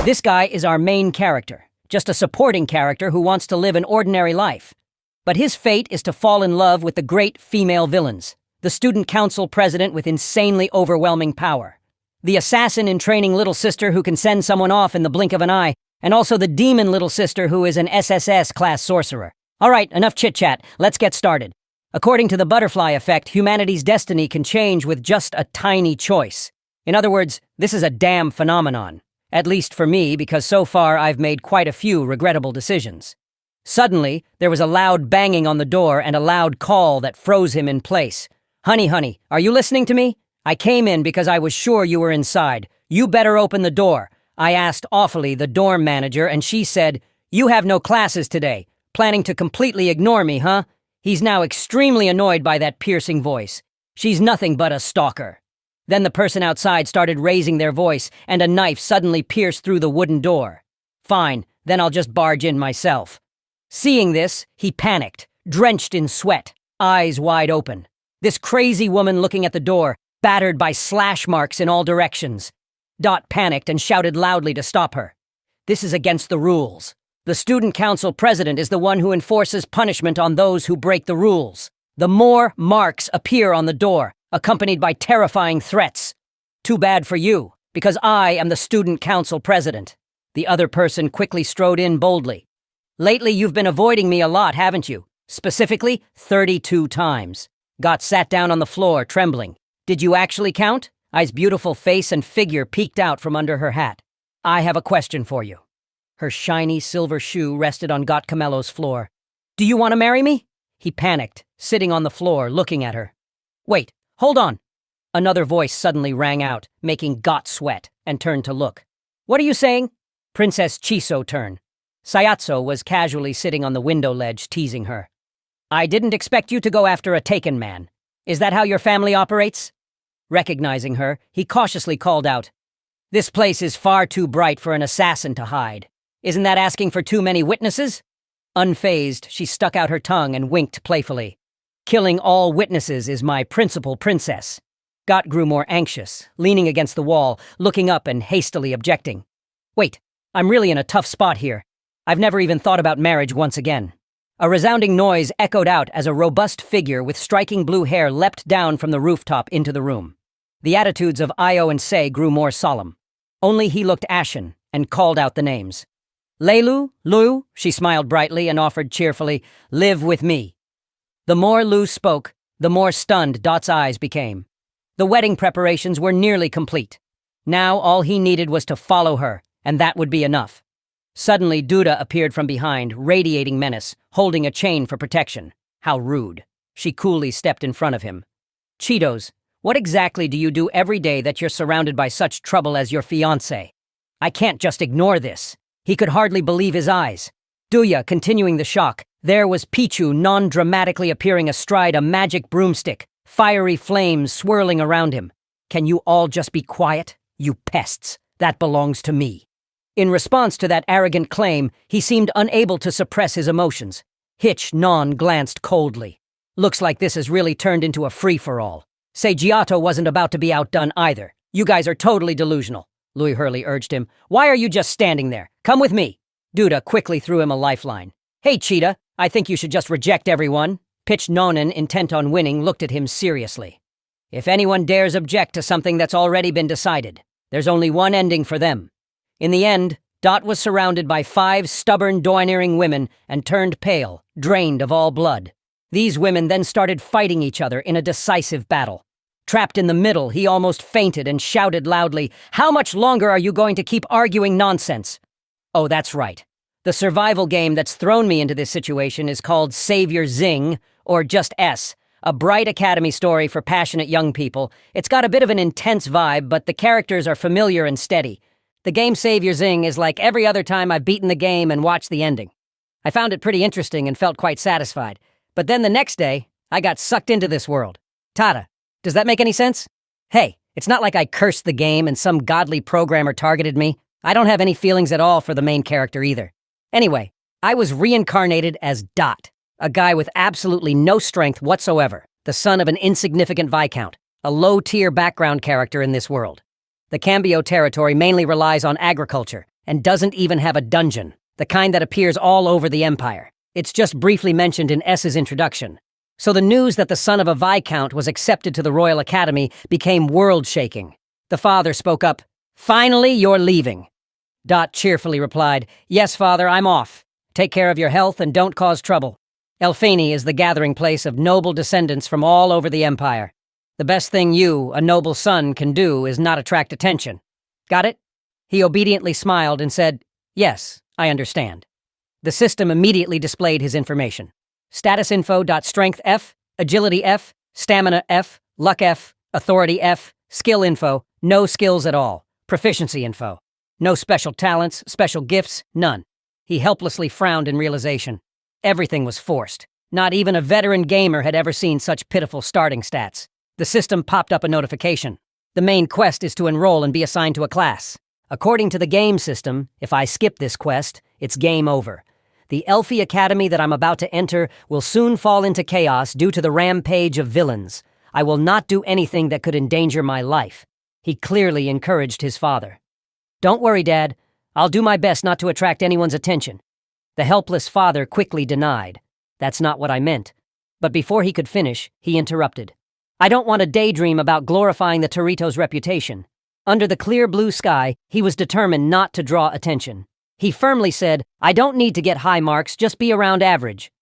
This guy is our main character, just a supporting character who wants to live an ordinary life. But his fate is to fall in love with the great female villains, the student council president with insanely overwhelming power, the assassin in training little sister who can send someone off in the blink of an eye, and also the demon little sister who is an SSS-class sorcerer. All right, enough chit-chat, let's get started. According to the butterfly effect, humanity's destiny can change with just a tiny choice. In other words, this is a damn phenomenon. At least for me, because so far I've made quite a few regrettable decisions. Suddenly, there was a loud banging on the door and a loud call that froze him in place. Honey, are you listening to me? I came in because I was sure you were inside. You better open the door. I asked awfully the dorm manager, and she said, "You have no classes today. Planning to completely ignore me, huh?" He's now extremely annoyed by that piercing voice. She's nothing but a stalker. Then the person outside started raising their voice, and a knife suddenly pierced through the wooden door. Fine, then I'll just barge in myself. Seeing this, he panicked, drenched in sweat, eyes wide open. This crazy woman looking at the door, battered by slash marks in all directions. Dot panicked and shouted loudly to stop her. This is against the rules. The student council president is the one who enforces punishment on those who break the rules. The more marks appear on the door, accompanied by terrifying threats. Too bad for you, because I am the student council president. The other person quickly strode in boldly. Lately, you've been avoiding me a lot, haven't you? Specifically, 32 times. Got sat down on the floor, trembling. Did you actually count? I's beautiful face and figure peeked out from under her hat. I have a question for you. Her shiny silver shoe rested on Got Camello's floor. Do you want to marry me? He panicked, sitting on the floor, looking at her. Wait, hold on. Another voice suddenly rang out, making Got sweat, and turned to look. What are you saying? Princess Chiso turned. Sayatso was casually sitting on the window ledge, teasing her. I didn't expect you to go after a taken man. Is that how your family operates? Recognizing her, he cautiously called out, This place is far too bright for an assassin to hide. Isn't that asking for too many witnesses? Unfazed, she stuck out her tongue and winked playfully. Killing all witnesses is my principal princess. Got grew more anxious, leaning against the wall, looking up and hastily objecting. Wait, I'm really in a tough spot here. I've never even thought about marriage once again. A resounding noise echoed out as a robust figure with striking blue hair leapt down from the rooftop into the room. The attitudes of Io and Se grew more solemn. Only he looked ashen and called out the names. Leilu, Lu, she smiled brightly and offered cheerfully, live with me. The more Lu spoke, the more stunned Dot's eyes became. The wedding preparations were nearly complete. Now all he needed was to follow her, and that would be enough. Suddenly, Duda appeared from behind, radiating menace, holding a chain for protection. How rude. She coolly stepped in front of him. Cheetos, what exactly do you do every day that you're surrounded by such trouble as your fiancé? I can't just ignore this. He could hardly believe his eyes. Duya continuing the shock. There was Pichu non-dramatically appearing astride a magic broomstick, fiery flames swirling around him. Can you all just be quiet? You pests. That belongs to me. In response to that arrogant claim, he seemed unable to suppress his emotions. Hitch Non glanced coldly. Looks like this has really turned into a free-for-all. Say Giotto wasn't about to be outdone either. You guys are totally delusional. Louis Hurley urged him. Why are you just standing there? Come with me. Duda quickly threw him a lifeline. Hey, Cheetah, I think you should just reject everyone. Pitch Nonan, intent on winning, looked at him seriously. If anyone dares object to something that's already been decided, there's only one ending for them. In the end, Dot was surrounded by 5 stubborn, domineering women and turned pale, drained of all blood. These women then started fighting each other in a decisive battle. Trapped in the middle, he almost fainted and shouted loudly, How much longer are you going to keep arguing nonsense? Oh, that's right. The survival game that's thrown me into this situation is called Savior Zing, or just S, a bright academy story for passionate young people. It's got a bit of an intense vibe, but the characters are familiar and steady. The game Savior Zing is like every other time I've beaten the game and watched the ending. I found it pretty interesting and felt quite satisfied. But then the next day, I got sucked into this world. Tada, does that make any sense? Hey, it's not like I cursed the game and some godly programmer targeted me. I don't have any feelings at all for the main character either. Anyway, I was reincarnated as Dot, a guy with absolutely no strength whatsoever, the son of an insignificant viscount, a low-tier background character in this world. The Cambio territory mainly relies on agriculture, and doesn't even have a dungeon, the kind that appears all over the Empire. It's just briefly mentioned in S's introduction. So the news that the son of a Viscount was accepted to the Royal Academy became world-shaking. The father spoke up. "Finally, you're leaving." Dot cheerfully replied, "Yes, father, I'm off. Take care of your health and don't cause trouble. Elfani is the gathering place of noble descendants from all over the Empire. The best thing you, a noble son, can do is not attract attention. Got it?" He obediently smiled and said, "Yes, I understand." The system immediately displayed his information. Status info. Strength F, agility F, stamina F, luck F, authority F, skill info, no skills at all, proficiency info. No special talents, special gifts, none. He helplessly frowned in realization. Everything was forced. Not even a veteran gamer had ever seen such pitiful starting stats. The system popped up a notification. The main quest is to enroll and be assigned to a class. According to the game system, if I skip this quest, it's game over. The Elfie Academy that I'm about to enter will soon fall into chaos due to the rampage of villains. I will not do anything that could endanger my life. He clearly encouraged his father. "Don't worry, Dad. I'll do my best not to attract anyone's attention." The helpless father quickly denied. "That's not what I meant." But before he could finish, he interrupted. "I don't want to daydream about glorifying the Torito's reputation." Under the clear blue sky, he was determined not to draw attention. He firmly said, "I don't need to get high marks, just be around average."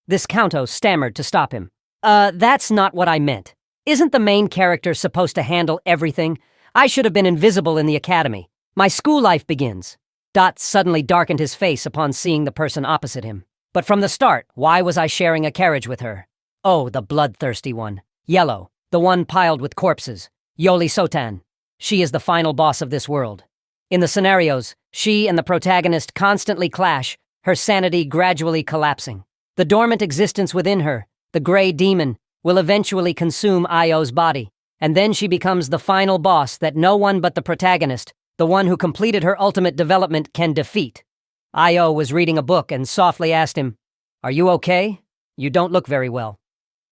This Countess stammered to stop him. That's not what I meant. Isn't the main character supposed to handle everything? I should have been invisible in the academy. My school life begins." Dot suddenly darkened his face upon seeing the person opposite him. "But from the start, why was I sharing a carriage with her?" "Oh, the bloodthirsty one. Yahello, the one piled with corpses. Yoli Sotan. She is the final boss of this world. In the scenarios, she and the protagonist constantly clash, her sanity gradually collapsing. The dormant existence within her, the gray demon, will eventually consume Io's body, and then she becomes the final boss that no one but the protagonist, the one who completed her ultimate development, can defeat." Io was reading a book and softly asked him, "Are you okay? You don't look very well."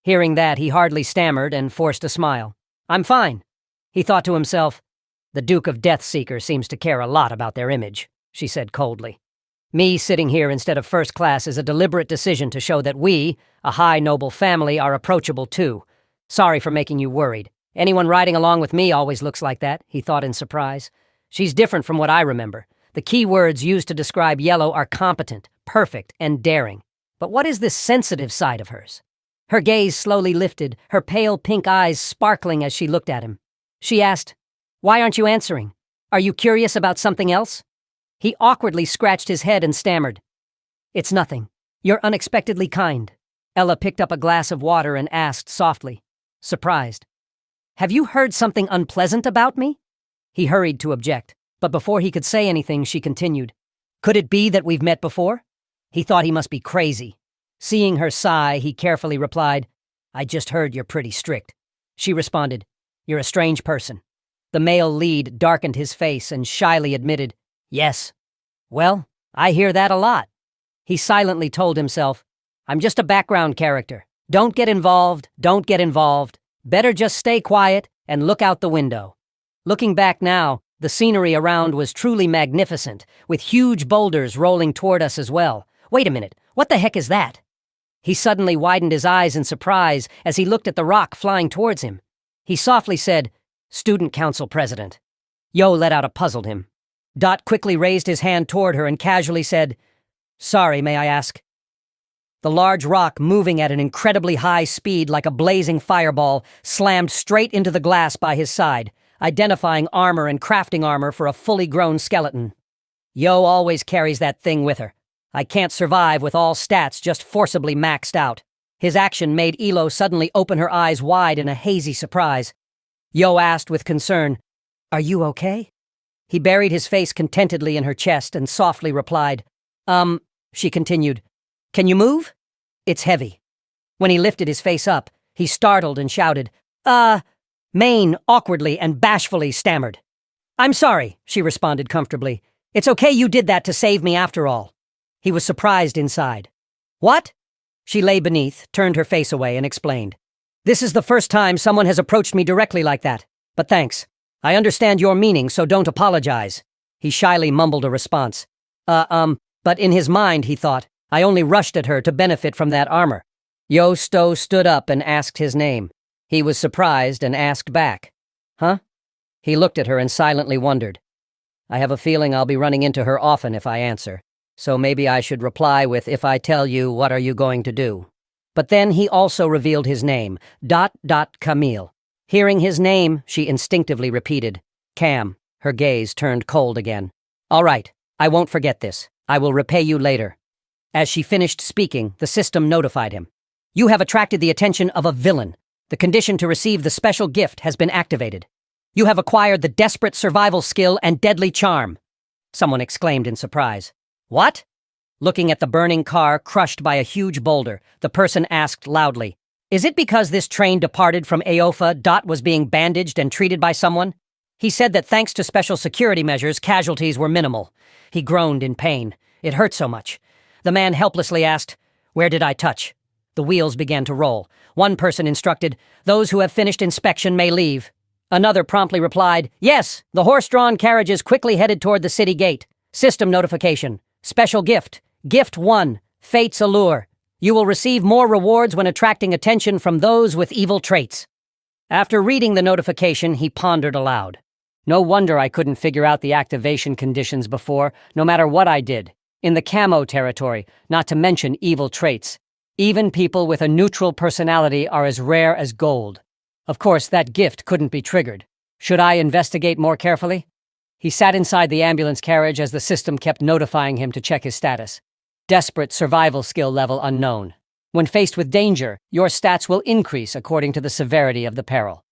Hearing that, he hardly stammered and forced a smile. "I'm fine." He thought to himself, "The Duke of Deathseeker seems to care a lot about their image," she said coldly. "Me sitting here instead of first class is a deliberate decision to show that we, a high noble family, are approachable too. Sorry for making you worried. Anyone riding along with me always looks like that," he thought in surprise. "She's different from what I remember. The key words used to describe Yahello are competent, perfect, and daring. But what is this sensitive side of hers?" Her gaze slowly lifted, her pale pink eyes sparkling as she looked at him. She asked, "Why aren't you answering? Are you curious about something else?" He awkwardly scratched his head and stammered, "It's nothing. You're unexpectedly kind." Ella picked up a glass of water and asked softly, surprised, "Have you heard something unpleasant about me?" He hurried to object, but before he could say anything, she continued, "Could it be that we've met before?" He thought he must be crazy. Seeing her sigh, he carefully replied, "I just heard you're pretty strict." She responded, "You're a strange person." The male lead darkened his face and shyly admitted, "Yes." "Well, I hear that a lot." He silently told himself, "I'm just a background character. Don't get involved, don't get involved. Better just stay quiet and look out the window." Looking back now, the scenery around was truly magnificent, with huge boulders rolling toward us as well. Wait a minute, what the heck is that? He suddenly widened his eyes in surprise as he looked at the rock flying towards him. He softly said, "Student Council President." Yo let out a puzzled him. Dot quickly raised his hand toward her and casually said, "Sorry, may I ask?" The large rock, moving at an incredibly high speed like a blazing fireball, slammed straight into the glass by his side, identifying armor and crafting armor for a fully grown skeleton. Yo always carries that thing with her. I can't survive with all stats just forcibly maxed out. His action made Elo suddenly open her eyes wide in a hazy surprise. Yo asked with concern, "Are you okay?" He buried his face contentedly in her chest and softly replied, She continued, "Can you move?" "It's heavy." When he lifted his face up, he startled and shouted, Maine awkwardly and bashfully stammered. "I'm sorry," she responded comfortably. "It's okay you did that to save me after all." He was surprised inside. "What?" She lay beneath, turned her face away, and explained. "This is the first time someone has approached me directly like that. But thanks. I understand your meaning, so don't apologize." He shyly mumbled a response. But in his mind, he thought, I only rushed at her to benefit from that armor. Yo-Sto stood up and asked his name. He was surprised and asked back. Huh? He looked at her and silently wondered. I have a feeling I'll be running into her often if I answer, so maybe I should reply with, if I tell you, what are you going to do? But then he also revealed his name, Camille. Hearing his name, she instinctively repeated, Cam. Her gaze turned cold again. All right, I won't forget this. I will repay you later. As she finished speaking, the system notified him. You have attracted the attention of a villain. The condition to receive the special gift has been activated. You have acquired the desperate survival skill and deadly charm. Someone exclaimed in surprise. What? Looking at the burning car crushed by a huge boulder, the person asked loudly, Is it because this train departed from Aofa, Dot was being bandaged and treated by someone? He said that thanks to special security measures, casualties were minimal. He groaned in pain. It hurt so much. The man helplessly asked, Where did I touch? The wheels began to roll. One person instructed, Those who have finished inspection may leave. Another promptly replied, Yes, the horse-drawn carriages quickly headed toward the city gate. System notification. Special gift. Gift 1. Fate's Allure. You will receive more rewards when attracting attention from those with evil traits. After reading the notification, he pondered aloud. No wonder I couldn't figure out the activation conditions before, no matter what I did. In the camo territory, not to mention evil traits. Even people with a neutral personality are as rare as gold. Of course, that gift couldn't be triggered. Should I investigate more carefully? He sat inside the ambulance carriage as the system kept notifying him to check his status. Desperate survival skill level unknown. When faced with danger, your stats will increase according to the severity of the peril.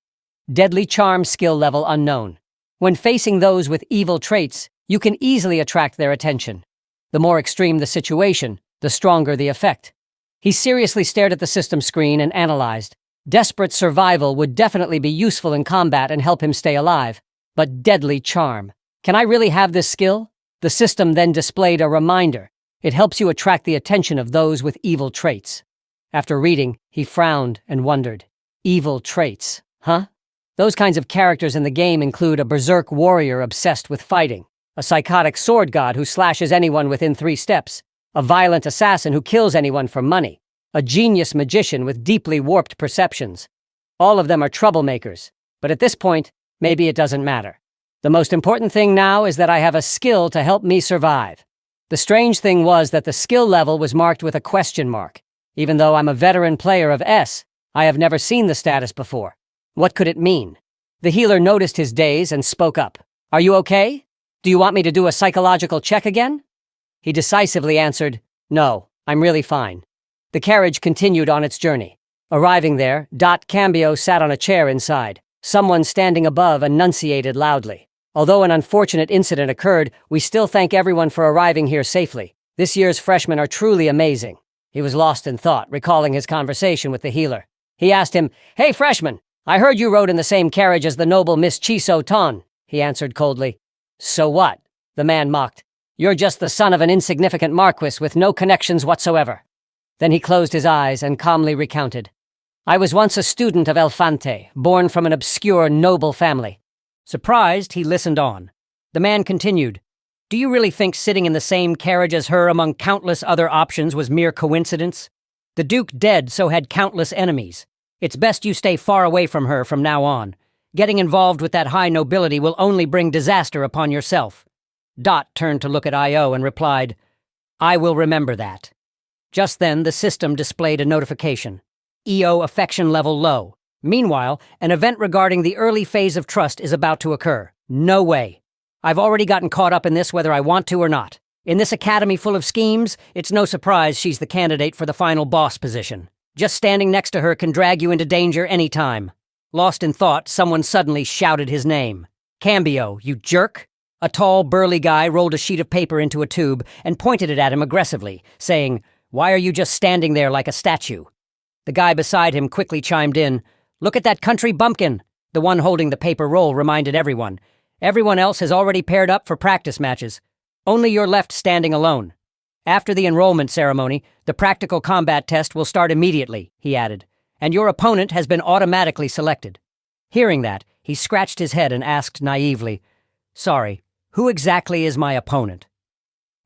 Deadly charm skill level unknown. When facing those with evil traits, you can easily attract their attention. The more extreme the situation, the stronger the effect. He seriously stared at the system screen and analyzed. Desperate survival would definitely be useful in combat and help him stay alive. But deadly charm. Can I really have this skill? The system then displayed a reminder. It helps you attract the attention of those with evil traits. After reading, he frowned and wondered. Evil traits, huh? Those kinds of characters in the game include a berserk warrior obsessed with fighting, a psychotic sword god who slashes anyone within 3 steps, a violent assassin who kills anyone for money, a genius magician with deeply warped perceptions. All of them are troublemakers, but at this point, maybe it doesn't matter. The most important thing now is that I have a skill to help me survive. The strange thing was that the skill level was marked with a question mark. Even though I'm a veteran player of S, I have never seen the status before. What could it mean? The healer noticed his daze and spoke up. Are you okay? Do you want me to do a psychological check again? He decisively answered, No, I'm really fine. The carriage continued on its journey. Arriving there, Cambio sat on a chair inside. Someone standing above enunciated loudly. Although an unfortunate incident occurred, we still thank everyone for arriving here safely. This year's freshmen are truly amazing. He was lost in thought, recalling his conversation with the healer. He asked him, Hey freshman, I heard you rode in the same carriage as the noble Miss Chiso Ton. He answered coldly. So what? The man mocked. You're just the son of an insignificant marquis with no connections whatsoever. Then he closed his eyes and calmly recounted. I was once a student of Elfante, born from an obscure noble family. Surprised, he listened on. The man continued. Do you really think sitting in the same carriage as her among countless other options was mere coincidence? The Duke dead, so had countless enemies. It's best you stay far away from her from now on. Getting involved with that high nobility will only bring disaster upon yourself. Dot turned to look at I.O. and replied, I will remember that. Just then, the system displayed a notification. EO affection level low. Meanwhile, an event regarding the early phase of trust is about to occur. No way. I've already gotten caught up in this whether I want to or not. In this academy full of schemes, it's no surprise she's the candidate for the final boss position. Just standing next to her can drag you into danger any time. Lost in thought, someone suddenly shouted his name. Cambio, you jerk! A tall, burly guy rolled a sheet of paper into a tube and pointed it at him aggressively, saying, Why are you just standing there like a statue? The guy beside him quickly chimed in, Look at that country bumpkin! The one holding the paper roll reminded everyone. Everyone else has already paired up for practice matches. Only you're left standing alone. After the enrollment ceremony, the practical combat test will start immediately, he added, and your opponent has been automatically selected. Hearing that, he scratched his head and asked naively, Sorry, Who exactly is my opponent?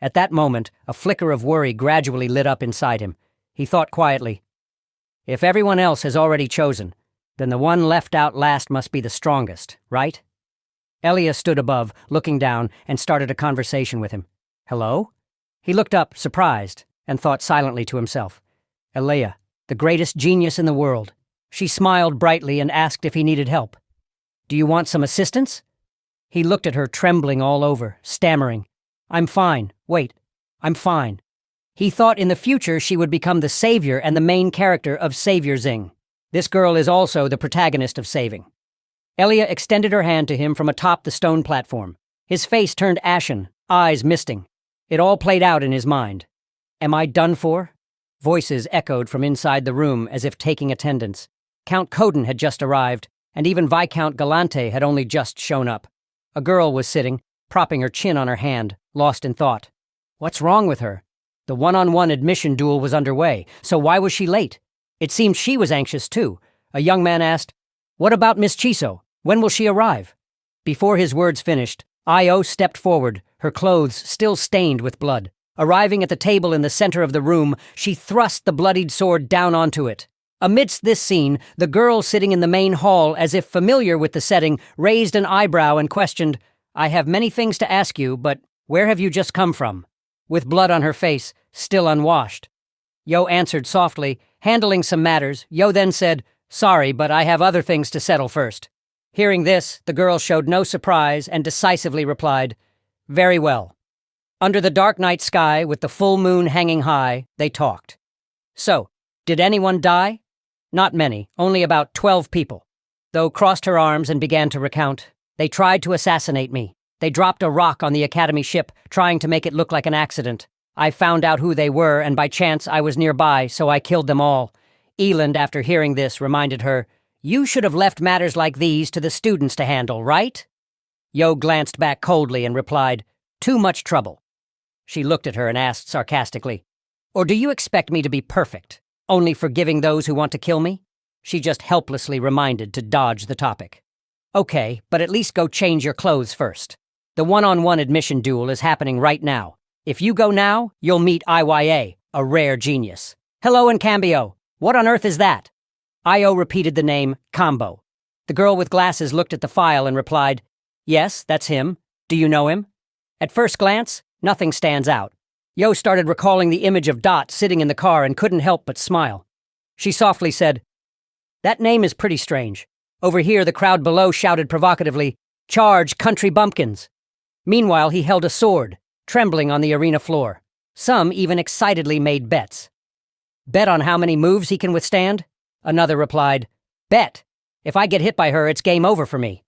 At that moment, a flicker of worry gradually lit up inside him. He thought quietly, if everyone else has already chosen, then the one left out last must be the strongest, right? Elia stood above, looking down, and started a conversation with him. Hello? He looked up, surprised, and thought silently to himself. Elia, the greatest genius in the world. She smiled brightly and asked if he needed help. Do you want some assistance? He looked at her, trembling all over, stammering. I'm fine. Wait, I'm fine. He thought in the future she would become the savior and the main character of Savior Zing. This girl is also the protagonist of Saving. Elia extended her hand to him from atop the stone platform. His face turned ashen, eyes misting. It all played out in his mind. Am I done for? Voices echoed from inside the room as if taking attendance. Count Coden had just arrived, and even Viscount Galante had only just shown up. A girl was sitting, propping her chin on her hand, lost in thought. What's wrong with her? The one-on-one admission duel was underway, so why was she late? It seemed she was anxious, too. A young man asked, What about Miss Chiso? When will she arrive? Before his words finished, Io stepped forward, her clothes still stained with blood. Arriving at the table in the center of the room, she thrust the bloodied sword down onto it. Amidst this scene, the girl sitting in the main hall, as if familiar with the setting, raised an eyebrow and questioned, I have many things to ask you, but where have you just come from? With blood on her face, still unwashed. Yo answered softly, handling some matters. Yo then said, Sorry, but I have other things to settle first. Hearing this, the girl showed no surprise and decisively replied, Very well. Under the dark night sky, with the full moon hanging high, they talked. So, did anyone die? Not many, only about 12 people. Though crossed her arms and began to recount, they tried to assassinate me. They dropped a rock on the Academy ship, trying to make it look like an accident. I found out who they were, and by chance I was nearby, so I killed them all. Eland, after hearing this, reminded her, You should have left matters like these to the students to handle, right? Yo glanced back coldly and replied, Too much trouble. She looked at her and asked sarcastically, Or do you expect me to be perfect, only forgiving those who want to kill me? She just helplessly reminded to dodge the topic. Okay, but at least go change your clothes first. The one-on-one admission duel is happening right now. If you go now, you'll meet IYA, a rare genius. Hello, Encambio. What on earth is that? Io repeated the name, Combo. The girl with glasses looked at the file and replied, Yes, that's him. Do you know him? At first glance, nothing stands out. Yo started recalling the image of Dot sitting in the car and couldn't help but smile. She softly said, That name is pretty strange. Over here, the crowd below shouted provocatively, Charge, country bumpkins! Meanwhile, he held a sword, trembling on the arena floor. Some even excitedly made bets. Bet on how many moves he can withstand? Another replied, Bet. If I get hit by her, it's game over for me.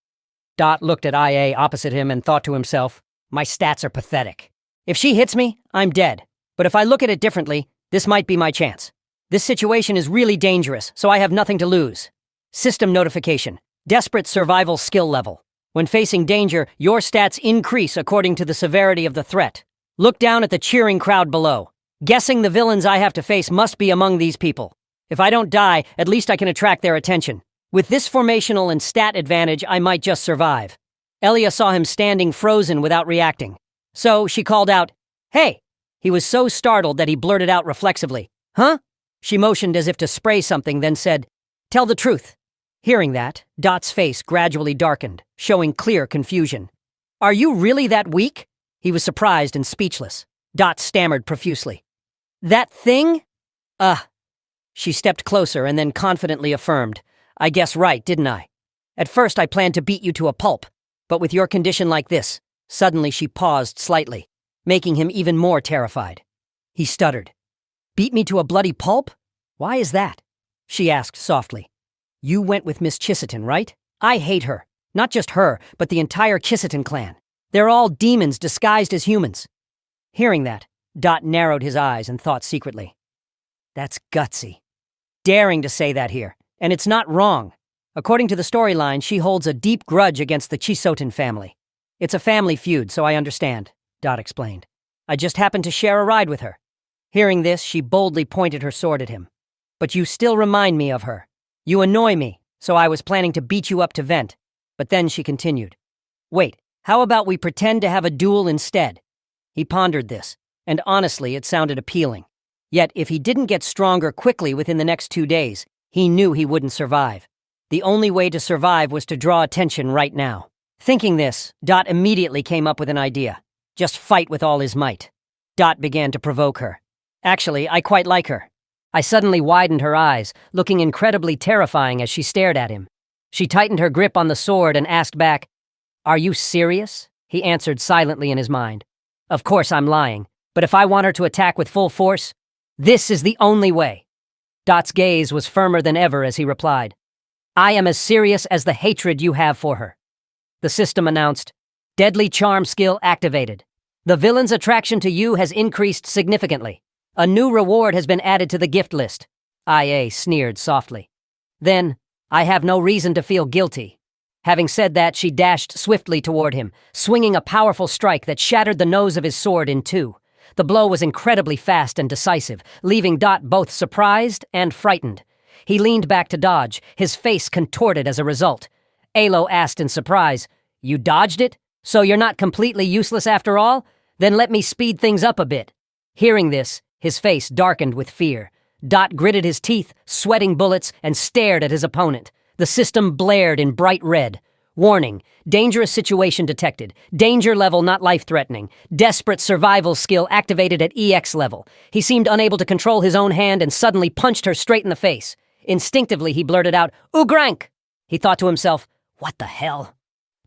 Dot looked at IA opposite him and thought to himself, My stats are pathetic. If she hits me, I'm dead. But if I look at it differently, this might be my chance. This situation is really dangerous, so I have nothing to lose. System notification. Desperate survival skill level. When facing danger, your stats increase according to the severity of the threat. Look down at the cheering crowd below. Guessing the villains I have to face must be among these people. If I don't die, at least I can attract their attention. With this formational and stat advantage, I might just survive. Elia saw him standing frozen without reacting. So she called out, Hey! He was so startled that he blurted out reflexively, Huh? She motioned as if to spray something, then said, Tell the truth. Hearing that, Dot's face gradually darkened, showing clear confusion. Are you really that weak? He was surprised and speechless. Dot stammered profusely. That thing? She stepped closer and then confidently affirmed, I guess right, didn't I? At first I planned to beat you to a pulp, but with your condition like this, suddenly she paused slightly, making him even more terrified. He stuttered. Beat me to a bloody pulp? Why is that? She asked softly. You went with Miss Chissiton, right? I hate her. Not just her, but the entire Chissiton clan. They're all demons disguised as humans. Hearing that, Dot narrowed his eyes and thought secretly. That's gutsy. Daring to say that here. And it's not wrong. According to the storyline, she holds a deep grudge against the Chisotin family. It's a family feud, so I understand, Dot explained. I just happened to share a ride with her. Hearing this, she boldly pointed her sword at him. But you still remind me of her. You annoy me, so I was planning to beat you up to vent. But then she continued. Wait, How about we pretend to have a duel instead? He pondered this, and honestly, it sounded appealing. Yet, if he didn't get stronger quickly within the next 2 days, he knew he wouldn't survive. The only way to survive was to draw attention right now. Thinking this, Dot immediately came up with an idea. Just fight with all his might. Dot began to provoke her. Actually, I quite like her. I suddenly widened her eyes, looking incredibly terrifying as she stared at him. She tightened her grip on the sword and asked back, "Are you serious?" He answered silently in his mind. "Of course I'm lying, but if I want her to attack with full force, this is the only way." Dot's gaze was firmer than ever as he replied, "I am as serious as the hatred you have for her." The system announced, "Deadly charm skill activated. The villain's attraction to you has increased significantly. A new reward has been added to the gift list." IA sneered softly. Then, "I have no reason to feel guilty." Having said that, she dashed swiftly toward him, swinging a powerful strike that shattered the nose of his sword in two. The blow was incredibly fast and decisive, leaving Dot both surprised and frightened. He leaned back to dodge, his face contorted as a result. Alo asked in surprise, "You dodged it? So you're not completely useless after all? Then let me speed things up a bit." Hearing this, his face darkened with fear. Dot gritted his teeth, sweating bullets, and stared at his opponent. The system blared in bright red. "Warning, dangerous situation detected. Danger level not life-threatening. Desperate survival skill activated at EX level." He seemed unable to control his own hand and suddenly punched her straight in the face. Instinctively, he blurted out, "Ugrank!" He thought to himself, "What the hell?"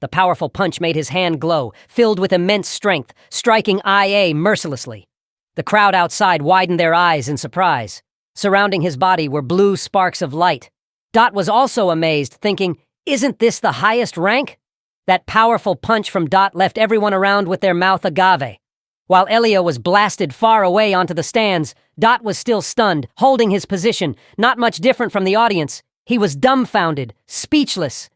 The powerful punch made his hand glow, filled with immense strength, striking IA mercilessly. The crowd outside widened their eyes in surprise. Surrounding his body were blue sparks of light. Dot was also amazed, thinking, "Isn't this the highest rank?" That powerful punch from Dot left everyone around with their mouth agave. While Elio was blasted far away onto the stands, Dot was still stunned, holding his position, not much different from the audience. He was dumbfounded, speechless.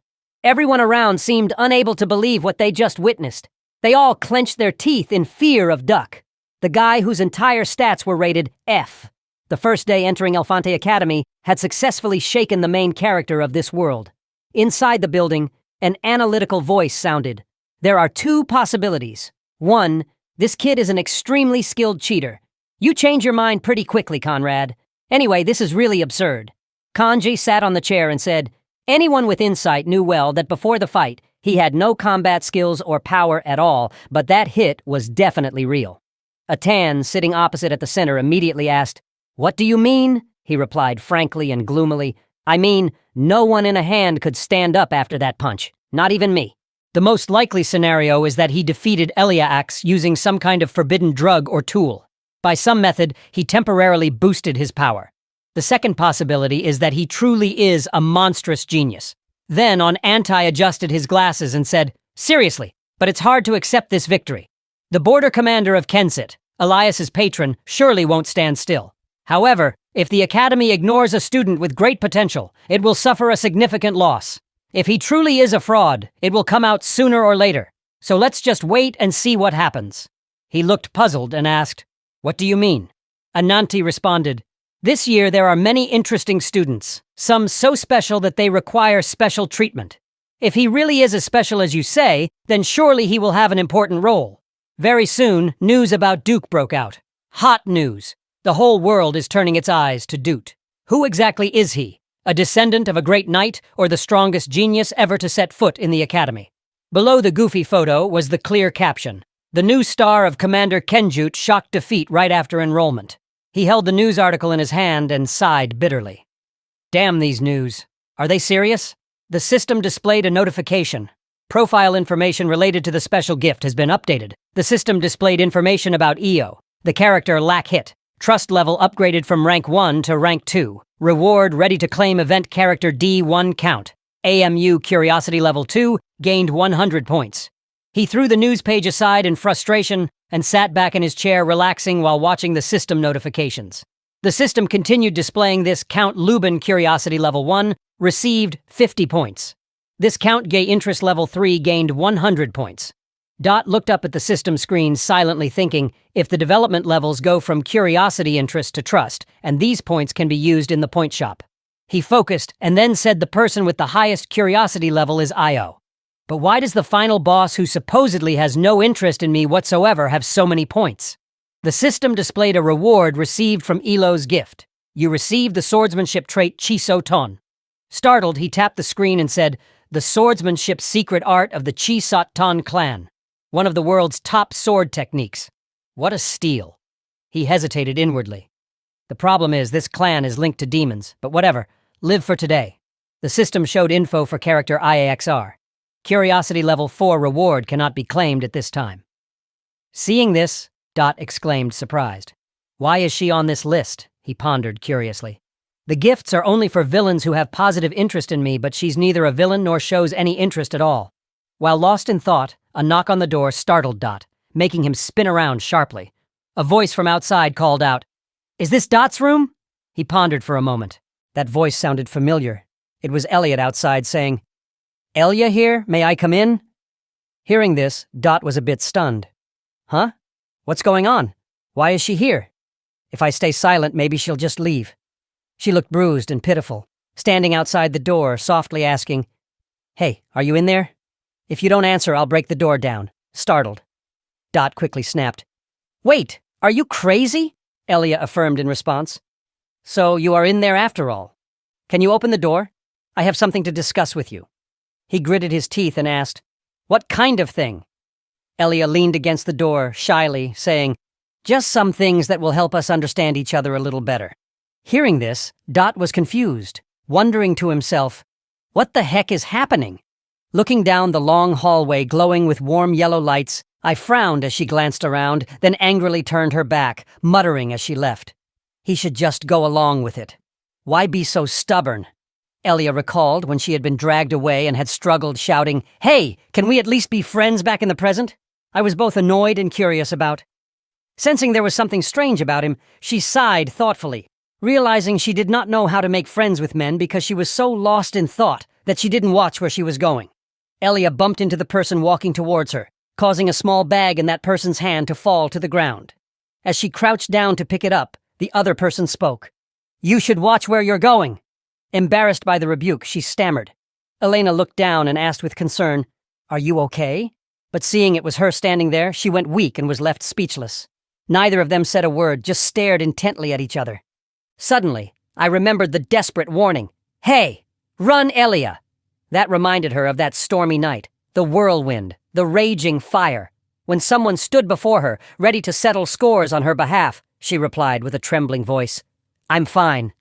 Everyone around seemed unable to believe what they just witnessed. They all clenched their teeth in fear of Duck, the guy whose entire stats were rated F. The first day entering Elefante Academy had successfully shaken the main character of this world. Inside the building, an analytical voice sounded. "There are 2 possibilities. 1, this kid is an extremely skilled cheater. You change your mind pretty quickly, Conrad. Anyway, this is really absurd." Kanji sat on the chair and said, "Anyone with insight knew well that before the fight, he had no combat skills or power at all, but that hit was definitely real." Atan, sitting opposite at the center, immediately asked, "What do you mean?" He replied frankly and gloomily, "I mean, no one in a hand could stand up after that punch, not even me. The most likely scenario is that he defeated Eliax using some kind of forbidden drug or tool. By some method, he temporarily boosted his power. The second possibility is that he truly is a monstrous genius." Then Anti adjusted his glasses and said, "Seriously, but it's hard to accept this victory. The border commander of Kensit, Elias's patron, surely won't stand still. However, if the Academy ignores a student with great potential, it will suffer a significant loss. If he truly is a fraud, it will come out sooner or later. So let's just wait and see what happens." He looked puzzled and asked, "What do you mean?" Ananti responded, "This year there are many interesting students, some so special that they require special treatment. If he really is as special as you say, then surely he will have an important role." Very soon, news about Duke broke out. Hot news. The whole world is turning its eyes to Duke. Who exactly is he? A descendant of a great knight or the strongest genius ever to set foot in the Academy? Below the goofy photo was the clear caption. The new star of Commander Kenjut shocked defeat right after enrollment. He held the news article in his hand and sighed bitterly. Damn these news. Are they serious? The system displayed a notification. Profile information related to the special gift has been updated. The system displayed information about EO. The character lack hit. Trust level upgraded from rank 1 to rank 2. Reward ready to claim event character D1 count. AMU curiosity level 2 gained 100 points. He threw the news page aside in frustration and sat back in his chair relaxing while watching the system notifications. The system continued displaying this Count Lubin curiosity level 1 received 50 points. This Count Gay interest level 3 gained 100 points. Dot looked up at the system screen silently thinking, if the development levels go from curiosity interest to trust, and these points can be used in the point shop. He focused and then said the person with the highest curiosity level is Io. But why does the final boss, who supposedly has no interest in me whatsoever, have so many points? The system displayed a reward received from Elo's gift. You received the swordsmanship trait Chiso Ton. Startled, he tapped the screen and said, "The swordsmanship secret art of the Chisot Ton clan, one of the world's top sword techniques. What a steal." He hesitated inwardly. The problem is, this clan is linked to demons, but whatever, live for today. The system showed info for character IAXR. Curiosity level 4 reward cannot be claimed at this time. Seeing this, Dot exclaimed, surprised. Why is she on this list? He pondered curiously. The gifts are only for villains who have positive interest in me, but she's neither a villain nor shows any interest at all. While lost in thought, a knock on the door startled Dot, making him spin around sharply. A voice from outside called out, "Is this Dot's room?" He pondered for a moment. That voice sounded familiar. It was Elliot outside saying, "Elia here? May I come in?" Hearing this, Dot was a bit stunned. Huh? What's going on? Why is she here? If I stay silent, maybe she'll just leave. She looked bruised and pitiful, standing outside the door, softly asking, "Hey, are you in there? If you don't answer, I'll break the door down." Startled, Dot quickly snapped, "Wait, are you crazy?" Elia affirmed in response. "So you are in there after all. Can you open the door? I have something to discuss with you." He gritted his teeth and asked, "What kind of thing?" Elia leaned against the door, shyly, saying, "Just some things that will help us understand each other a little better." Hearing this, Dot was confused, wondering to himself, what the heck is happening? Looking down the long hallway glowing with warm yellow lights, I frowned as she glanced around, then angrily turned her back, muttering as she left. He should just go along with it. Why be so stubborn? Elia recalled when she had been dragged away and had struggled, shouting, "Hey, can we at least be friends back in the present?" I was both annoyed and curious about. Sensing there was something strange about him, she sighed thoughtfully, realizing she did not know how to make friends with men because she was so lost in thought that she didn't watch where she was going. Elia bumped into the person walking towards her, causing a small bag in that person's hand to fall to the ground. As she crouched down to pick it up, the other person spoke. "You should watch where you're going." Embarrassed by the rebuke, she stammered. Elena looked down and asked with concern, "Are you okay?" But seeing it was her standing there, she went weak and was left speechless. Neither of them said a word, just stared intently at each other. Suddenly, I remembered the desperate warning, "Hey, run, Elia!" That reminded her of that stormy night, the whirlwind, the raging fire. When someone stood before her, ready to settle scores on her behalf, she replied with a trembling voice, "I'm fine."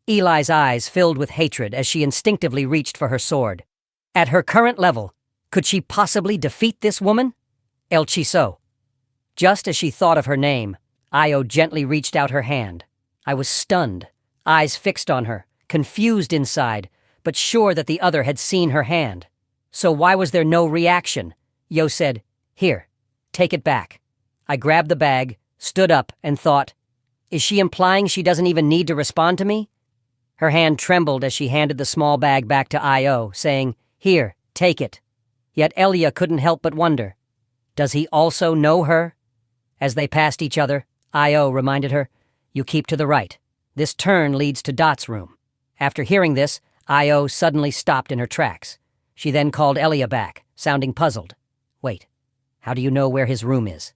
Eli's eyes filled with hatred as she instinctively reached for her sword. At her current level, could she possibly defeat this woman? El Chiso. Just as she thought of her name, Io gently reached out her hand. I was stunned, eyes fixed on her, confused inside, but sure that the other had seen her hand. So why was there no reaction? Yo said, "Here, take it back." I grabbed the bag, stood up, and thought, is she implying she doesn't even need to respond to me? Her hand trembled as she handed the small bag back to Io, saying, "Here, take it." Yet Elia couldn't help but wonder, does he also know her? As they passed each other, Io reminded her, "You keep to the right. This turn leads to Dot's room." After hearing this, Io suddenly stopped in her tracks. She then called Elia back, sounding puzzled. "Wait, how do you know where his room is?"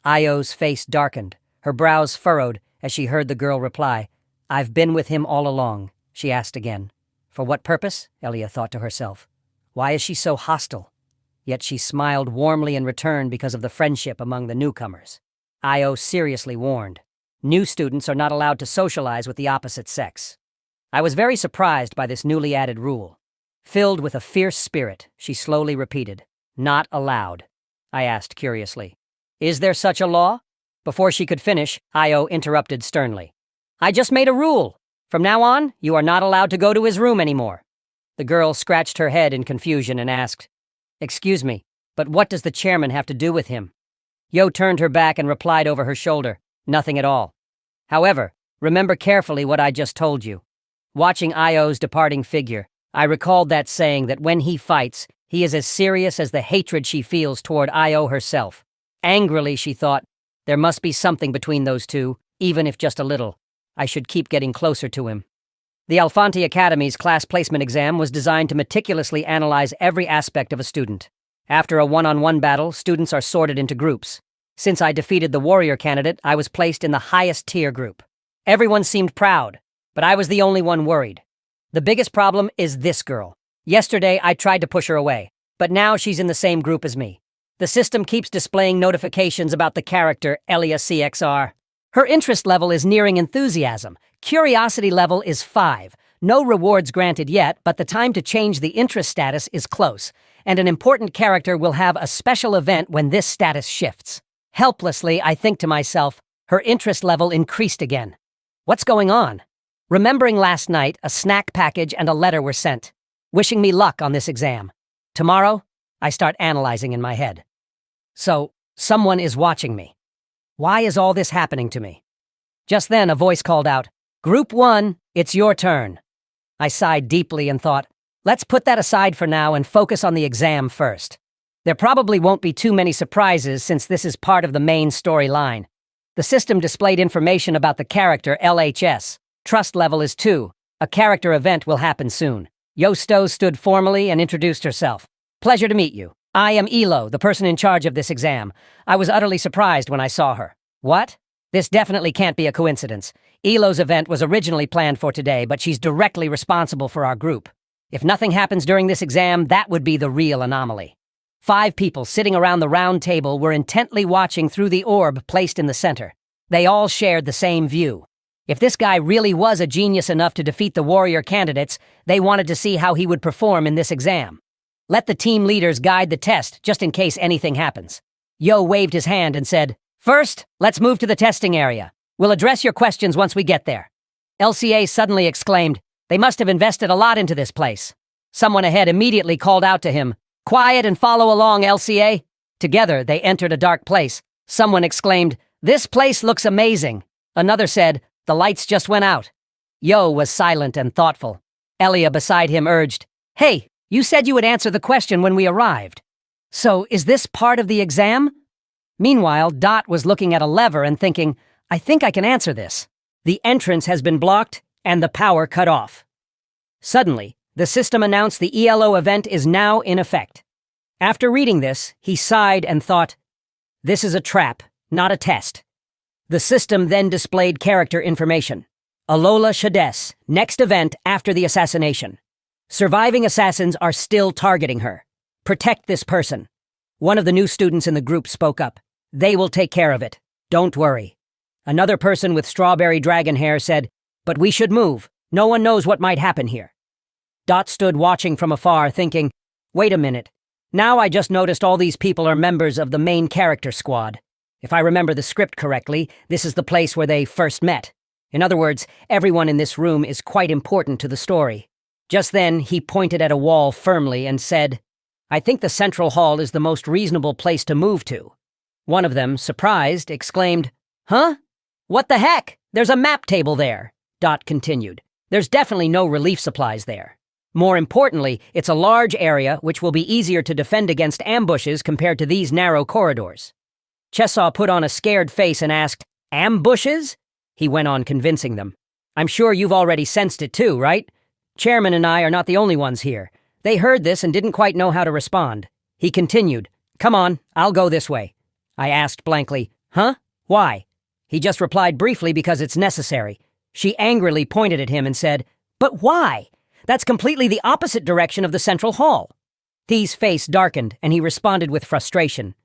Io's face darkened, her brows furrowed as she heard the girl reply, "I've been with him all along," she asked again. For what purpose? Elia thought to herself. Why is she so hostile? Yet she smiled warmly in return because of the friendship among the newcomers. Io seriously warned, new students are not allowed to socialize with the opposite sex. I was very surprised by this newly added rule. Filled with a fierce spirit, she slowly repeated, "Not allowed." I asked curiously, "Is there such a law?" Before she could finish, Io interrupted sternly. "I just made a rule. From now on, you are not allowed to go to his room anymore." The girl scratched her head in confusion and asked, "Excuse me, but what does the chairman have to do with him?" Yo turned her back and replied over her shoulder, "Nothing at all. However, remember carefully what I just told you." Watching Io's departing figure, I recalled that saying that when he fights, he is as serious as the hatred she feels toward Io herself. Angrily, she thought, there must be something between those two, even if just a little. I should keep getting closer to him. The Alfanti Academy's class placement exam was designed to meticulously analyze every aspect of a student. After a one-on-one battle, students are sorted into groups. Since I defeated the warrior candidate, I was placed in the highest tier group. Everyone seemed proud, but I was the only one worried. The biggest problem is this girl. Yesterday, I tried to push her away, but now she's in the same group as me. The system keeps displaying notifications about the character Elia CXR. Her interest level is nearing enthusiasm. Curiosity level is 5. No rewards granted yet, but the time to change the interest status is close, and an important character will have a special event when this status shifts. Helplessly, I think to myself, her interest level increased again. What's going on? Remembering last night, a snack package and a letter were sent, wishing me luck on this exam. Tomorrow, I start analyzing in my head. So, someone is watching me. Why is all this happening to me? Just then, a voice called out, "Group 1, it's your turn." I sighed deeply and thought, let's put that aside for now and focus on the exam first. There probably won't be too many surprises since this is part of the main storyline. The system displayed information about the character LHS. Trust level is 2. A character event will happen soon. Yosto stood formally and introduced herself. "Pleasure to meet you. I am Elo, the person in charge of this exam." I was utterly surprised when I saw her. What? This definitely can't be a coincidence. Elo's event was originally planned for today, but she's directly responsible for our group. If nothing happens during this exam, that would be the real anomaly. 5 people sitting around the round table were intently watching through the orb placed in the center. They all shared the same view. If this guy really was a genius enough to defeat the warrior candidates, they wanted to see how he would perform in this exam. Let the team leaders guide the test, just in case anything happens. Yo waved his hand and said, "First, let's move to the testing area. We'll address your questions once we get there." LCA suddenly exclaimed, "They must have invested a lot into this place." Someone ahead immediately called out to him, "Quiet and follow along, LCA." Together, they entered a dark place. Someone exclaimed, "This place looks amazing." Another said, "The lights just went out." Yo was silent and thoughtful. Elia beside him urged, "Hey, you said you would answer the question when we arrived. So, is this part of the exam?" Meanwhile, Dot was looking at a lever and thinking, "I think I can answer this." The entrance has been blocked and the power cut off. Suddenly, the system announced the ELO event is now in effect. After reading this, he sighed and thought, "This is a trap, not a test." The system then displayed character information. Alola Shades, next event after the assassination. Surviving assassins are still targeting her. Protect this person. One of the new students in the group spoke up. "They will take care of it. Don't worry." Another person with strawberry dragon hair said, "But we should move. No one knows what might happen here." Dot stood watching from afar, thinking, "Wait a minute. Now I just noticed all these people are members of the main character squad. If I remember the script correctly, this is the place where they first met. In other words, everyone in this room is quite important to the story." Just then, he pointed at a wall firmly and said, "I think the central hall is the most reasonable place to move to." One of them, surprised, exclaimed, "Huh? What the heck? There's a map table there." Dot continued, "There's definitely no relief supplies there. More importantly, it's a large area which will be easier to defend against ambushes compared to these narrow corridors." Chesaw put on a scared face and asked, "Ambushes?" He went on convincing them. "I'm sure you've already sensed it too, right? Chairman and I are not the only ones here." They heard this and didn't quite know how to respond. He continued, "Come on, I'll go this way." I asked blankly, "Huh? Why?" He just replied briefly, "Because it's necessary." She angrily pointed at him and said, "But why? That's completely the opposite direction of the central hall." Thee's face darkened, and he responded with frustration.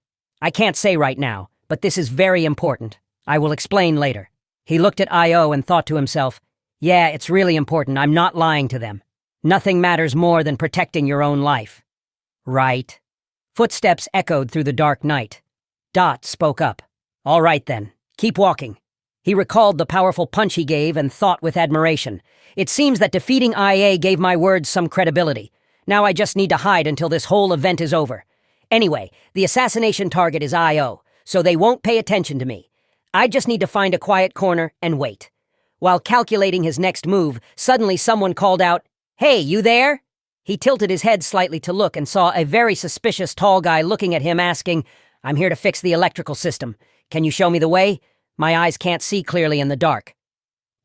"I can't say right now, but this is very important. I will explain later." He looked at I.O. and thought to himself, "Yeah, it's really important. I'm not lying to them. Nothing matters more than protecting your own life." "Right." Footsteps echoed through the dark night. Dot spoke up. "All right then, keep walking." He recalled the powerful punch he gave and thought with admiration. "It seems that defeating IA gave my words some credibility. Now I just need to hide until this whole event is over. Anyway, the assassination target is IO, so they won't pay attention to me. I just need to find a quiet corner and wait." While calculating his next move, suddenly someone called out, "Hey, you there?" He tilted his head slightly to look and saw a very suspicious tall guy looking at him asking, "I'm here to fix the electrical system. Can you show me the way? My eyes can't see clearly in the dark."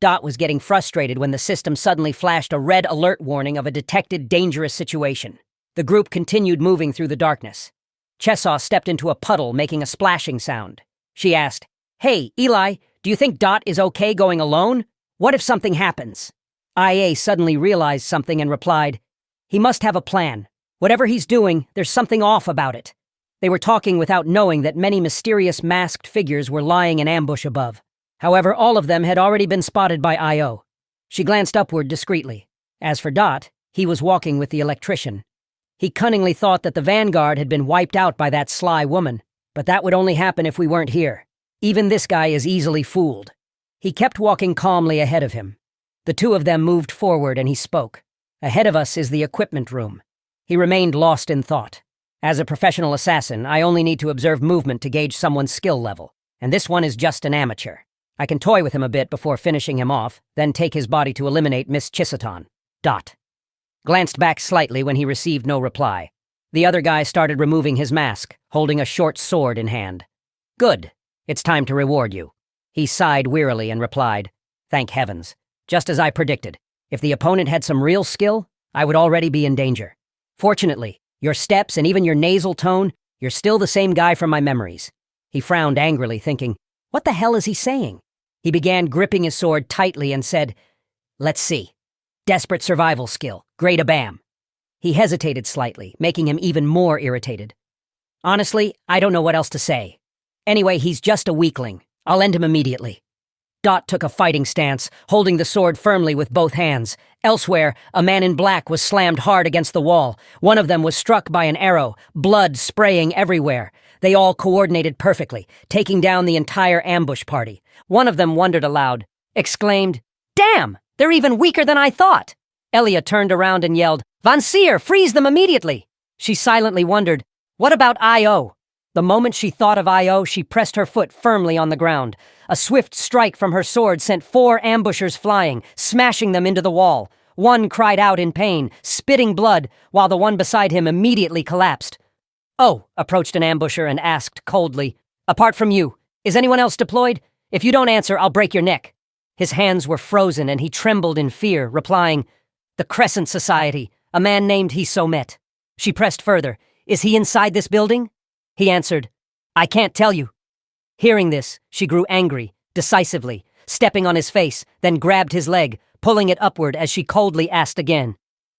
Dot was getting frustrated when the system suddenly flashed a red alert warning of a detected dangerous situation. The group continued moving through the darkness. Chesaw stepped into a puddle, making a splashing sound. She asked, "Hey, Eli, do you think Dot is okay going alone? What if something happens?" IA suddenly realized something and replied, "He must have a plan. Whatever he's doing, there's something off about it." They were talking without knowing that many mysterious masked figures were lying in ambush above. However, all of them had already been spotted by IO. She glanced upward discreetly. As for Dot, he was walking with the electrician. He cunningly thought that the vanguard had been wiped out by that sly woman, but that would only happen if we weren't here. Even this guy is easily fooled. He kept walking calmly ahead of him. The two of them moved forward and he spoke. "Ahead of us is the equipment room." He remained lost in thought. "As a professional assassin, I only need to observe movement to gauge someone's skill level, and this one is just an amateur. I can toy with him a bit before finishing him off, then take his body to eliminate Miss Chisaton." Dot glanced back slightly when he received no reply. The other guy started removing his mask, holding a short sword in hand. "Good. It's time to reward you." He sighed wearily and replied, "Thank heavens. Just as I predicted. If the opponent had some real skill, I would already be in danger. Fortunately, your steps and even your nasal tone, you're still the same guy from my memories." He frowned angrily, thinking, what the hell is he saying? He began gripping his sword tightly and said, "Let's see. Desperate survival skill. Great abam." He hesitated slightly, making him even more irritated. "Honestly, I don't know what else to say. Anyway, he's just a weakling. I'll end him immediately." Dot took a fighting stance, holding the sword firmly with both hands. Elsewhere, a man in black was slammed hard against the wall. One of them was struck by an arrow, blood spraying everywhere. They all coordinated perfectly, taking down the entire ambush party. One of them wondered aloud, exclaimed, "Damn! They're even weaker than I thought!" Elia turned around and yelled, "Van Seer, freeze them immediately!" She silently wondered, what about I.O.? The moment she thought of I.O., she pressed her foot firmly on the ground. A swift strike from her sword sent 4 ambushers flying, smashing them into the wall. One cried out in pain, spitting blood, while the one beside him immediately collapsed. "Oh," approached an ambusher and asked coldly, "Apart from you, is anyone else deployed? If you don't answer, I'll break your neck." His hands were frozen and he trembled in fear, replying, "The Crescent Society, a man named Hisomet." She pressed further, "Is he inside this building?" He answered, "I can't tell you." Hearing this, she grew angry, decisively, stepping on his face, then grabbed his leg, pulling it upward as she coldly asked again,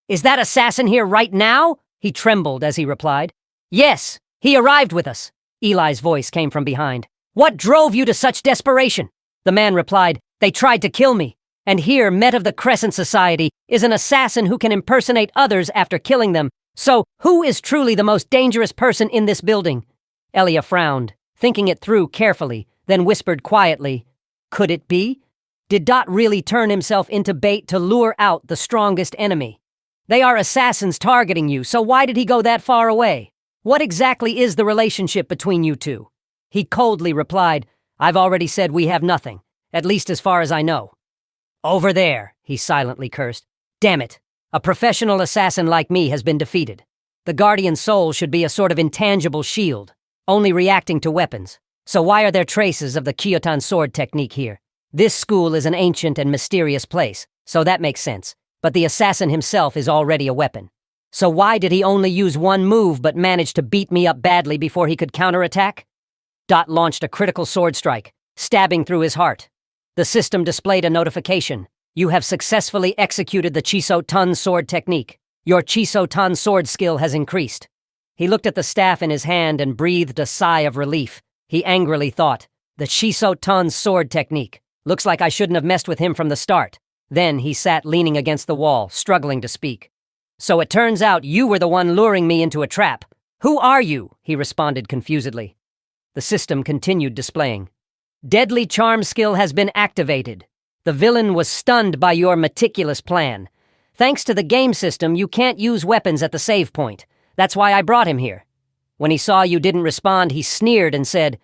"Is that assassin here right now?" He trembled as he replied, "Yes, he arrived with us." Eli's voice came from behind. "What drove you to such desperation?" The man replied, "They tried to kill me. And here, Met of the Crescent Society is an assassin who can impersonate others after killing them. So, who is truly the most dangerous person in this building?" Elia frowned, thinking it through carefully, then whispered quietly, "Could it be? Did Dot really turn himself into bait to lure out the strongest enemy? They are assassins targeting you, so why did he go that far away? What exactly is the relationship between you two?" He coldly replied, "I've already said we have nothing, at least as far as I know." "Over there," he silently cursed. "Damn it. A professional assassin like me has been defeated. The Guardian Soul should be a sort of intangible shield, only reacting to weapons. So why are there traces of the Kyotan sword technique here? This school is an ancient and mysterious place, so that makes sense. But the assassin himself is already a weapon. So why did he only use one move but manage to beat me up badly before he could counterattack?" Dot launched a critical sword strike, stabbing through his heart. The system displayed a notification. "You have successfully executed the Chiso-Tun sword technique. Your Chiso-Tun sword skill has increased." He looked at the staff in his hand and breathed a sigh of relief. He angrily thought, "The Chiso-Tun sword technique. Looks like I shouldn't have messed with him from the start." Then he sat leaning against the wall, struggling to speak. "So it turns out you were the one luring me into a trap. Who are you?" he responded confusedly. The system continued displaying. "Deadly charm skill has been activated. The villain was stunned by your meticulous plan. Thanks to the game system, you can't use weapons at the save point. That's why I brought him here. When he saw you didn't respond, he sneered and said,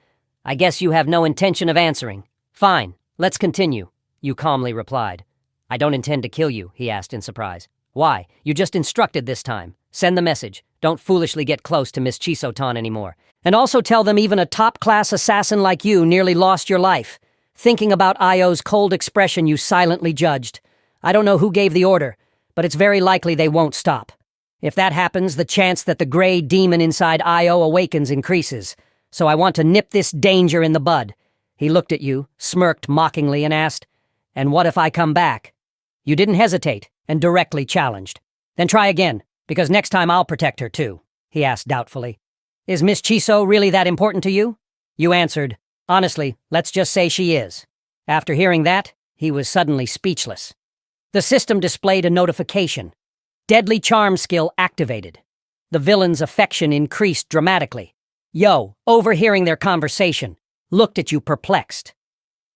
'I guess you have no intention of answering. Fine, let's continue,' you calmly replied. 'I don't intend to kill you,' he asked in surprise. 'Why? You just instructed this time. Send the message. Don't foolishly get close to Miss Chisotan anymore. And also tell them even a top-class assassin like you nearly lost your life. thinking about Io's cold expression you silently judged. I don't know who gave the order, but it's very likely they won't stop. If that happens, the chance that the gray demon inside Io awakens increases. So I want to nip this danger in the bud. He looked at you, smirked mockingly, and asked, "And what if I come back?" You didn't hesitate, and directly challenged. "Then try again, because next time I'll protect her too," he asked doubtfully. "Is Miss Chiso really that important to you?" You answered, "Honestly, let's just say she is." After hearing that, he was suddenly speechless. The system displayed a notification. Deadly charm skill activated. The villain's affection increased dramatically. Yo, overhearing their conversation, looked at you perplexed.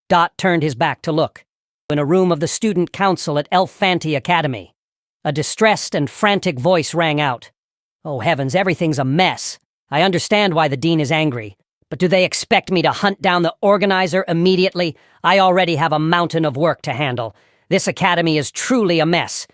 Dot turned his back to look. In a room of the student council at Elfanti Academy. A distressed and frantic voice rang out. "Oh heavens, everything's a mess. I understand why the dean is angry. But do they expect me to hunt down the organizer immediately? I already have a mountain of work to handle. This academy is truly a mess.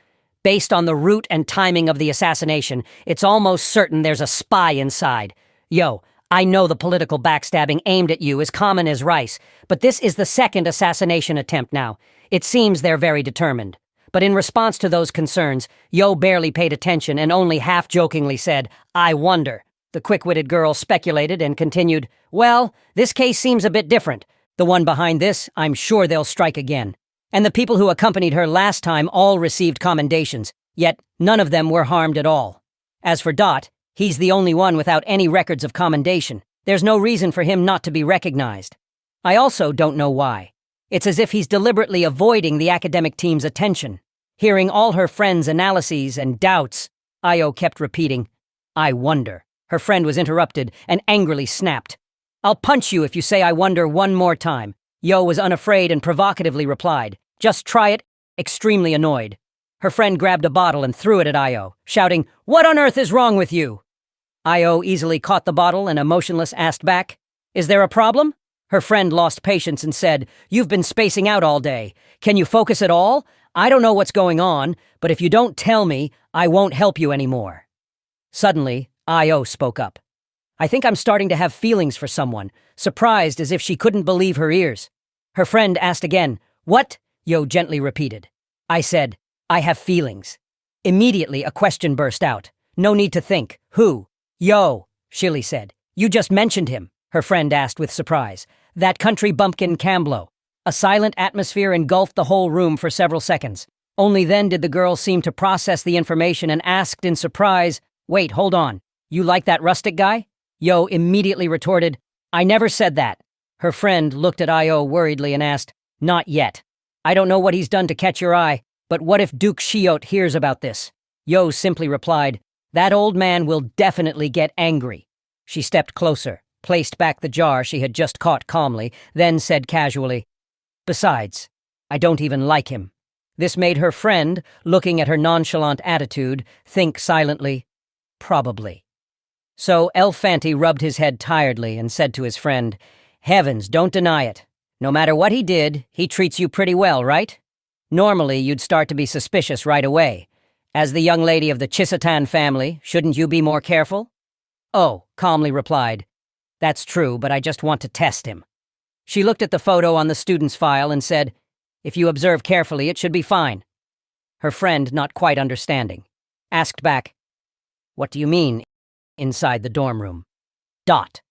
Based on the route and timing of the assassination, it's almost certain there's a spy inside. Yo, I know the political backstabbing aimed at you is common as rice, but this is the second assassination attempt now. It seems they're very determined." But in response to those concerns, Yo barely paid attention and only half-jokingly said, "I wonder." The quick-witted girl speculated and continued, "Well, this case seems a bit different. The one behind this, I'm sure they'll strike again. And the people who accompanied her last time all received commendations, yet none of them were harmed at all. As for Dot, he's the only one without any records of commendation. There's no reason for him not to be recognized. I also don't know why. It's as if he's deliberately avoiding the academic team's attention." Hearing all her friends' analyses and doubts, Io kept repeating, "I wonder." Her friend was interrupted and angrily snapped. "I'll punch you if you say I wonder one more time." Yo was unafraid and provocatively replied, "Just try it," extremely annoyed. Her friend grabbed a bottle and threw it at Io, shouting, "What on earth is wrong with you?" Io easily caught the bottle and emotionless asked back, "Is there a problem?" Her friend lost patience and said, "You've been spacing out all day. Can you focus at all? I don't know what's going on, but if you don't tell me, I won't help you anymore." Suddenly, Io spoke up. "I think I'm starting to have feelings for someone," surprised as if she couldn't believe her ears. Her friend asked again, "What?" Yo gently repeated. "I said, I have feelings." Immediately, a question burst out. "No need to think. Who?" "Yo," Shilly said. "You just mentioned him," her friend asked with surprise. "That country bumpkin Camblo." A silent atmosphere engulfed the whole room for several seconds. Only then did the girl seem to process the information and asked in surprise, "Wait, hold on. You like that rustic guy?" Yo immediately retorted, "I never said that." Her friend looked at Io worriedly and asked, "Not yet. I don't know what he's done to catch your eye, but what if Duke Shiot hears about this?" Yo simply replied, "That old man will definitely get angry." She stepped closer, placed back the jar she had just caught calmly, then said casually, "Besides, I don't even like him." This made her friend, looking at her nonchalant attitude, think silently, "Probably." So Elfanti rubbed his head tiredly and said to his friend, "Heavens, don't deny it. No matter what he did, he treats you pretty well, right? Normally, you'd start to be suspicious right away. As the young lady of the Chisatan family, shouldn't you be more careful?" "Oh," calmly replied, "That's true, but I just want to test him." She looked at the photo on the student's file and said, "If you observe carefully, it should be fine." Her friend, not quite understanding, asked back, "What do you mean, inside the dorm room?" Dot,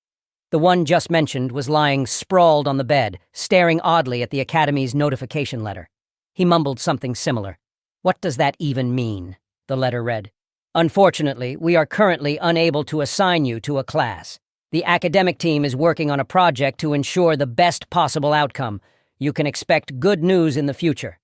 the one just mentioned, was lying sprawled on the bed, staring oddly at the Academy's notification letter. He mumbled something similar. "What does that even mean?" the letter read. "Unfortunately, we are currently unable to assign you to a class. The academic team is working on a project to ensure the best possible outcome. You can expect good news in the future."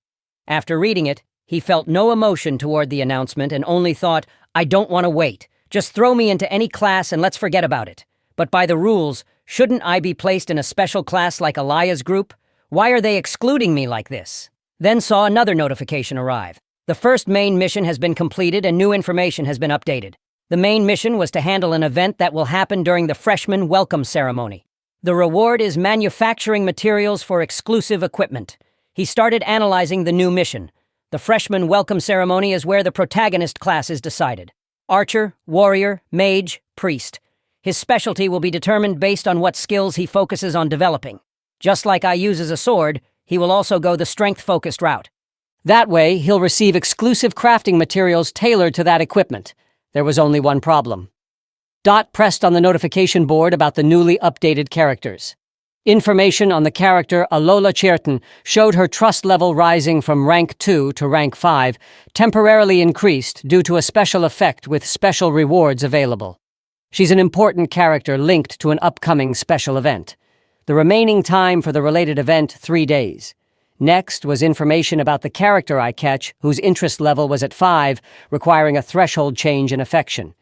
After reading it, he felt no emotion toward the announcement and only thought, "I don't want to wait. Just throw me into any class and let's forget about it. But by the rules, shouldn't I be placed in a special class like Alaya's group? Why are they excluding me like this?" Then saw another notification arrive. The first main mission has been completed and new information has been updated. The main mission was to handle an event that will happen during the freshman welcome ceremony. The reward is manufacturing materials for exclusive equipment. He started analyzing the new mission. The freshman welcome ceremony is where the protagonist class is decided. Archer, warrior, mage, priest. His specialty will be determined based on what skills he focuses on developing. Just like I use as a sword, he will also go the strength-focused route. That way, he'll receive exclusive crafting materials tailored to that equipment. There was only one problem. Dot pressed on the notification board about the newly updated characters. Information on the character Alola Cherton showed her trust level rising from rank 2 to rank 5, temporarily increased due to a special effect with special rewards available. She's an important character linked to an upcoming special event. The remaining time for the related event, 3 days. Next was information about the character I catch, whose interest level was at 5, requiring a threshold change in affection.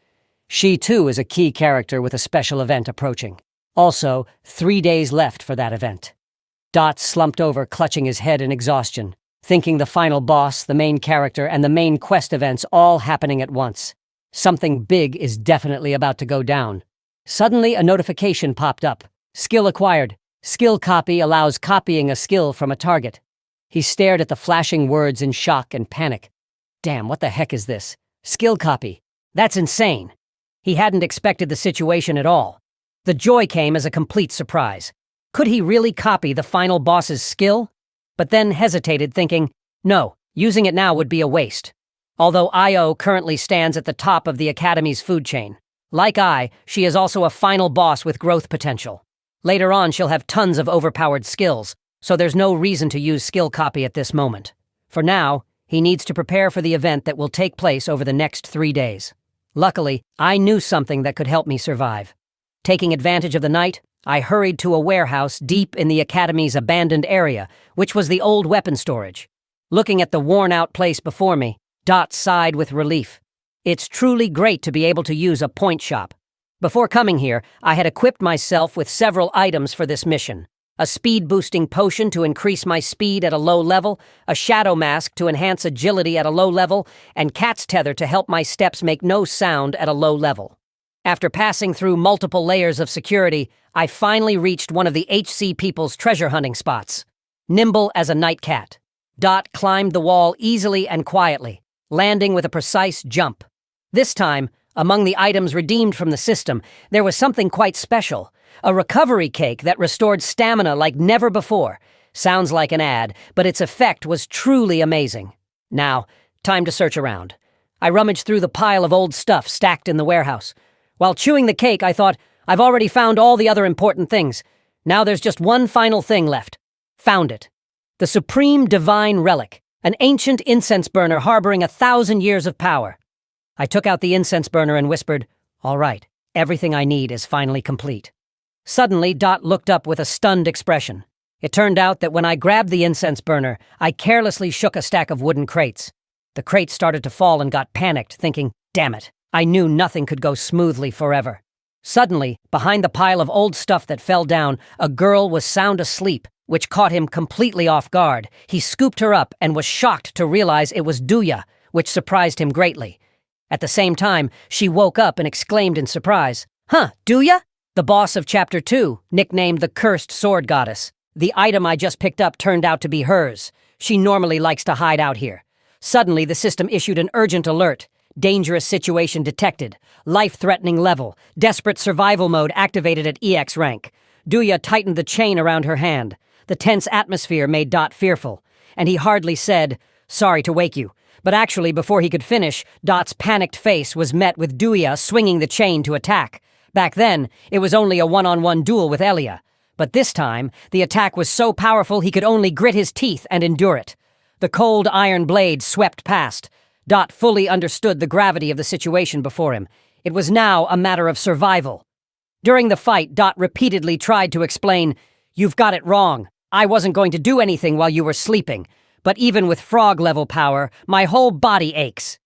She too is a key character with a special event approaching. Also, 3 days left for that event. Dot slumped over, clutching his head in exhaustion, thinking the final boss, the main character, and the main quest events all happening at once. Something big is definitely about to go down. Suddenly, a notification popped up. Skill acquired. Skill copy allows copying a skill from a target. He stared at the flashing words in shock and panic. Damn, what the heck is this? Skill copy. That's insane. He hadn't expected the situation at all. The joy came as a complete surprise. Could he really copy the final boss's skill? But then hesitated, thinking, no, using it now would be a waste. Although Io currently stands at the top of the Academy's food chain. Like she is also a final boss with growth potential. Later on, she'll have tons of overpowered skills, so there's no reason to use skill copy at this moment. For now, he needs to prepare for the event that will take place over the next 3 days. Luckily, I knew something that could help me survive. Taking advantage of the night, I hurried to a warehouse deep in the Academy's abandoned area, which was the old weapon storage. Looking at the worn-out place before me, Dot sighed with relief. It's truly great to be able to use a point shop. Before coming here, I had equipped myself with several items for this mission. A speed-boosting potion to increase my speed at a low level, a shadow mask to enhance agility at a low level, and cat's tether to help my steps make no sound at a low level. After passing through multiple layers of security, I finally reached one of the HC people's treasure hunting spots. Nimble as a night cat, Dot climbed the wall easily and quietly, landing with a precise jump. This time, among the items redeemed from the system, there was something quite special. A recovery cake that restored stamina like never before. Sounds like an ad, but its effect was truly amazing. Now, time to search around. I rummaged through the pile of old stuff stacked in the warehouse. While chewing the cake, I thought, I've already found all the other important things. Now there's just one final thing left. Found it. The Supreme Divine Relic, an ancient incense burner harboring 1,000 years of power. I took out the incense burner and whispered, all right, everything I need is finally complete. Suddenly, Dot looked up with a stunned expression. It turned out that when I grabbed the incense burner, I carelessly shook a stack of wooden crates. The crates started to fall and got panicked, thinking, damn it. I knew nothing could go smoothly forever. Suddenly, behind the pile of old stuff that fell down, a girl was sound asleep, which caught him completely off guard. He scooped her up and was shocked to realize it was Duya, which surprised him greatly. At the same time, she woke up and exclaimed in surprise, Huh, Duya? The boss of Chapter 2, nicknamed the Cursed Sword Goddess. The item I just picked up turned out to be hers. She normally likes to hide out here. Suddenly, the system issued an urgent alert. Dangerous situation detected. Life-threatening level. Desperate survival mode activated at EX rank. Duya tightened the chain around her hand. The tense atmosphere made Dot fearful, and he hardly said, sorry to wake you. But actually, before he could finish, Dot's panicked face was met with Duya swinging the chain to attack. Back then, it was only a one-on-one duel with Elia. But this time, the attack was so powerful he could only grit his teeth and endure it. The cold iron blade swept past. Dot fully understood the gravity of the situation before him. It was now a matter of survival. During the fight, Dot repeatedly tried to explain, you've got it wrong. I wasn't going to do anything while you were sleeping. But even with frog-level power, my whole body aches.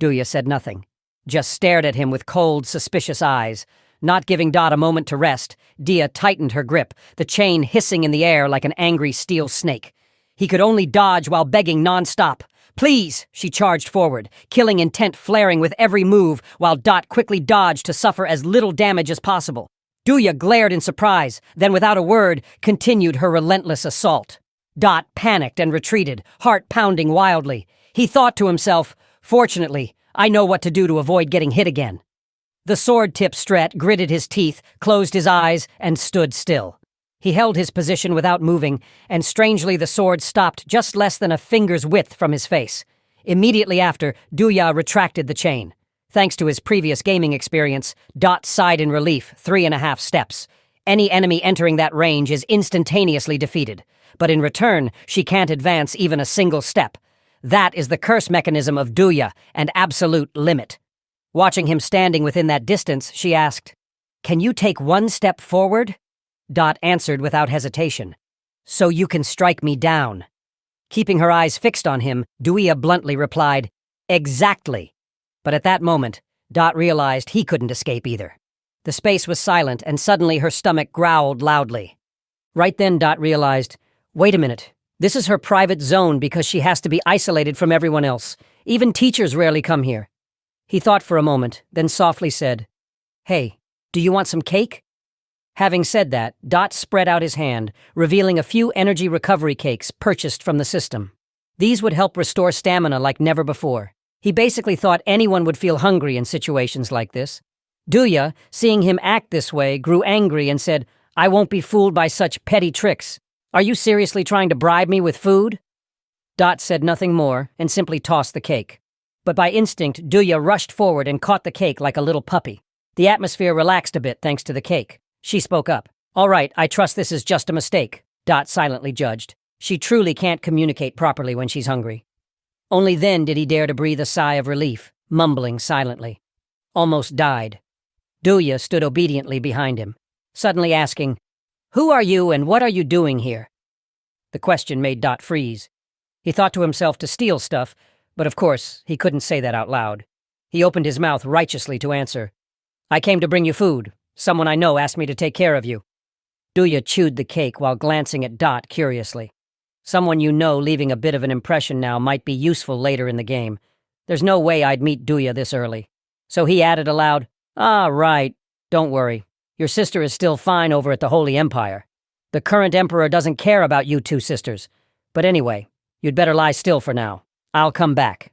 Duya said nothing, just stared at him with cold, suspicious eyes. Not giving Dot a moment to rest, Dia tightened her grip, the chain hissing in the air like an angry steel snake. He could only dodge while begging non-stop. Please, she charged forward, killing intent flaring with every move, while Dot quickly dodged to suffer as little damage as possible. Duya glared in surprise, then without a word, continued her relentless assault. Dot panicked and retreated, heart pounding wildly. He thought to himself, fortunately, I know what to do to avoid getting hit again. The sword-tip Stret gritted his teeth, closed his eyes, and stood still. He held his position without moving, and strangely the sword stopped just less than a finger's width from his face. Immediately after, Duya retracted the chain. Thanks to his previous gaming experience, Dot sighed in relief 3.5 steps. Any enemy entering that range is instantaneously defeated, but in return, she can't advance even a single step. That is the curse mechanism of Duya, and absolute limit. Watching him standing within that distance, she asked, "Can you take 1 step forward?" Dot answered without hesitation, "So you can strike me down." Keeping her eyes fixed on him, Duya bluntly replied, "Exactly." But at that moment, Dot realized he couldn't escape either. The space was silent, and suddenly her stomach growled loudly. Right then, Dot realized, wait a minute, this is her private zone because she has to be isolated from everyone else. Even teachers rarely come here. He thought for a moment, then softly said, "Hey, do you want some cake?" Having said that, Dot spread out his hand, revealing a few energy recovery cakes purchased from the system. These would help restore stamina like never before. He basically thought anyone would feel hungry in situations like this. Duya, seeing him act this way, grew angry and said, "I won't be fooled by such petty tricks. Are you seriously trying to bribe me with food?" Dot said nothing more and simply tossed the cake. But by instinct, Duya rushed forward and caught the cake like a little puppy. The atmosphere relaxed a bit thanks to the cake. She spoke up. "All right, I trust this is just a mistake," Dot silently judged. She truly can't communicate properly when she's hungry. Only then did he dare to breathe a sigh of relief, mumbling silently. Almost died. Duya stood obediently behind him, suddenly asking, "Who are you and what are you doing here?" The question made Dot freeze. He thought to himself to steal stuff, but of course, he couldn't say that out loud. He opened his mouth righteously to answer, "I came to bring you food. Someone I know asked me to take care of you." Duya chewed the cake while glancing at Dot curiously. Someone you know leaving a bit of an impression now might be useful later in the game. There's no way I'd meet Duya this early. So he added aloud, "Ah, right. Don't worry. Your sister is still fine over at the Holy Empire. The current emperor doesn't care about you two sisters. But anyway, you'd better lie still for now. I'll come back."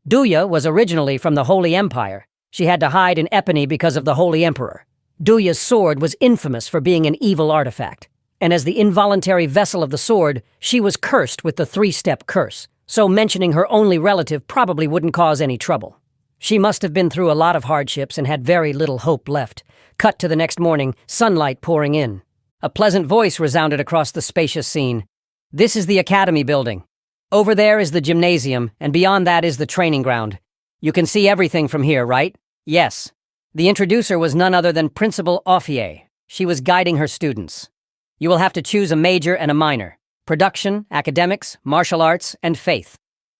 Duya was originally from the Holy Empire. She had to hide in Epony because of the Holy Emperor. Duya's sword was infamous for being an evil artifact, and as the involuntary vessel of the sword, she was cursed with the 3-step curse, so mentioning her only relative probably wouldn't cause any trouble. She must have been through a lot of hardships and had very little hope left. Cut to the next morning, sunlight pouring in. A pleasant voice resounded across the spacious scene. "This is the Academy building. Over there is the gymnasium, and beyond that is the training ground. You can see everything from here, right?" "Yes." The introducer was none other than Principal Offier. She was guiding her students. "You will have to choose a major and a minor. Production, academics, martial arts, and faith.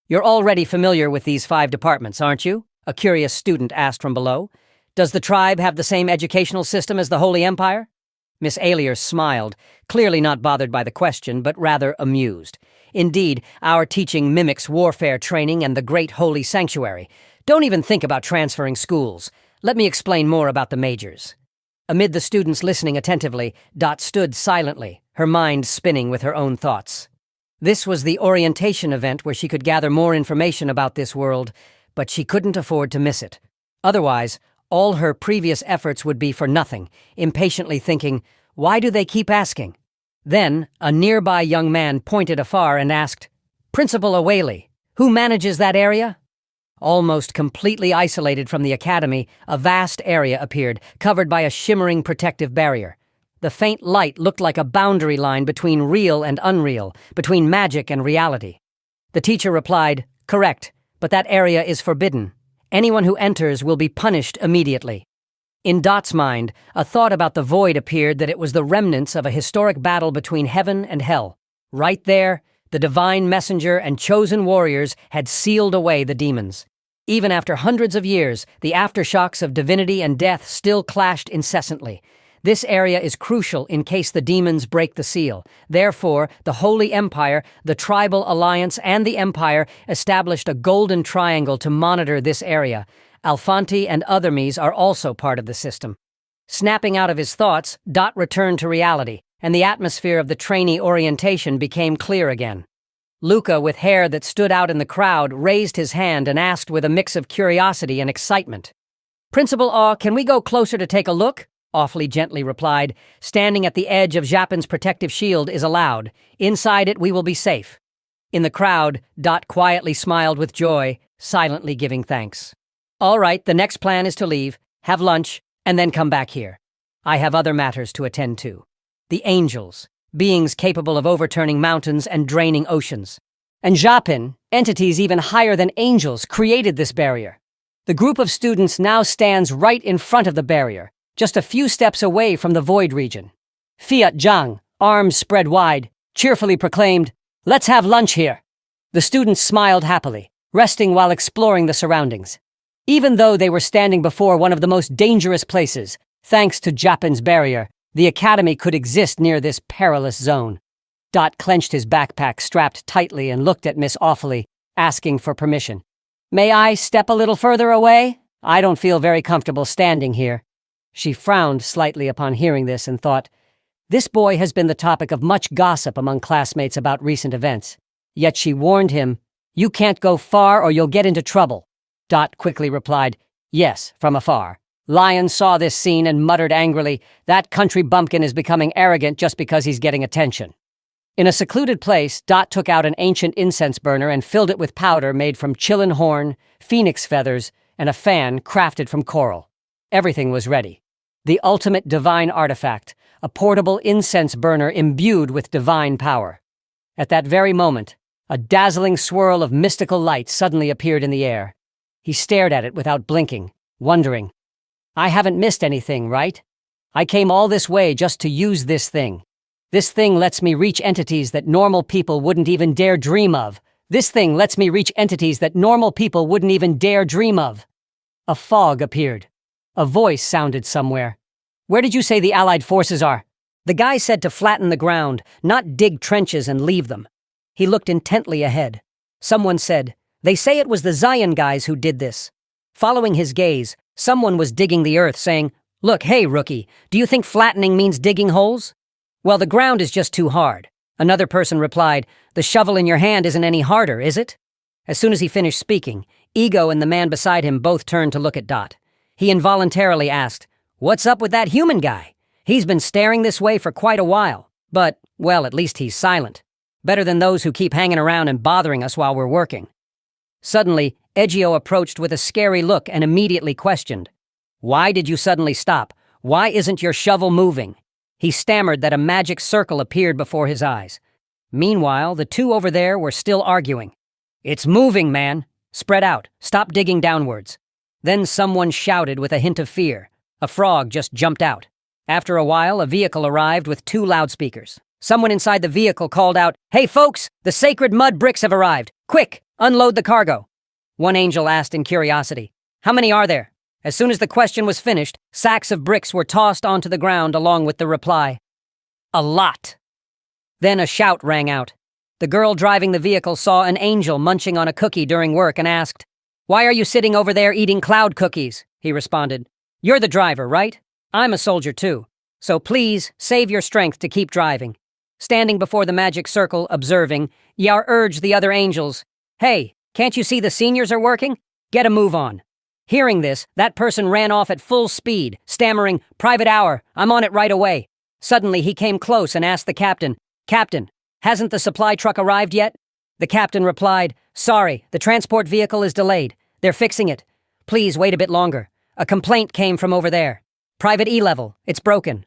You're already familiar with these 5 departments, aren't you?" a curious student asked from below. "Does the tribe have the same educational system as the Holy Empire?" Miss Alier smiled, clearly not bothered by the question, but rather amused. "Indeed, our teaching mimics warfare training and the Great Holy Sanctuary. Don't even think about transferring schools. Let me explain more about the majors." Amid the students listening attentively, Dot stood silently, her mind spinning with her own thoughts. This was the orientation event where she could gather more information about this world, but she couldn't afford to miss it. Otherwise, all her previous efforts would be for nothing, impatiently thinking, why do they keep asking? Then, a nearby young man pointed afar and asked, "Principal Awaley, who manages that area?" Almost completely isolated from the academy, a vast area appeared, covered by a shimmering protective barrier. The faint light looked like a boundary line between real and unreal, between magic and reality. The teacher replied, "Correct, but that area is forbidden. Anyone who enters will be punished immediately." In Dot's mind, a thought about the void appeared that it was the remnants of a historic battle between heaven and hell. Right there, the divine messenger and chosen warriors had sealed away the demons. Even after hundreds of years, the aftershocks of divinity and death still clashed incessantly. This area is crucial in case the demons break the seal. Therefore, the Holy Empire, the Tribal Alliance, and the Empire established a golden triangle to monitor this area. Alfanti and Othermes are also part of the system. Snapping out of his thoughts, Dot returned to reality, and the atmosphere of the trainee orientation became clear again. Luca, with hair that stood out in the crowd, raised his hand and asked with a mix of curiosity and excitement, "Principal Aw, can we go closer to take a look?" awfully gently replied. Standing at the edge of Japan's protective shield is allowed. Inside it we will be safe. In the crowd, Dot quietly smiled with joy, silently giving thanks. All right, the next plan is to leave, have lunch, and then come back here. I have other matters to attend to. The angels, beings capable of overturning mountains and draining oceans. And Japan, entities even higher than angels, created this barrier. The group of students now stands right in front of the barrier, just a few steps away from the void region. Fiat Zhang, arms spread wide, cheerfully proclaimed, "Let's have lunch here." The students smiled happily, resting while exploring the surroundings. Even though they were standing before one of the most dangerous places, thanks to Japan's barrier, the academy could exist near this perilous zone. Dot clenched his backpack strapped tightly and looked at Miss Awfully, asking for permission. "May I step a little further away? I don't feel very comfortable standing here." She frowned slightly upon hearing this and thought, this boy has been the topic of much gossip among classmates about recent events. Yet she warned him, "You can't go far or you'll get into trouble." Dot quickly replied, "Yes, from afar." Lion saw this scene and muttered angrily, "That country bumpkin is becoming arrogant just because he's getting attention." In a secluded place, Dot took out an ancient incense burner and filled it with powder made from chillin horn, phoenix feathers, and a fan crafted from coral. Everything was ready. The ultimate divine artifact, a portable incense burner imbued with divine power. At that very moment, a dazzling swirl of mystical light suddenly appeared in the air. He stared at it without blinking, wondering, I haven't missed anything, right? I came all this way just to use this thing. This thing lets me reach entities that normal people wouldn't even dare dream of. This thing lets me reach entities that normal people wouldn't even dare dream of. A fog appeared. A voice sounded somewhere. "Where did you say the Allied forces are?" The guy said to flatten the ground, not dig trenches and leave them. He looked intently ahead. Someone said, "They say it was the Zion guys who did this." Following his gaze, someone was digging the earth, saying, "Look, hey, rookie, do you think flattening means digging holes?" "Well, the ground is just too hard." Another person replied, "The shovel in your hand isn't any harder, is it?" As soon as he finished speaking, Ego and the man beside him both turned to look at Dot. He involuntarily asked, "What's up with that human guy? He's been staring this way for quite a while, but, well, at least he's silent. Better than those who keep hanging around and bothering us while we're working." Suddenly, Egio approached with a scary look and immediately questioned, "Why did you suddenly stop? Why isn't your shovel moving?" He stammered that a magic circle appeared before his eyes. Meanwhile, the two over there were still arguing. "It's moving, man! Spread out, stop digging downwards." Then someone shouted with a hint of fear. A frog just jumped out. After a while, a vehicle arrived with 2 loudspeakers. Someone inside the vehicle called out, "Hey folks, the sacred mud bricks have arrived! Quick, unload the cargo!" One angel asked in curiosity, "How many are there?" As soon as the question was finished, sacks of bricks were tossed onto the ground along with the reply, "A lot." Then a shout rang out. The girl driving the vehicle saw an angel munching on a cookie during work and asked, "Why are you sitting over there eating cloud cookies?" He responded, "You're the driver, right? I'm a soldier too. So please, save your strength to keep driving." Standing before the magic circle, observing, Yar urged the other angels, "Hey, can't you see the seniors are working? Get a move on." Hearing this, that person ran off at full speed, stammering, "Private hour, I'm on it right away." Suddenly he came close and asked the captain, "Captain, hasn't the supply truck arrived yet?" The captain replied, "Sorry, the transport vehicle is delayed. They're fixing it. Please wait a bit longer. A complaint came from over there. Private E-level, it's broken."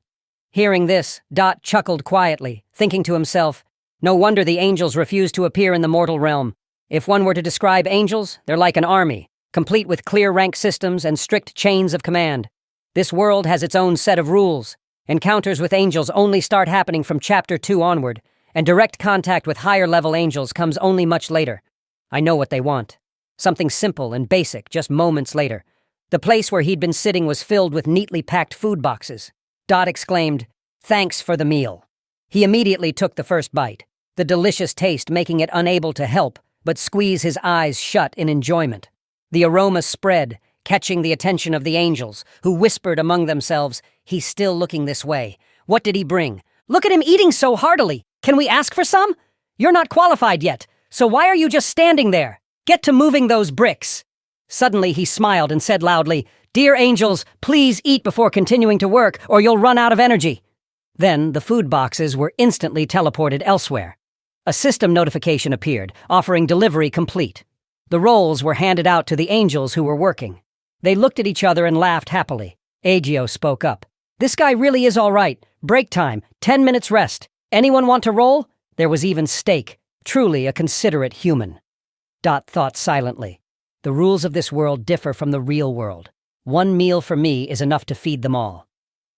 Hearing this, Dot chuckled quietly, thinking to himself, no wonder the angels refuse to appear in the mortal realm. If one were to describe angels, they're like an army, complete with clear rank systems and strict chains of command. This world has its own set of rules. Encounters with angels only start happening from Chapter 2 onward, and direct contact with higher-level angels comes only much later. I know what they want. Something simple and basic, just moments later. The place where he'd been sitting was filled with neatly packed food boxes. Dot exclaimed, "Thanks for the meal." He immediately took the first bite, the delicious taste making it unable to help but squeeze his eyes shut in enjoyment. The aroma spread, catching the attention of the angels, who whispered among themselves, "He's still looking this way. What did he bring? Look at him eating so heartily. Can we ask for some? You're not qualified yet, so why are you just standing there? Get to moving those bricks." Suddenly he smiled and said loudly, "Dear angels, please eat before continuing to work, or you'll run out of energy." Then the food boxes were instantly teleported elsewhere. A system notification appeared, offering delivery complete. The rolls were handed out to the angels who were working. They looked at each other and laughed happily. Agio spoke up. "This guy really is all right. Break time, 10 minutes rest. Anyone want to roll?" There was even steak. Truly a considerate human. Dot thought silently. The rules of this world differ from the real world. One meal for me is enough to feed them all.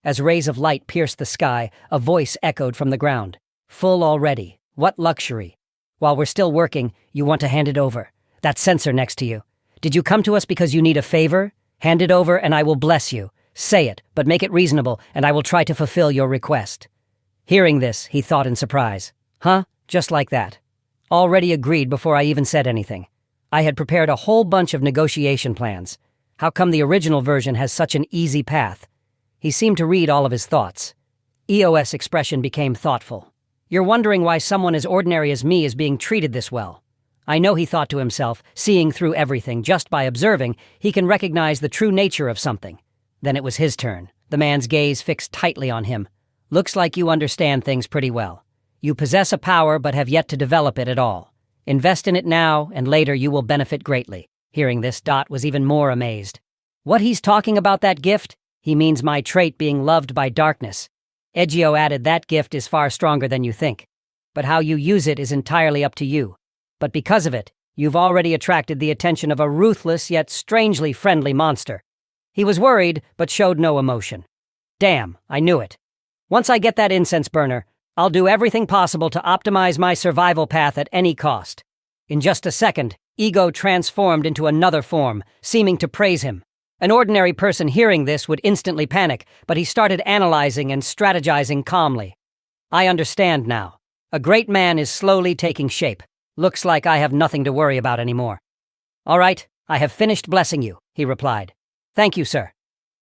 As rays of light pierced the sky, a voice echoed from the ground. "Full already. What luxury. While we're still working, you want to hand it over. That sensor next to you. Did you come to us because you need a favor? Hand it over and I will bless you. Say it, but make it reasonable, and I will try to fulfill your request." Hearing this, he thought in surprise. Huh? Just like that. Already agreed before I even said anything. I had prepared a whole bunch of negotiation plans. How come the original version has such an easy path? He seemed to read all of his thoughts. EOS' expression became thoughtful. "You're wondering why someone as ordinary as me is being treated this well." I know, he thought to himself, seeing through everything just by observing, he can recognize the true nature of something. Then it was his turn, the man's gaze fixed tightly on him. "Looks like you understand things pretty well. You possess a power but have yet to develop it at all. Invest in it now, and later you will benefit greatly." Hearing this, Dot was even more amazed. "What he's talking about, that gift? He means my trait being loved by darkness." Egio added, "That gift is far stronger than you think. But how you use it is entirely up to you. But because of it, you've already attracted the attention of a ruthless yet strangely friendly monster." He was worried, but showed no emotion. "Damn, I knew it. Once I get that incense burner, I'll do everything possible to optimize my survival path at any cost." In just a second, Ego transformed into another form, seeming to praise him. An ordinary person hearing this would instantly panic, but he started analyzing and strategizing calmly. "I understand now. A great man is slowly taking shape. Looks like I have nothing to worry about anymore." "All right, I have finished blessing you," he replied. "Thank you, sir."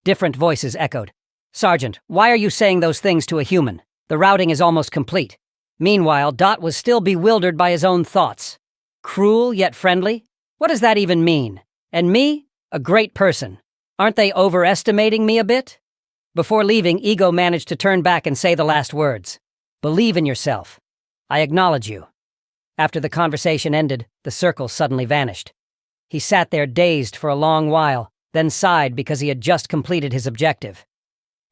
Different voices echoed. "Sergeant, why are you saying those things to a human? The routing is almost complete." Meanwhile, Dot was still bewildered by his own thoughts. Cruel yet friendly? What does that even mean? And me? A great person. Aren't they overestimating me a bit? Before leaving, Ego managed to turn back and say the last words. "Believe in yourself. I acknowledge you." After the conversation ended, the circle suddenly vanished. He sat there dazed for a long while, then sighed because he had just completed his objective.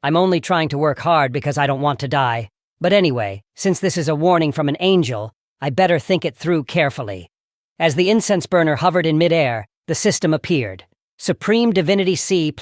"I'm only trying to work hard because I don't want to die. But anyway, since this is a warning from an angel, I better think it through carefully." As the incense burner hovered in midair, the system appeared. Supreme Divinity C++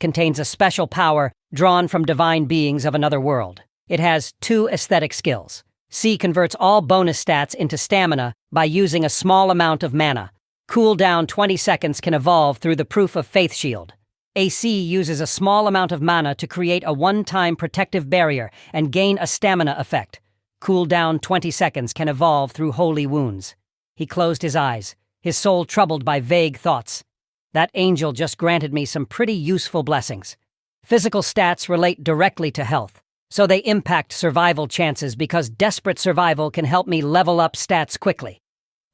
contains a special power drawn from divine beings of another world. It has 2 aesthetic skills. C converts all bonus stats into stamina by using a small amount of mana. Cooldown 20 seconds can evolve through the Proof of Faith shield. AC uses a small amount of mana to create a one-time protective barrier and gain a stamina effect. Cooldown 20 seconds can evolve through Holy Wounds. He closed his eyes, his soul troubled by vague thoughts. That angel just granted me some pretty useful blessings. Physical stats relate directly to health, so they impact survival chances because desperate survival can help me level up stats quickly.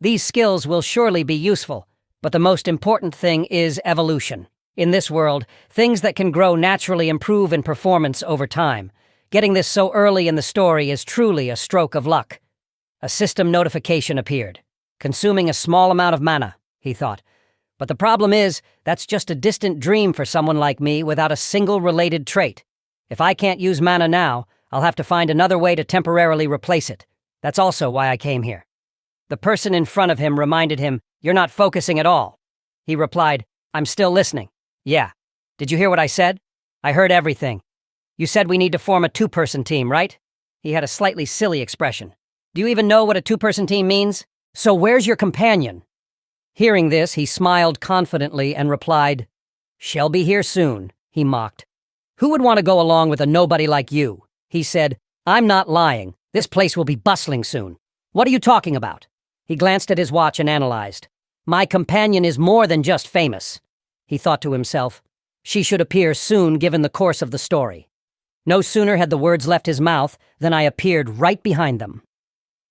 These skills will surely be useful, but the most important thing is evolution. In this world, things that can grow naturally improve in performance over time. Getting this so early in the story is truly a stroke of luck. A system notification appeared. "Consuming a small amount of mana," he thought. But the problem is, that's just a distant dream for someone like me without a single related trait. If I can't use mana now, I'll have to find another way to temporarily replace it. That's also why I came here. The person in front of him reminded him, "You're not focusing at all." He replied, "I'm still listening." "Yeah. Did you hear what I said?" "I heard everything. You said we need to form a 2-person team, right?" He had a slightly silly expression. "Do you even know what a 2-person team means? So where's your companion?" Hearing this, he smiled confidently and replied, "She'll be here soon," he mocked. "Who would want to go along with a nobody like you?" He said, "I'm not lying. This place will be bustling soon. What are you talking about?" He glanced at his watch and analyzed. "My companion is more than just famous." He thought to himself, "She should appear soon given the course of the story." No sooner had the words left his mouth than I appeared right behind them.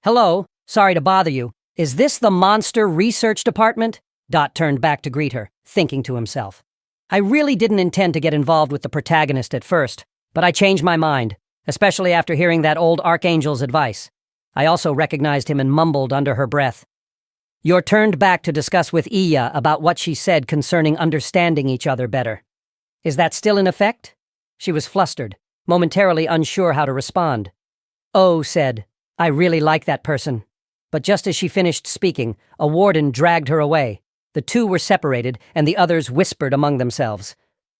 "Hello, sorry to bother you. Is this the Monster Research Department?" Dot turned back to greet her, thinking to himself. I really didn't intend to get involved with the protagonist at first, but I changed my mind, especially after hearing that old archangel's advice. I also recognized him and mumbled under her breath. You're turned back to discuss with Iya about what she said concerning understanding each other better. Is that still in effect? She was flustered, momentarily unsure how to respond. Oh said, I really like that person. But just as she finished speaking, a warden dragged her away. The two were separated, and the others whispered among themselves.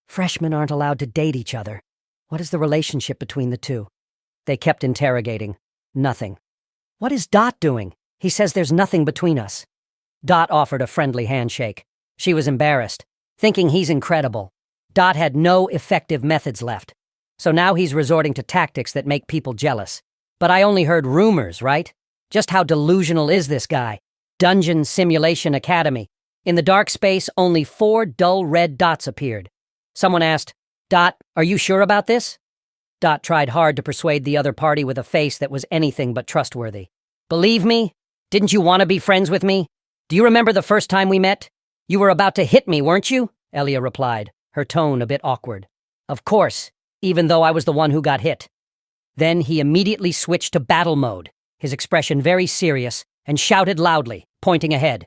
Freshmen aren't allowed to date each other. What is the relationship between the two? They kept interrogating. Nothing. What is Dot doing? He says there's nothing between us. Dot offered a friendly handshake. She was embarrassed, thinking he's incredible. Dot had no effective methods left, so now he's resorting to tactics that make people jealous. But I only heard rumors, right? Just how delusional is this guy? Dungeon Simulation Academy. In the dark space, only 4 dull red dots appeared. Someone asked, Dot, are you sure about this? Dot tried hard to persuade the other party with a face that was anything but trustworthy. Believe me? Didn't you want to be friends with me? Do you remember the first time we met? You were about to hit me, weren't you? Elia replied, her tone a bit awkward. Of course, even though I was the one who got hit. Then he immediately switched to battle mode, his expression very serious, and shouted loudly, pointing ahead.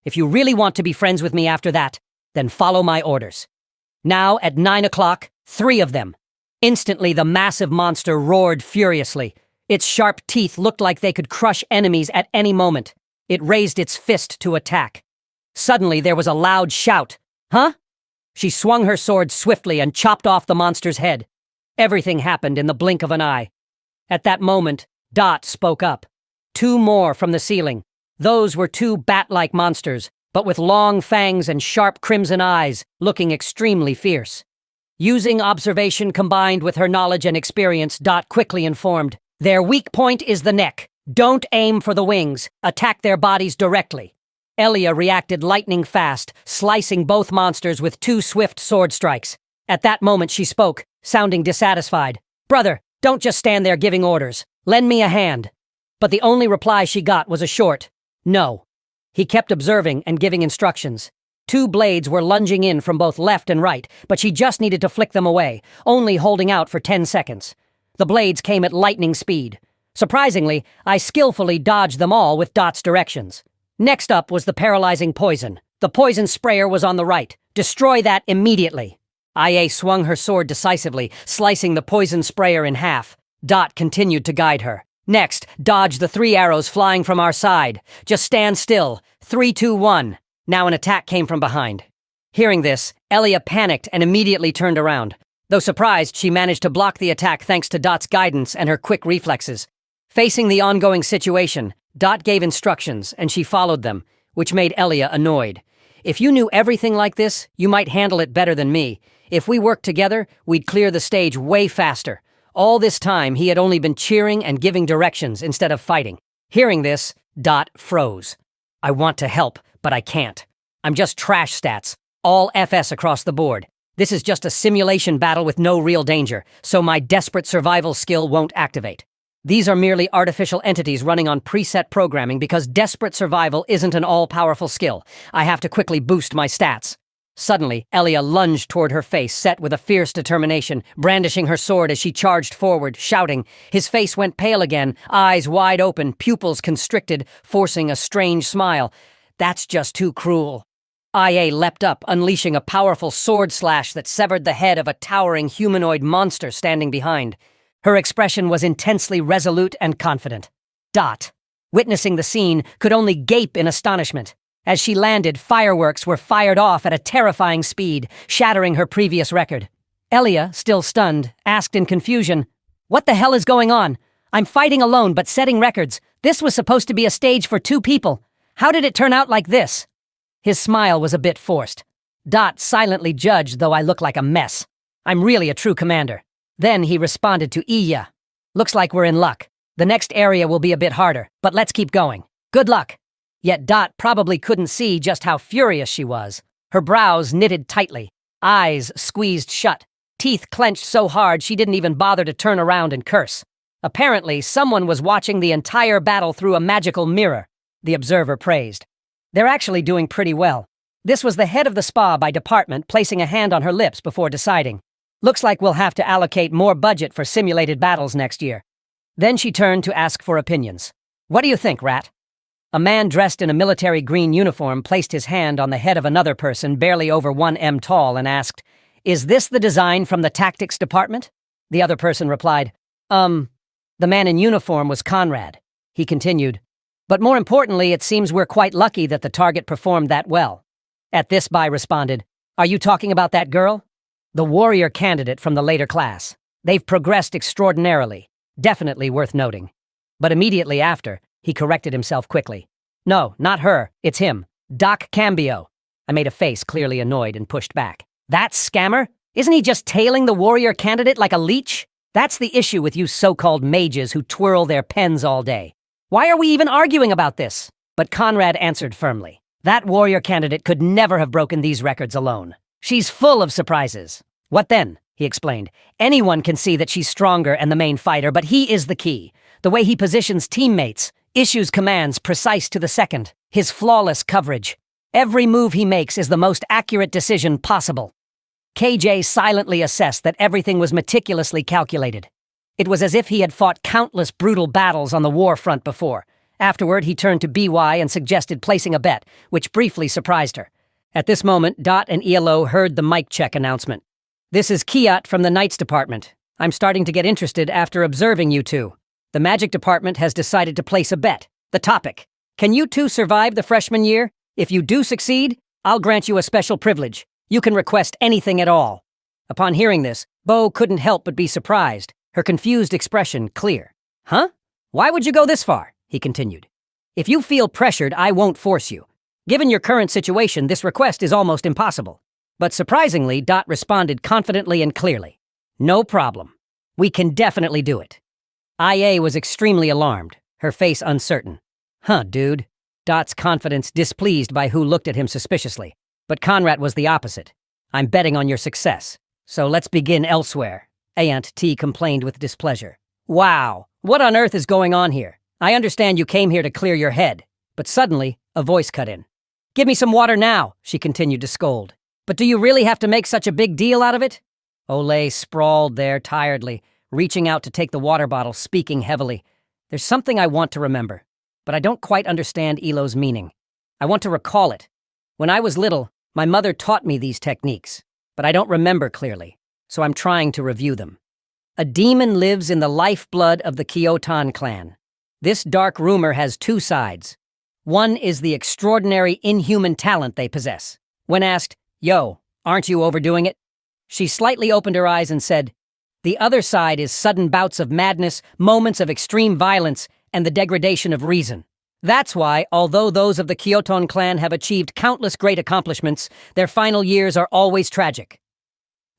If you really want to be friends with me after that, then follow my orders. Now, at 9 o'clock, 3 of them. Instantly, the massive monster roared furiously. Its sharp teeth looked like they could crush enemies at any moment. It raised its fist to attack. Suddenly, there was a loud shout. Huh? She swung her sword swiftly and chopped off the monster's head. Everything happened in the blink of an eye. At that moment, Dot spoke up. 2 more from the ceiling. Those were 2 bat-like monsters, but with long fangs and sharp crimson eyes, looking extremely fierce. Using observation combined with her knowledge and experience, Dot quickly informed, their weak point is the neck. Don't aim for the wings. Attack their bodies directly. Elia reacted lightning fast, slicing both monsters with 2 swift sword strikes. At that moment she spoke, sounding dissatisfied. Brother, don't just stand there giving orders. Lend me a hand. But the only reply she got was a short, no. He kept observing and giving instructions. 2 blades were lunging in from both left and right, but she just needed to flick them away, only holding out for 10 seconds. The blades came at lightning speed. Surprisingly, I skillfully dodged them all with Dot's directions. Next up was the paralyzing poison. The poison sprayer was on the right. Destroy that immediately. IA swung her sword decisively, slicing the poison sprayer in half. Dot continued to guide her. Next, dodge the 3 arrows flying from our side. Just stand still. 3, 2, 1. Now an attack came from behind. Hearing this, Elia panicked and immediately turned around. Though surprised, she managed to block the attack thanks to Dot's guidance and her quick reflexes. Facing the ongoing situation, Dot gave instructions and she followed them, which made Elia annoyed. If you knew everything like this, you might handle it better than me. If we worked together, we'd clear the stage way faster. All this time, he had only been cheering and giving directions instead of fighting. Hearing this, Dot froze. I want to help, but I can't. I'm just trash stats, all FS across the board. This is just a simulation battle with no real danger, so my desperate survival skill won't activate. These are merely artificial entities running on preset programming because desperate survival isn't an all-powerful skill. I have to quickly boost my stats. Suddenly, Elia lunged toward her face, set with a fierce determination, brandishing her sword as she charged forward, shouting. His face went pale again, eyes wide open, pupils constricted, forcing a strange smile. That's just too cruel. IA leapt up, unleashing a powerful sword slash that severed the head of a towering humanoid monster standing behind. Her expression was intensely resolute and confident. Dot, witnessing the scene, could only gape in astonishment. As she landed, fireworks were fired off at a terrifying speed, shattering her previous record. Elia, still stunned, asked in confusion, "What the hell is going on? I'm fighting alone but setting records. This was supposed to be a stage for 2 people. How did it turn out like this?" His smile was a bit forced. Dot silently judged, though I look like a mess. I'm really a true commander. Then he responded to Iya. Looks like we're in luck. The next area will be a bit harder, but let's keep going. Good luck. Yet Dot probably couldn't see just how furious she was. Her brows knitted tightly, eyes squeezed shut, teeth clenched so hard she didn't even bother to turn around and curse. Apparently, someone was watching the entire battle through a magical mirror, the observer praised. They're actually doing pretty well. This was the head of the spa by department placing a hand on her lips before deciding. Looks like we'll have to allocate more budget for simulated battles next year. Then she turned to ask for opinions. What do you think, Rat? A man dressed in a military green uniform placed his hand on the head of another person barely over 1 m tall and asked, "Is this the design from the tactics department?" The other person replied, The man in uniform was Conrad. He continued, "But more importantly, it seems we're quite lucky that the target performed that well." At this, Bai responded, "Are you talking about that girl?" The warrior candidate from the later class. They've progressed extraordinarily. Definitely worth noting. But immediately after, he corrected himself quickly. "No, not her. It's him. Doc Cambio." I made a face, clearly annoyed, and pushed back. "That scammer? Isn't he just tailing the warrior candidate like a leech? That's the issue with you so-called mages who twirl their pens all day. Why are we even arguing about this?" But Conrad answered firmly. That warrior candidate could never have broken these records alone. She's full of surprises. What then? He explained. Anyone can see that she's stronger and the main fighter, but he is the key. The way he positions teammates, issues commands precise to the second, his flawless coverage. Every move he makes is the most accurate decision possible. KJ silently assessed that everything was meticulously calculated. It was as if he had fought countless brutal battles on the war front before. Afterward, he turned to BY and suggested placing a bet, which briefly surprised her. At this moment, Dot and Yahello heard the mic check announcement. "This is Kiat from the Knights Department. I'm starting to get interested after observing you two. The Magic Department has decided to place a bet. The topic: can you two survive the freshman year? If you do succeed, I'll grant you a special privilege. You can request anything at all." Upon hearing this, Bo couldn't help but be surprised, her confused expression clear. "Huh? Why would you go this far?" he continued. "If you feel pressured, I won't force you. Given your current situation, this request is almost impossible." But surprisingly, Dot responded confidently and clearly. "No problem. We can definitely do it." IA was extremely alarmed, her face uncertain. "Huh, dude." Dot's confidence displeased by who looked at him suspiciously. But Conrad was the opposite. "I'm betting on your success. So let's begin elsewhere." Aunt T complained with displeasure. "Wow, what on earth is going on here? I understand you came here to clear your head." But suddenly, a voice cut in. "Give me some water now," she continued to scold. "But do you really have to make such a big deal out of it?" Olay sprawled there tiredly, reaching out to take the water bottle, speaking heavily. "There's something I want to remember, but I don't quite understand Elo's meaning. I want to recall it. When I was little, my mother taught me these techniques, but I don't remember clearly, so I'm trying to review them. A demon lives in the lifeblood of the Kyotan clan. This dark rumor has two sides. One is the extraordinary inhuman talent they possess. When asked, 'Yo, aren't you overdoing it?' she slightly opened her eyes and said, 'The other side is sudden bouts of madness, moments of extreme violence, and the degradation of reason. That's why, although those of the Kyoton clan have achieved countless great accomplishments, their final years are always tragic.'"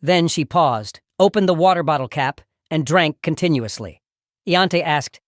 Then she paused, opened the water bottle cap, and drank continuously. Iante asked,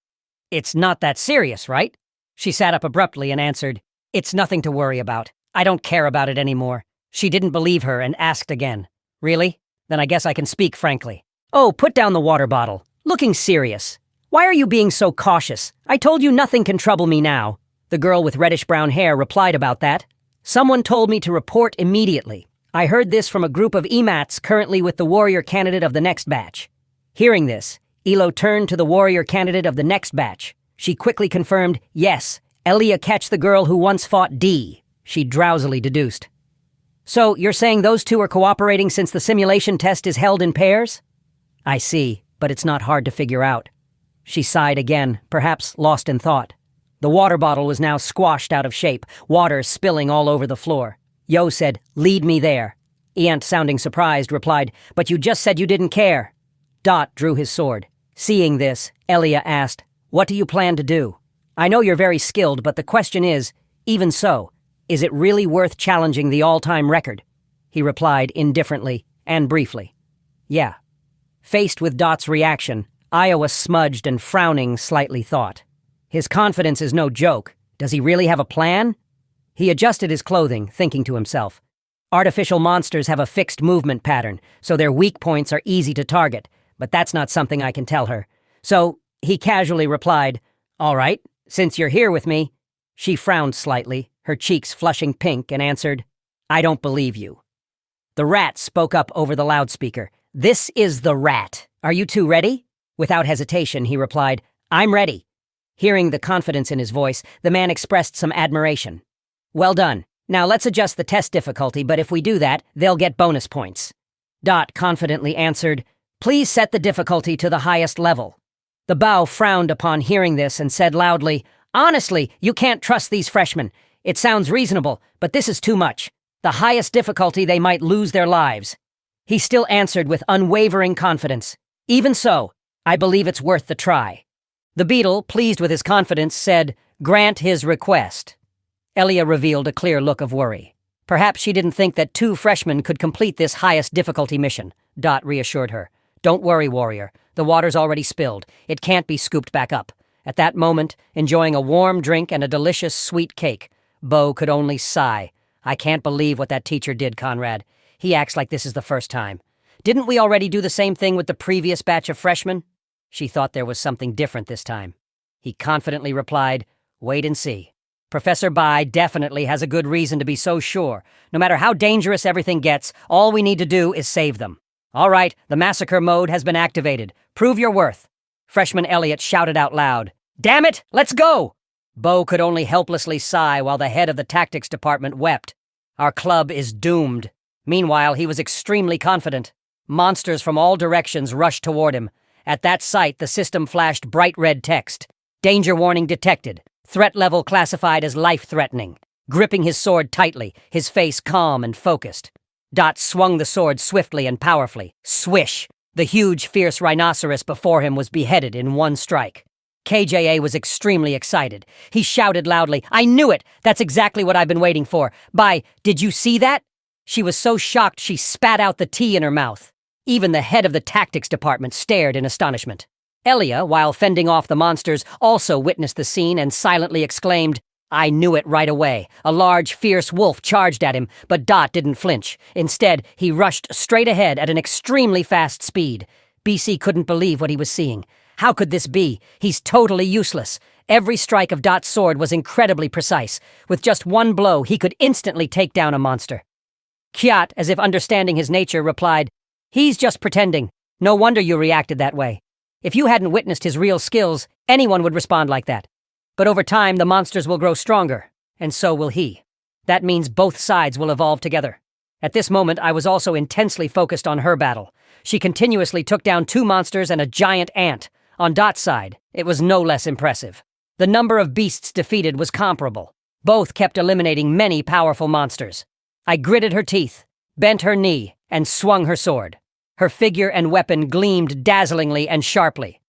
"It's not that serious, right?" She sat up abruptly and answered, "It's nothing to worry about. I don't care about it anymore." She didn't believe her and asked again, "Really? Then I guess I can speak frankly." "Oh, put down the water bottle. Looking serious. Why are you being so cautious? I told you nothing can trouble me now." The girl with reddish-brown hair replied about that. "Someone told me to report immediately. I heard this from a group of EMATs currently with the warrior candidate of the next batch." Hearing this, Elo turned to the warrior candidate of the next batch. She quickly confirmed, "Yes, Elia catch the girl who once fought D." She drowsily deduced. "So, you're saying those two are cooperating since the simulation test is held in pairs?" "I see, but it's not hard to figure out." She sighed again, perhaps lost in thought. The water bottle was now squashed out of shape, water spilling all over the floor. Yo said, "Lead me there." Iant, sounding surprised, replied, "But you just said you didn't care." Dot drew his sword. Seeing this, Elia asked, "What do you plan to do? I know you're very skilled, but the question is, even so, is it really worth challenging the all-time record?" He replied indifferently and briefly, "Yeah." Faced with Dot's reaction, Iowa smudged and frowning slightly thought. His confidence is no joke. Does he really have a plan? He adjusted his clothing, thinking to himself. Artificial monsters have a fixed movement pattern, so their weak points are easy to target, but that's not something I can tell her. So he casually replied, "All right, since you're here with me." She frowned slightly, her cheeks flushing pink, and answered, I don't believe you. The rat spoke up over the loudspeaker. This is the rat. Are you two ready? Without hesitation, he replied, I'm ready. Hearing the confidence in his voice, the man expressed some admiration. Well done. Now let's adjust the test difficulty, but if we do that, they'll get bonus points. Dot confidently answered, Please set the difficulty to the highest level. The Bao frowned upon hearing this and said loudly, Honestly, you can't trust these freshmen. It sounds reasonable, but this is too much. The highest difficulty, they might lose their lives. He still answered with unwavering confidence. Even so, I believe it's worth the try. The beetle, pleased with his confidence, said, Grant his request. Elia revealed a clear look of worry. Perhaps she didn't think that 2 freshmen could complete this highest difficulty mission. Dot reassured her. Don't worry, warrior. The water's already spilled. It can't be scooped back up. At that moment, enjoying a warm drink and a delicious sweet cake, Bo could only sigh. I can't believe what that teacher did, Conrad. He acts like this is the first time. Didn't we already do the same thing with the previous batch of freshmen? She thought there was something different this time. He confidently replied, Wait and see. Professor Bai definitely has a good reason to be so sure. No matter how dangerous everything gets, all we need to do is save them. All right, the massacre mode has been activated. Prove your worth. Freshman Elliot shouted out loud. Damn it, let's go! Bo could only helplessly sigh while the head of the tactics department wept. Our club is doomed. Meanwhile, he was extremely confident. Monsters from all directions rushed toward him. At that sight, the system flashed bright red text. Danger warning detected. Threat level classified as life-threatening. Gripping his sword tightly, his face calm and focused. Dot swung the sword swiftly and powerfully. Swish! The huge, fierce rhinoceros before him was beheaded in one strike. KJA was extremely excited. He shouted loudly, I knew it! That's exactly what I've been waiting for. Did you see that? She was so shocked she spat out the tea in her mouth. Even the head of the tactics department stared in astonishment. Elia, while fending off the monsters, also witnessed the scene and silently exclaimed, I knew it right away. A large, fierce wolf charged at him, but Dot didn't flinch. Instead, he rushed straight ahead at an extremely fast speed. BC couldn't believe what he was seeing. How could this be? He's totally useless. Every strike of Dot's sword was incredibly precise. With just one blow, he could instantly take down a monster. Kiat, as if understanding his nature, replied, He's just pretending. No wonder you reacted that way. If you hadn't witnessed his real skills, anyone would respond like that. But over time, the monsters will grow stronger, and so will he. That means both sides will evolve together. At this moment, I was also intensely focused on her battle. She continuously took down 2 monsters and a giant ant. On Dot's side, it was no less impressive. The number of beasts defeated was comparable. Both kept eliminating many powerful monsters. I gritted her teeth, bent her knee, and swung her sword. Her figure and weapon gleamed dazzlingly and sharply.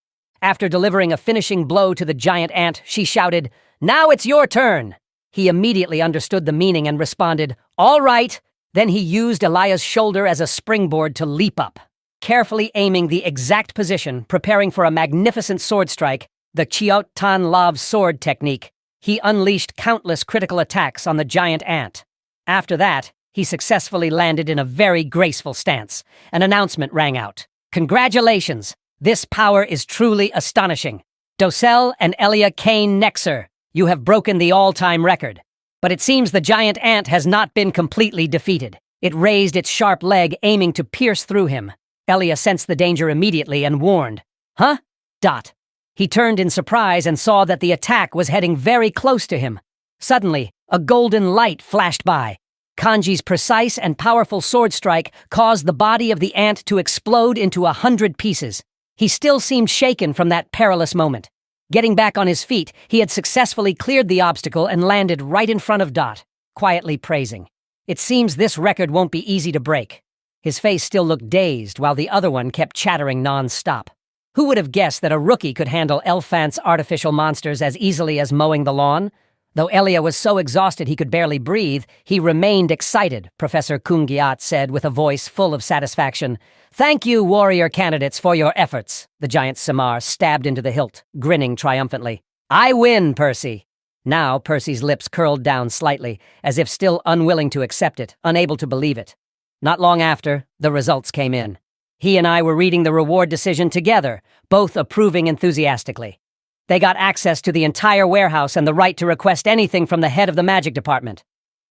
After delivering a finishing blow to the giant ant, she shouted, Now it's your turn! He immediately understood the meaning and responded, All right! Then he used Elia's shoulder as a springboard to leap up. Carefully aiming the exact position, preparing for a magnificent sword strike, the Chiot Tan Lav sword technique, he unleashed countless critical attacks on the giant ant. After that, he successfully landed in a very graceful stance. An announcement rang out. Congratulations! This power is truly astonishing. Docell and Elia Kane Nexer, you have broken the all-time record. But it seems the giant ant has not been completely defeated. It raised its sharp leg, aiming to pierce through him. Elia sensed the danger immediately and warned. Huh? Dot. He turned in surprise and saw that the attack was heading very close to him. Suddenly, a golden light flashed by. Kanji's precise and powerful sword strike caused the body of the ant to explode into 100 pieces. He still seemed shaken from that perilous moment. Getting back on his feet, he had successfully cleared the obstacle and landed right in front of Dot, quietly praising. It seems this record won't be easy to break. His face still looked dazed while the other one kept chattering non-stop. Who would have guessed that a rookie could handle Elfant's artificial monsters as easily as mowing the lawn? Though Elia was so exhausted he could barely breathe, he remained excited, Professor Kungiat said with a voice full of satisfaction. Thank you, warrior candidates, for your efforts. The giant Samar stabbed into the hilt, grinning triumphantly. I win, Percy. Now Percy's lips curled down slightly, as if still unwilling to accept it, unable to believe it. Not long after, the results came in. He and I were reading the reward decision together, both approving enthusiastically. They got access to the entire warehouse and the right to request anything from the head of the magic department.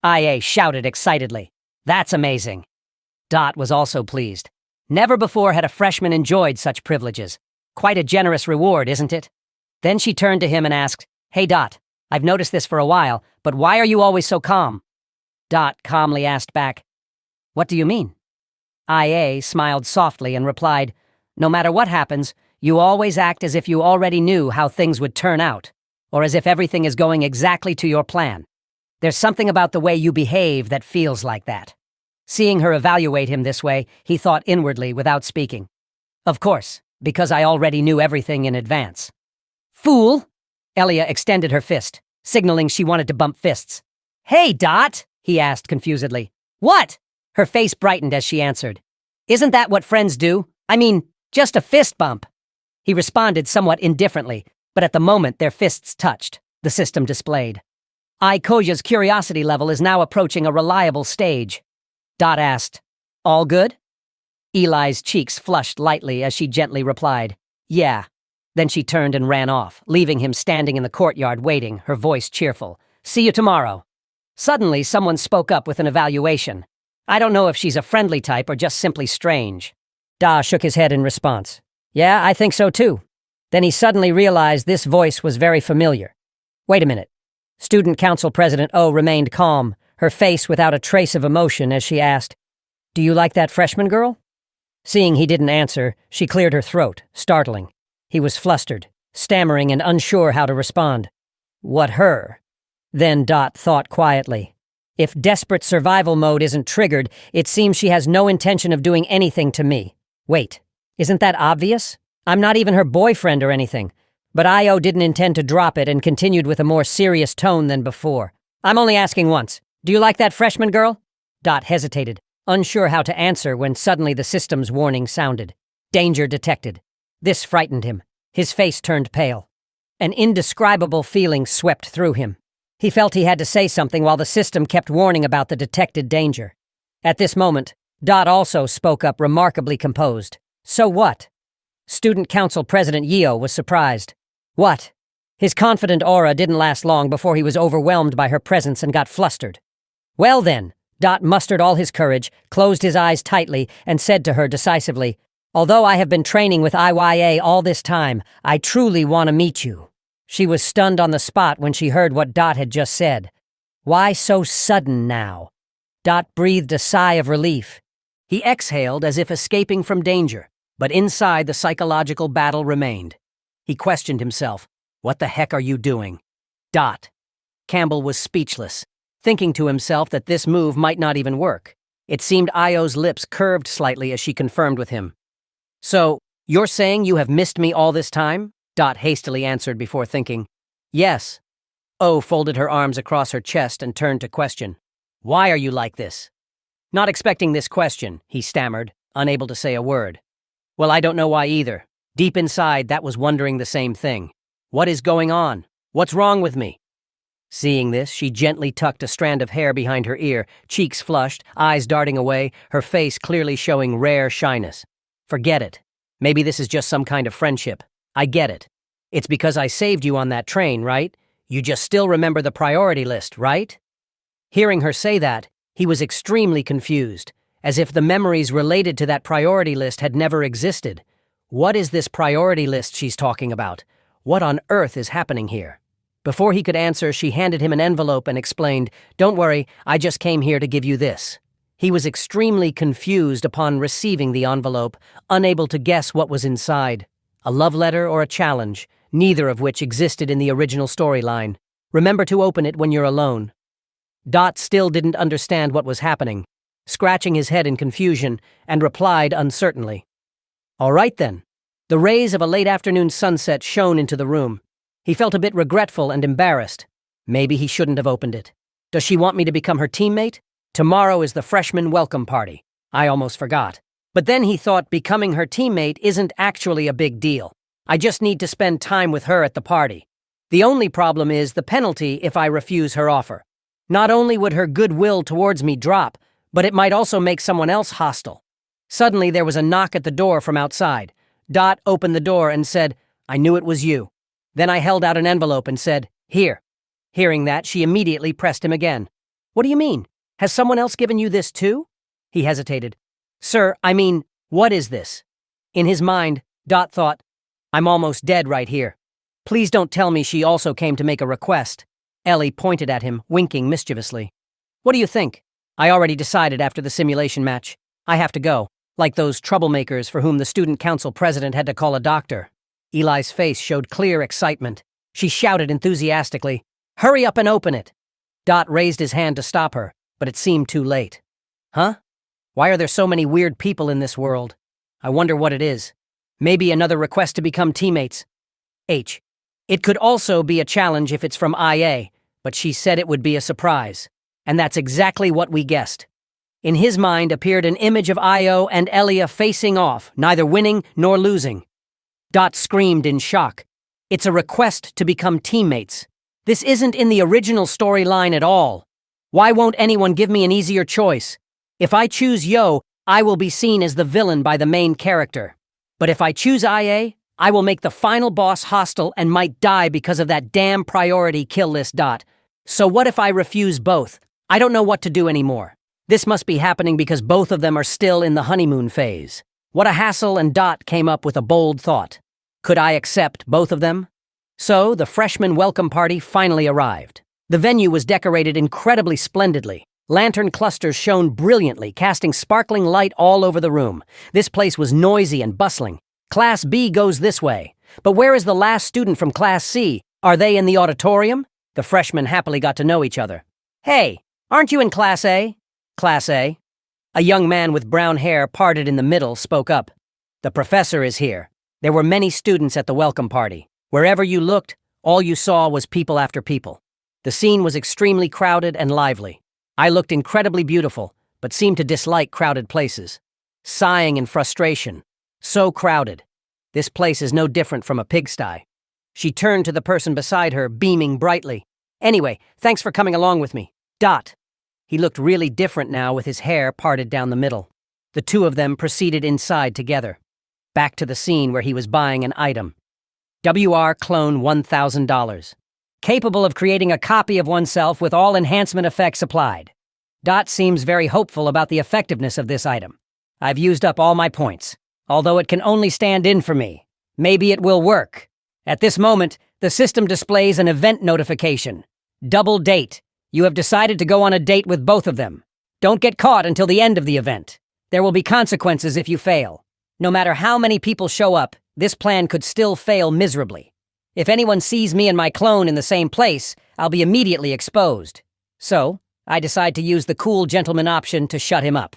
IA shouted excitedly. That's amazing. Dot was also pleased. Never before had a freshman enjoyed such privileges. Quite a generous reward, isn't it? Then she turned to him and asked, "Hey, Dot, I've noticed this for a while, but why are you always so calm?" Dot calmly asked back, "What do you mean?" IA smiled softly and replied, "No matter what happens, you always act as if you already knew how things would turn out, or as if everything is going exactly to your plan. There's something about the way you behave that feels like that." Seeing her evaluate him this way, he thought inwardly without speaking. "Of course, because I already knew everything in advance." "Fool!" Elia extended her fist, signaling she wanted to bump fists. "Hey, Dot!" he asked confusedly. "What?" Her face brightened as she answered. "Isn't that what friends do? I mean, just a fist bump." He responded somewhat indifferently, but at the moment their fists touched, the system displayed. Koja's curiosity level is now approaching a reliable stage. Dot asked, "All good?" Eli's cheeks flushed lightly as she gently replied, "Yeah." Then she turned and ran off, leaving him standing in the courtyard waiting, her voice cheerful. "See you tomorrow." Suddenly, someone spoke up with an evaluation. "I don't know if she's a friendly type or just simply strange." Da shook his head in response. "Yeah, I think so too." Then he suddenly realized this voice was very familiar. Wait a minute. Student Council President O remained calm, her face without a trace of emotion as she asked, "Do you like that freshman girl?" Seeing he didn't answer, she cleared her throat, startling. He was flustered, stammering and unsure how to respond. "What her?" Then Dot thought quietly. If desperate survival mode isn't triggered, it seems she has no intention of doing anything to me. Wait, isn't that obvious? I'm not even her boyfriend or anything. But Io didn't intend to drop it and continued with a more serious tone than before. "I'm only asking once. Do you like that freshman girl?" Dot hesitated, unsure how to answer when suddenly the system's warning sounded. Danger detected. This frightened him. His face turned pale. An indescribable feeling swept through him. He felt he had to say something while the system kept warning about the detected danger. At this moment, Dot also spoke up remarkably composed. "So what?" Student Council President Yeo was surprised. "What?" His confident aura didn't last long before he was overwhelmed by her presence and got flustered. "Well then," Dot mustered all his courage, closed his eyes tightly, and said to her decisively, "Although I have been training with IYA all this time, I truly want to meet you." She was stunned on the spot when she heard what Dot had just said. Why so sudden now? Dot breathed a sigh of relief. He exhaled as if escaping from danger, but inside the psychological battle remained. He questioned himself. What the heck are you doing? Dot. Campbell was speechless, thinking to himself that this move might not even work. It seemed Io's lips curved slightly as she confirmed with him. "So, you're saying you have missed me all this time?" Dot hastily answered before thinking. "Yes." O folded her arms across her chest and turned to question. "Why are you like this?" Not expecting this question, he stammered, unable to say a word. "Well, I don't know why either. Deep inside, that was wondering the same thing. What is going on? What's wrong with me?" Seeing this, she gently tucked a strand of hair behind her ear, cheeks flushed, eyes darting away, her face clearly showing rare shyness. "Forget it. Maybe this is just some kind of friendship. I get it. It's because I saved you on that train, right? You just still remember the priority list, right?" Hearing her say that, he was extremely confused, as if the memories related to that priority list had never existed. What is this priority list she's talking about? What on earth is happening here? Before he could answer, she handed him an envelope and explained, "Don't worry, I just came here to give you this." He was extremely confused upon receiving the envelope, unable to guess what was inside. A love letter or a challenge, neither of which existed in the original storyline. Remember to open it when you're alone. Dot still didn't understand what was happening, scratching his head in confusion, and replied uncertainly. "All right then." The rays of a late afternoon sunset shone into the room. He felt a bit regretful and embarrassed. Maybe he shouldn't have opened it. Does she want me to become her teammate? Tomorrow is the freshman welcome party. I almost forgot. But then he thought becoming her teammate isn't actually a big deal. I just need to spend time with her at the party. The only problem is the penalty if I refuse her offer. Not only would her goodwill towards me drop, but it might also make someone else hostile. Suddenly there was a knock at the door from outside. Dot opened the door and said, "I knew it was you." Then I held out an envelope and said, "Here." Hearing that, she immediately pressed him again. "What do you mean? Has someone else given you this too? He hesitated. Sir, I mean, what is this? In his mind, Dot thought, I'm almost dead right here. Please don't tell me she also came to make a request. Ellie pointed at him, winking mischievously. What do you think? I already decided after the simulation match. I have to go, like those troublemakers for whom the student council president had to call a doctor. Eli's face showed clear excitement. She shouted enthusiastically, Hurry up and open it! Dot raised his hand to stop her, but it seemed too late. Huh? Why are there so many weird people in this world? I wonder what it is. Maybe another request to become teammates. H. It could also be a challenge if it's from IA, but she said it would be a surprise. And that's exactly what we guessed. In his mind appeared an image of Io and Elia facing off, neither winning nor losing. Dot screamed in shock. It's a request to become teammates. This isn't in the original storyline at all. Why won't anyone give me an easier choice? If I choose Yo, I will be seen as the villain by the main character. But if I choose IA, I will make the final boss hostile and might die because of that damn priority kill list. Dot. So what if I refuse both? I don't know what to do anymore. This must be happening because both of them are still in the honeymoon phase. What a hassle, and Dot came up with a bold thought. Could I accept both of them? So, the freshman welcome party finally arrived. The venue was decorated incredibly splendidly. Lantern clusters shone brilliantly, casting sparkling light all over the room. This place was noisy and bustling. Class B goes this way. But where is the last student from Class C? Are they in the auditorium? The freshmen happily got to know each other. Hey, aren't you in Class A? Class A. A young man with brown hair parted in the middle spoke up. The professor is here. There were many students at the welcome party. Wherever you looked, all you saw was people after people. The scene was extremely crowded and lively. I looked incredibly beautiful, but seemed to dislike crowded places. Sighing in frustration. So crowded. This place is no different from a pigsty. She turned to the person beside her, beaming brightly. Anyway, thanks for coming along with me. Dot. He looked really different now with his hair parted down the middle. The two of them proceeded inside together. Back to the scene where he was buying an item. WR clone $1,000. Capable of creating a copy of oneself with all enhancement effects applied. Dot seems very hopeful about the effectiveness of this item. I've used up all my points, although it can only stand in for me. Maybe it will work. At this moment, the system displays an event notification. Double date. You have decided to go on a date with both of them. Don't get caught until the end of the event. There will be consequences if you fail. No matter how many people show up, this plan could still fail miserably. If anyone sees me and my clone in the same place, I'll be immediately exposed. So, I decide to use the cool gentleman option to shut him up.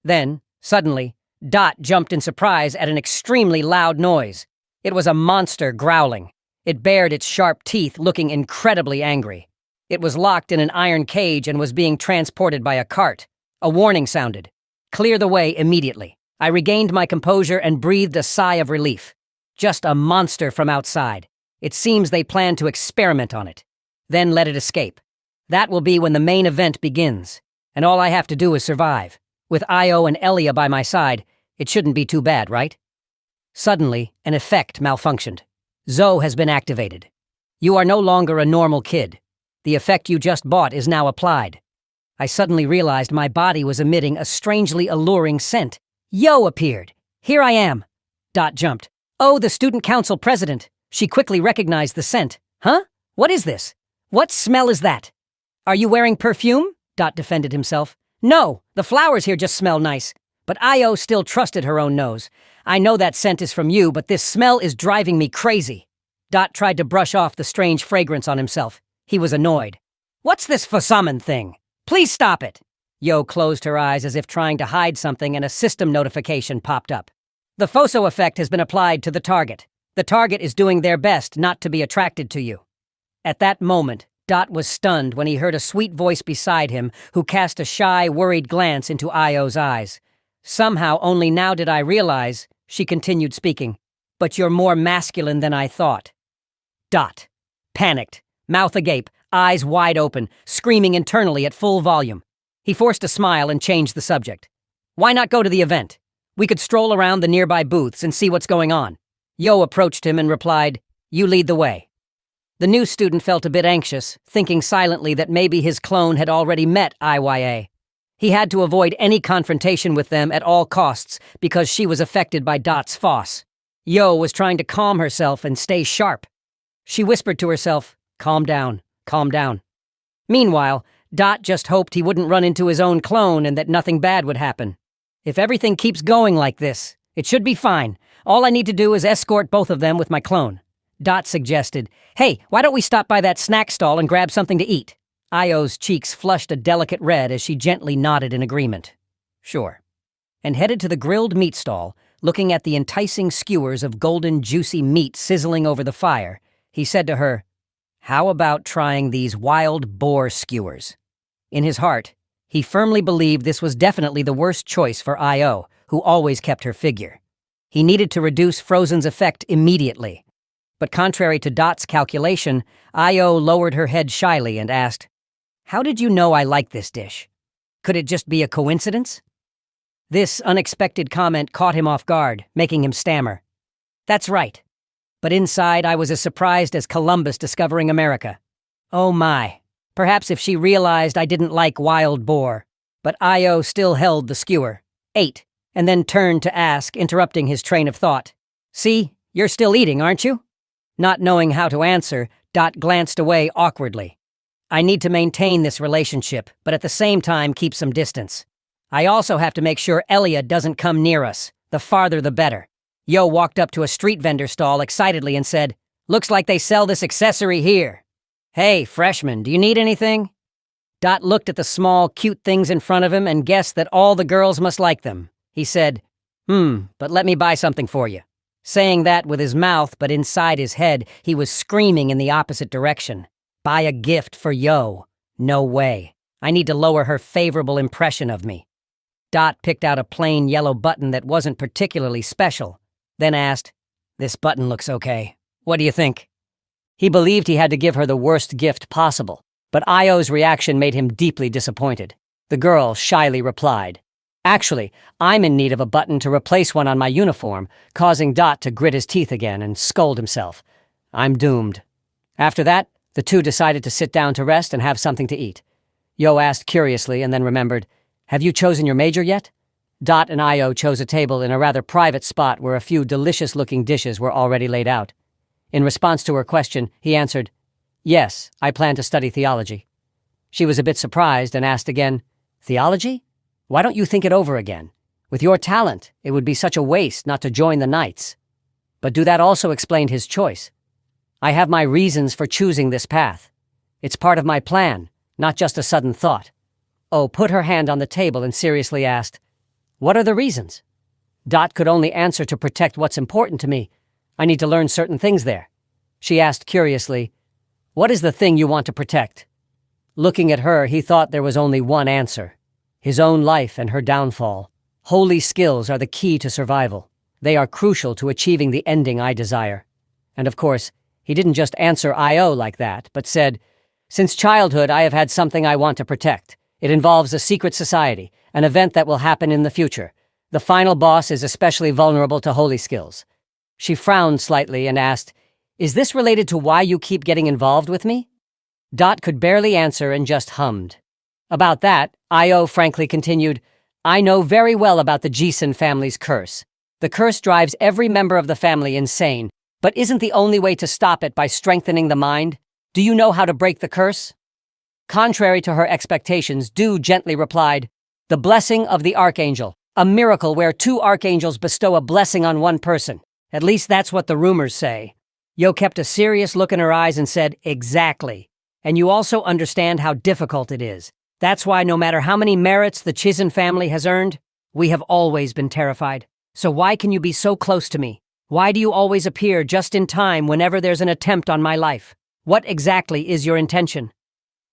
Then, suddenly, Dot jumped in surprise at an extremely loud noise. It was a monster growling. It bared its sharp teeth, looking incredibly angry. It was locked in an iron cage and was being transported by a cart. A warning sounded. Clear the way immediately. I regained my composure and breathed a sigh of relief. Just a monster from outside. It seems they plan to experiment on it. Then let it escape. That will be when the main event begins. And all I have to do is survive. With Io and Elia by my side, it shouldn't be too bad, right? Suddenly, an effect malfunctioned. Zoe has been activated. You are no longer a normal kid. The effect you just bought is now applied. I suddenly realized my body was emitting a strangely alluring scent. Yo appeared. Here I am. Dot jumped. Oh, the student council president. She quickly recognized the scent. Huh? What is this? What smell is that? Are you wearing perfume? Dot defended himself. No, the flowers here just smell nice. But Io still trusted her own nose. I know that scent is from you, but this smell is driving me crazy. Dot tried to brush off the strange fragrance on himself. He was annoyed. What's this Fosaman thing? Please stop it. Yo closed her eyes as if trying to hide something, and a system notification popped up. The Foso effect has been applied to the target. The target is doing their best not to be attracted to you. At that moment, Dot was stunned when he heard a sweet voice beside him who cast a shy, worried glance into Io's eyes. Somehow, only now did I realize, she continued speaking, but you're more masculine than I thought. Dot. Panicked, mouth agape, eyes wide open, screaming internally at full volume. He forced a smile and changed the subject. Why not go to the event? We could stroll around the nearby booths and see what's going on. Yo approached him and replied, You lead the way. The new student felt a bit anxious, thinking silently that maybe his clone had already met IYA. He had to avoid any confrontation with them at all costs because she was affected by Dot's foss. Yo was trying to calm herself and stay sharp. She whispered to herself, "Calm down, calm down." Meanwhile, Dot just hoped he wouldn't run into his own clone and that nothing bad would happen. If everything keeps going like this, it should be fine. All I need to do is escort both of them with my clone. Dot suggested, "Hey, why don't we stop by that snack stall and grab something to eat?" Io's cheeks flushed a delicate red as she gently nodded in agreement. Sure. And headed to the grilled meat stall, looking at the enticing skewers of golden, juicy meat sizzling over the fire, he said to her, "How about trying these wild boar skewers?" In his heart, he firmly believed this was definitely the worst choice for Io, who always kept her figure. He needed to reduce Frozen's effect immediately. But contrary to Dot's calculation, Io lowered her head shyly and asked, "How did you know I like this dish? Could it just be a coincidence?" This unexpected comment caught him off guard, making him stammer. "That's right. But inside I was as surprised as Columbus discovering America. Oh my. Perhaps if she realized I didn't like wild boar." But Io still held the skewer, ate, and then turned to ask, interrupting his train of thought, "See, you're still eating, aren't you?" Not knowing how to answer, Dot glanced away awkwardly. "I need to maintain this relationship, but at the same time keep some distance. I also have to make sure Elia doesn't come near us. The farther the better." Yo walked up to a street vendor stall excitedly and said, "Looks like they sell this accessory here. Hey, freshman, do you need anything?" Dot looked at the small, cute things in front of him and guessed that all the girls must like them. He said, But let me buy something for you." Saying that with his mouth, but inside his head, he was screaming in the opposite direction. Buy a gift for Yo. No way. I need to lower her favorable impression of me. Dot picked out a plain yellow button that wasn't particularly special, then asked, "This button looks okay. What do you think?" He believed he had to give her the worst gift possible, but Io's reaction made him deeply disappointed. The girl shyly replied, "Actually, I'm in need of a button to replace one on my uniform," causing Dot to grit his teeth again and scold himself. "I'm doomed." After that, the two decided to sit down to rest and have something to eat. Yo asked curiously and then remembered, "Have you chosen your major yet?" Dot and Io chose a table in a rather private spot where a few delicious-looking dishes were already laid out. In response to her question, he answered, "Yes, I plan to study theology." She was a bit surprised and asked again, "Theology? Why don't you think it over again? With your talent, it would be such a waste not to join the Knights." But that also explained his choice. "I have my reasons for choosing this path. It's part of my plan, not just a sudden thought." Oh put her hand on the table and seriously asked, "What are the reasons?" Dot could only answer, "To protect what's important to me. I need to learn certain things there." She asked curiously, "What is the thing you want to protect?" Looking at her, he thought there was only one answer: his own life and her downfall. Holy skills are the key to survival. They are crucial to achieving the ending I desire. And of course, he didn't just answer Io like that, but said, "Since childhood, I have had something I want to protect. It involves a secret society, an event that will happen in the future. The final boss is especially vulnerable to holy skills." She frowned slightly and asked, "Is this related to why you keep getting involved with me?" Dot could barely answer and just hummed. About that, Io frankly continued, "I know very well about the Jisen family's curse. The curse drives every member of the family insane, but isn't the only way to stop it by strengthening the mind? Do you know how to break the curse?" Contrary to her expectations, Du gently replied, "The blessing of the archangel, a miracle where two archangels bestow a blessing on one person. At least that's what the rumors say." Yo kept a serious look in her eyes and said, "Exactly. And you also understand how difficult it is. That's why no matter how many merits the Chisen family has earned, we have always been terrified. So why can you be so close to me? Why do you always appear just in time whenever there's an attempt on my life? What exactly is your intention?"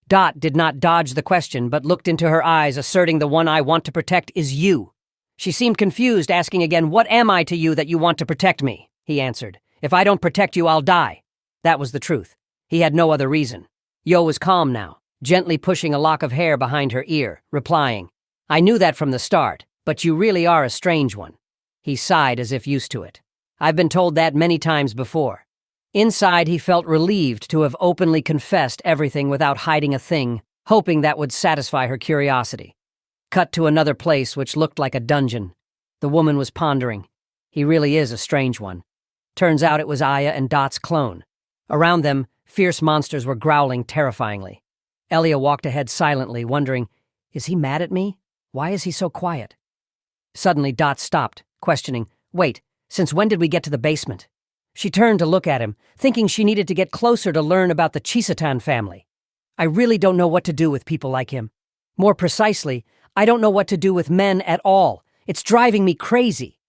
Dot did not dodge the question, but looked into her eyes, asserting the one I want to protect is you. She seemed confused, asking again, "What am I to you that you want to protect me?" He answered, "If I don't protect you, I'll die." That was the truth. He had no other reason. Yo was calm now, gently pushing a lock of hair behind her ear, replying, "I knew that from the start, but you really are a strange one." He sighed as if used to it. "I've been told that many times before." Inside, he felt relieved to have openly confessed everything without hiding a thing, hoping that would satisfy her curiosity. Cut to another place which looked like a dungeon. The woman was pondering. He really is a strange one. Turns out it was Aya and Dot's clone. Around them, fierce monsters were growling terrifyingly. Elia walked ahead silently, wondering, is he mad at me? Why is he so quiet? Suddenly, Dot stopped, questioning, wait, since when did we get to the basement? She turned to look at him, thinking she needed to get closer to learn about the Chisatan family. I really don't know what to do with people like him. More precisely, I don't know what to do with men at all. It's driving me crazy.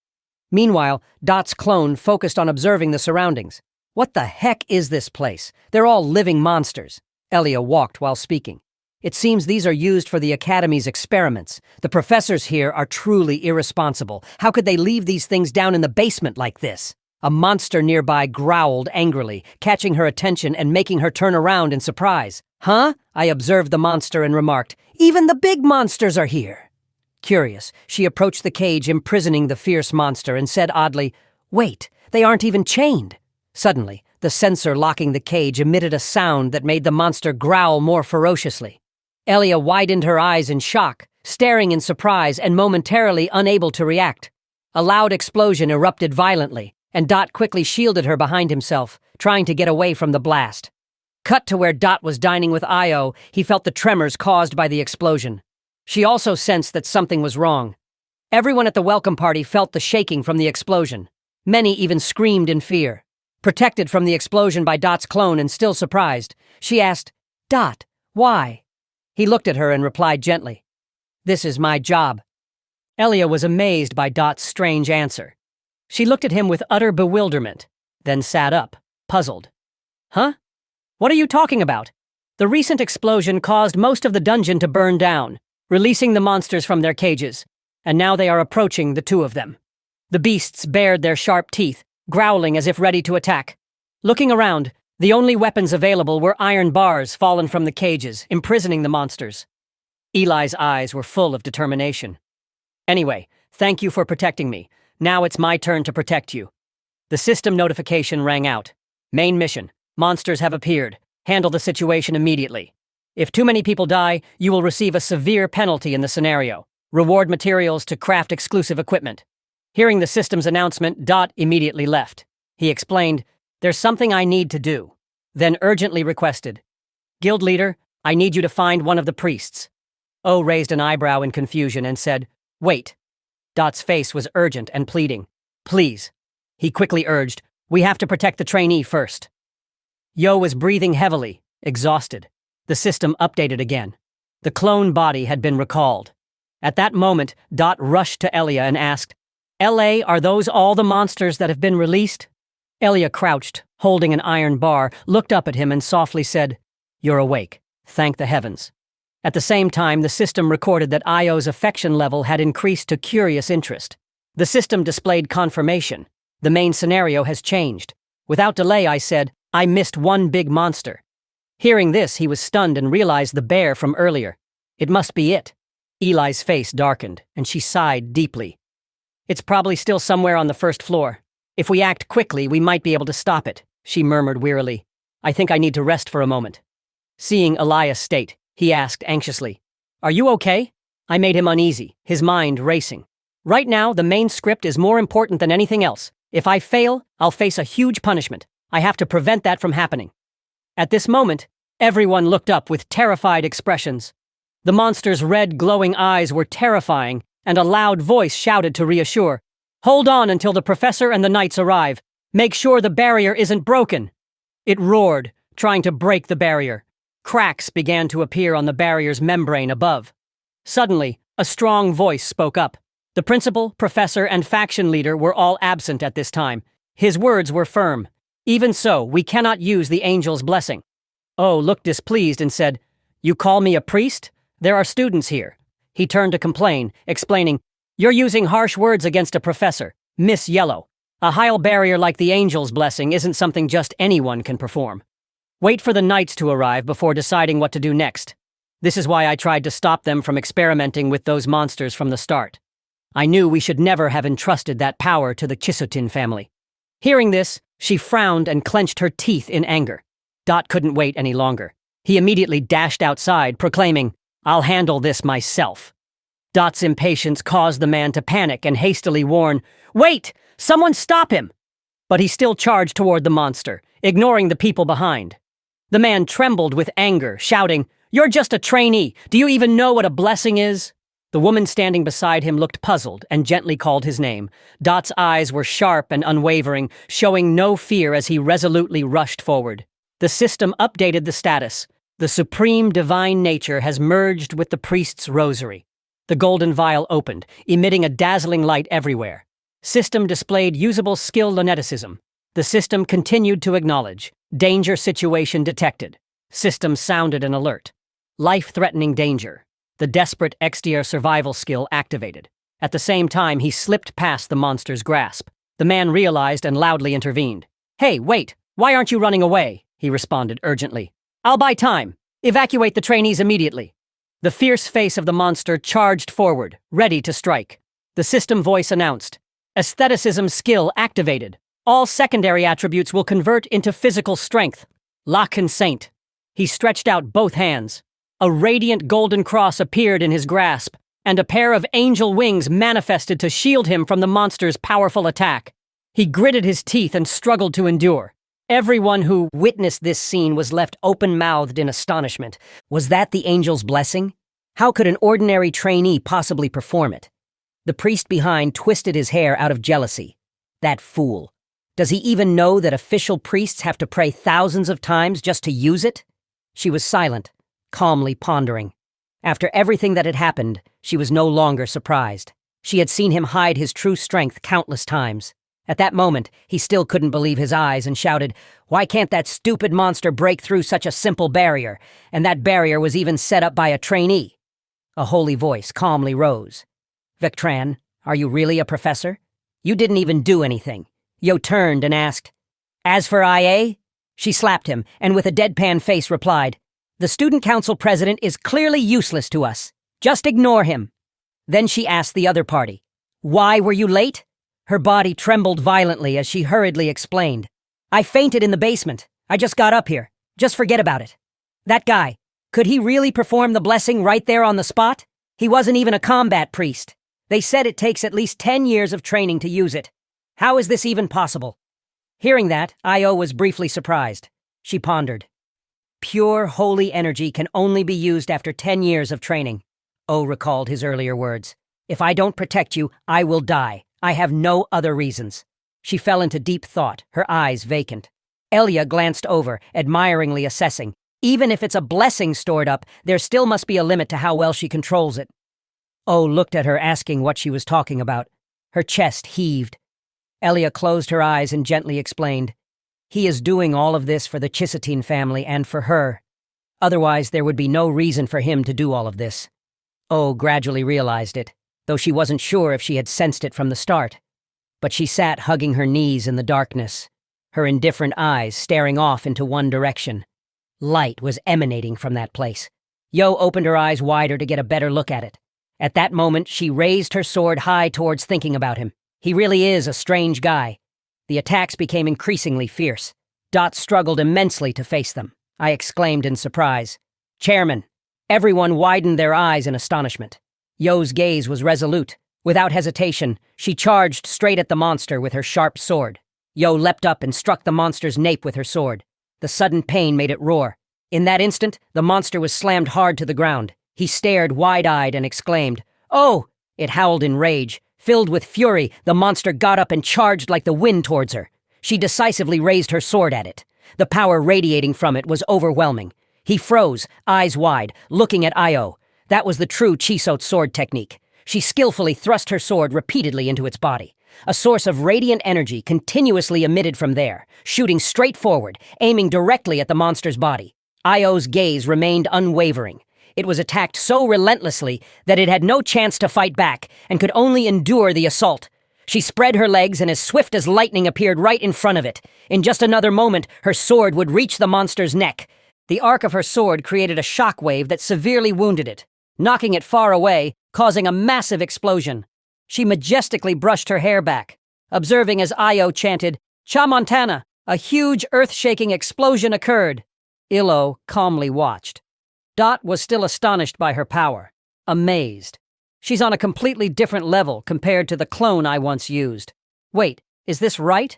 Meanwhile, Dot's clone focused on observing the surroundings. What the heck is this place? They're all living monsters. Elia walked while speaking. It seems these are used for the Academy's experiments. The professors here are truly irresponsible. How could they leave these things down in the basement like this? A monster nearby growled angrily, catching her attention and making her turn around in surprise. Huh? I observed the monster and remarked, even the big monsters are here. Curious, she approached the cage imprisoning the fierce monster and said oddly, wait, they aren't even chained. Suddenly, the sensor locking the cage emitted a sound that made the monster growl more ferociously. Elia widened her eyes in shock, staring in surprise and momentarily unable to react. A loud explosion erupted violently, and Dot quickly shielded her behind himself, trying to get away from the blast. Cut to where Dot was dining with Io, he felt the tremors caused by the explosion. She also sensed that something was wrong. Everyone at the welcome party felt the shaking from the explosion. Many even screamed in fear. Protected from the explosion by Dot's clone and still surprised, she asked, Dot, why? He looked at her and replied gently, this is my job. Elia was amazed by Dot's strange answer. She looked at him with utter bewilderment, then sat up, puzzled. Huh? What are you talking about? The recent explosion caused most of the dungeon to burn down, releasing the monsters from their cages, and now they are approaching the two of them. The beasts bared their sharp teeth, growling as if ready to attack. Looking around, the only weapons available were iron bars fallen from the cages, imprisoning the monsters. Eli's eyes were full of determination. Anyway, thank you for protecting me. Now it's my turn to protect you. The system notification rang out. Main mission. Monsters have appeared. Handle the situation immediately. If too many people die, you will receive a severe penalty in the scenario. Reward materials to craft exclusive equipment. Hearing the system's announcement, Dot immediately left. He explained, there's something I need to do. Then urgently requested, Guild leader, I need you to find one of the priests. O raised an eyebrow in confusion and said, wait. Dot's face was urgent and pleading. Please. He quickly urged, we have to protect the trainee first. Yo was breathing heavily, exhausted. The system updated again. The clone body had been recalled. At that moment, Dot rushed to Elia and asked, L.A., are those all the monsters that have been released? Elia crouched, holding an iron bar, looked up at him and softly said, you're awake. Thank the heavens. At the same time, the system recorded that Io's affection level had increased to curious interest. The system displayed confirmation. The main scenario has changed. Without delay, I said, I missed one big monster. Hearing this, he was stunned and realized the bear from earlier. It must be it. Eli's face darkened, and she sighed deeply. It's probably still somewhere on the first floor. If we act quickly, we might be able to stop it, she murmured wearily. I think I need to rest for a moment. Seeing Elias' state, he asked anxiously, are you okay? I made him uneasy, his mind racing. Right now, the main script is more important than anything else. If I fail, I'll face a huge punishment. I have to prevent that from happening. At this moment, everyone looked up with terrified expressions. The monster's red glowing eyes were terrifying, and a loud voice shouted to reassure, hold on until the professor and the knights arrive. Make sure the barrier isn't broken. It roared, trying to break the barrier. Cracks began to appear on the barrier's membrane above. Suddenly, a strong voice spoke up. The principal, professor, and faction leader were all absent at this time. His words were firm. Even so, we cannot use the angel's blessing. O looked displeased and said, you call me a priest? There are students here. He turned to complain, explaining, you're using harsh words against a professor, Miss Yahello. A high barrier like the angel's blessing isn't something just anyone can perform. Wait for the knights to arrive before deciding what to do next. This is why I tried to stop them from experimenting with those monsters from the start. I knew we should never have entrusted that power to the Chisutin family. Hearing this, she frowned and clenched her teeth in anger. Dot couldn't wait any longer. He immediately dashed outside, proclaiming, I'll handle this myself. Dot's impatience caused the man to panic and hastily warn, "Wait! Someone stop him!" But he still charged toward the monster, ignoring the people behind. The man trembled with anger, shouting, "You're just a trainee! Do you even know what a blessing is?" The woman standing beside him looked puzzled and gently called his name. Dot's eyes were sharp and unwavering, showing no fear as he resolutely rushed forward. The system updated the status. The supreme divine nature has merged with the priest's rosary. The golden vial opened, emitting a dazzling light everywhere. System displayed usable skill lunaticism. The system continued to acknowledge. Danger situation detected. System sounded an alert. Life-threatening danger. The desperate XDR survival skill activated. At the same time, he slipped past the monster's grasp. The man realized and loudly intervened. "Hey, wait! Why aren't you running away?" he responded urgently. "I'll buy time. Evacuate the trainees immediately." The fierce face of the monster charged forward, ready to strike. The system voice announced, "Aestheticism skill activated. All secondary attributes will convert into physical strength. Lock and Saint." He stretched out both hands. A radiant golden cross appeared in his grasp, and a pair of angel wings manifested to shield him from the monster's powerful attack. He gritted his teeth and struggled to endure. Everyone who witnessed this scene was left open-mouthed in astonishment. Was that the angel's blessing? How could an ordinary trainee possibly perform it? The priest behind twisted his hair out of jealousy. That fool. Does he even know that official priests have to pray thousands of times just to use it? She was silent, calmly pondering. After everything that had happened, she was no longer surprised. She had seen him hide his true strength countless times. At that moment, he still couldn't believe his eyes and shouted, "Why can't that stupid monster break through such a simple barrier? And that barrier was even set up by a trainee." A holy voice calmly rose. "Vectran, are you really a professor? You didn't even do anything." Yo turned and asked, "As for IA?" She slapped him, and with a deadpan face replied, "The student council president is clearly useless to us. Just ignore him." Then she asked the other party, "Why were you late?" Her body trembled violently as she hurriedly explained, "I fainted in the basement. I just got up here. Just forget about it." That guy, could he really perform the blessing right there on the spot? He wasn't even a combat priest. They said it takes at least 10 years of training to use it. How is this even possible? Hearing that, Io was briefly surprised. She pondered. Pure, holy energy can only be used after 10 years of training. O recalled his earlier words. "If I don't protect you, I will die. I have no other reasons." She fell into deep thought, her eyes vacant. Elia glanced over, admiringly assessing. Even if it's a blessing stored up, there still must be a limit to how well she controls it. O looked at her, asking what she was talking about. Her chest heaved. Elia closed her eyes and gently explained, "He is doing all of this for the Chisatine family and for her. Otherwise, there would be no reason for him to do all of this." O gradually realized it, though she wasn't sure if she had sensed it from the start. But she sat hugging her knees in the darkness, her indifferent eyes staring off into one direction. Light was emanating from that place. Yo opened her eyes wider to get a better look at it. At that moment, she raised her sword high towards thinking about him. He really is a strange guy. The attacks became increasingly fierce. Dot struggled immensely to face them. I exclaimed in surprise, "Chairman!" Everyone widened their eyes in astonishment. Yo's gaze was resolute. Without hesitation, she charged straight at the monster with her sharp sword. Yo leapt up and struck the monster's nape with her sword. The sudden pain made it roar. In that instant, the monster was slammed hard to the ground. He stared wide-eyed and exclaimed, "Oh!" It howled in rage. Filled with fury, the monster got up and charged like the wind towards her. She decisively raised her sword at it. The power radiating from it was overwhelming. He froze, eyes wide, looking at Io. That was the true Chisot sword technique. She skillfully thrust her sword repeatedly into its body. A source of radiant energy continuously emitted from there, shooting straight forward, aiming directly at the monster's body. Io's gaze remained unwavering. It was attacked so relentlessly that it had no chance to fight back and could only endure the assault. She spread her legs and as swift as lightning appeared right in front of it. In just another moment, her sword would reach the monster's neck. The arc of her sword created a shockwave that severely wounded it, knocking it far away, causing a massive explosion. She majestically brushed her hair back, observing as Io chanted, "Cha Montana!" A huge earth-shaking explosion occurred. Illo calmly watched. Dot was still astonished by her power, amazed. She's on a completely different level compared to the clone I once used. Wait, is this right?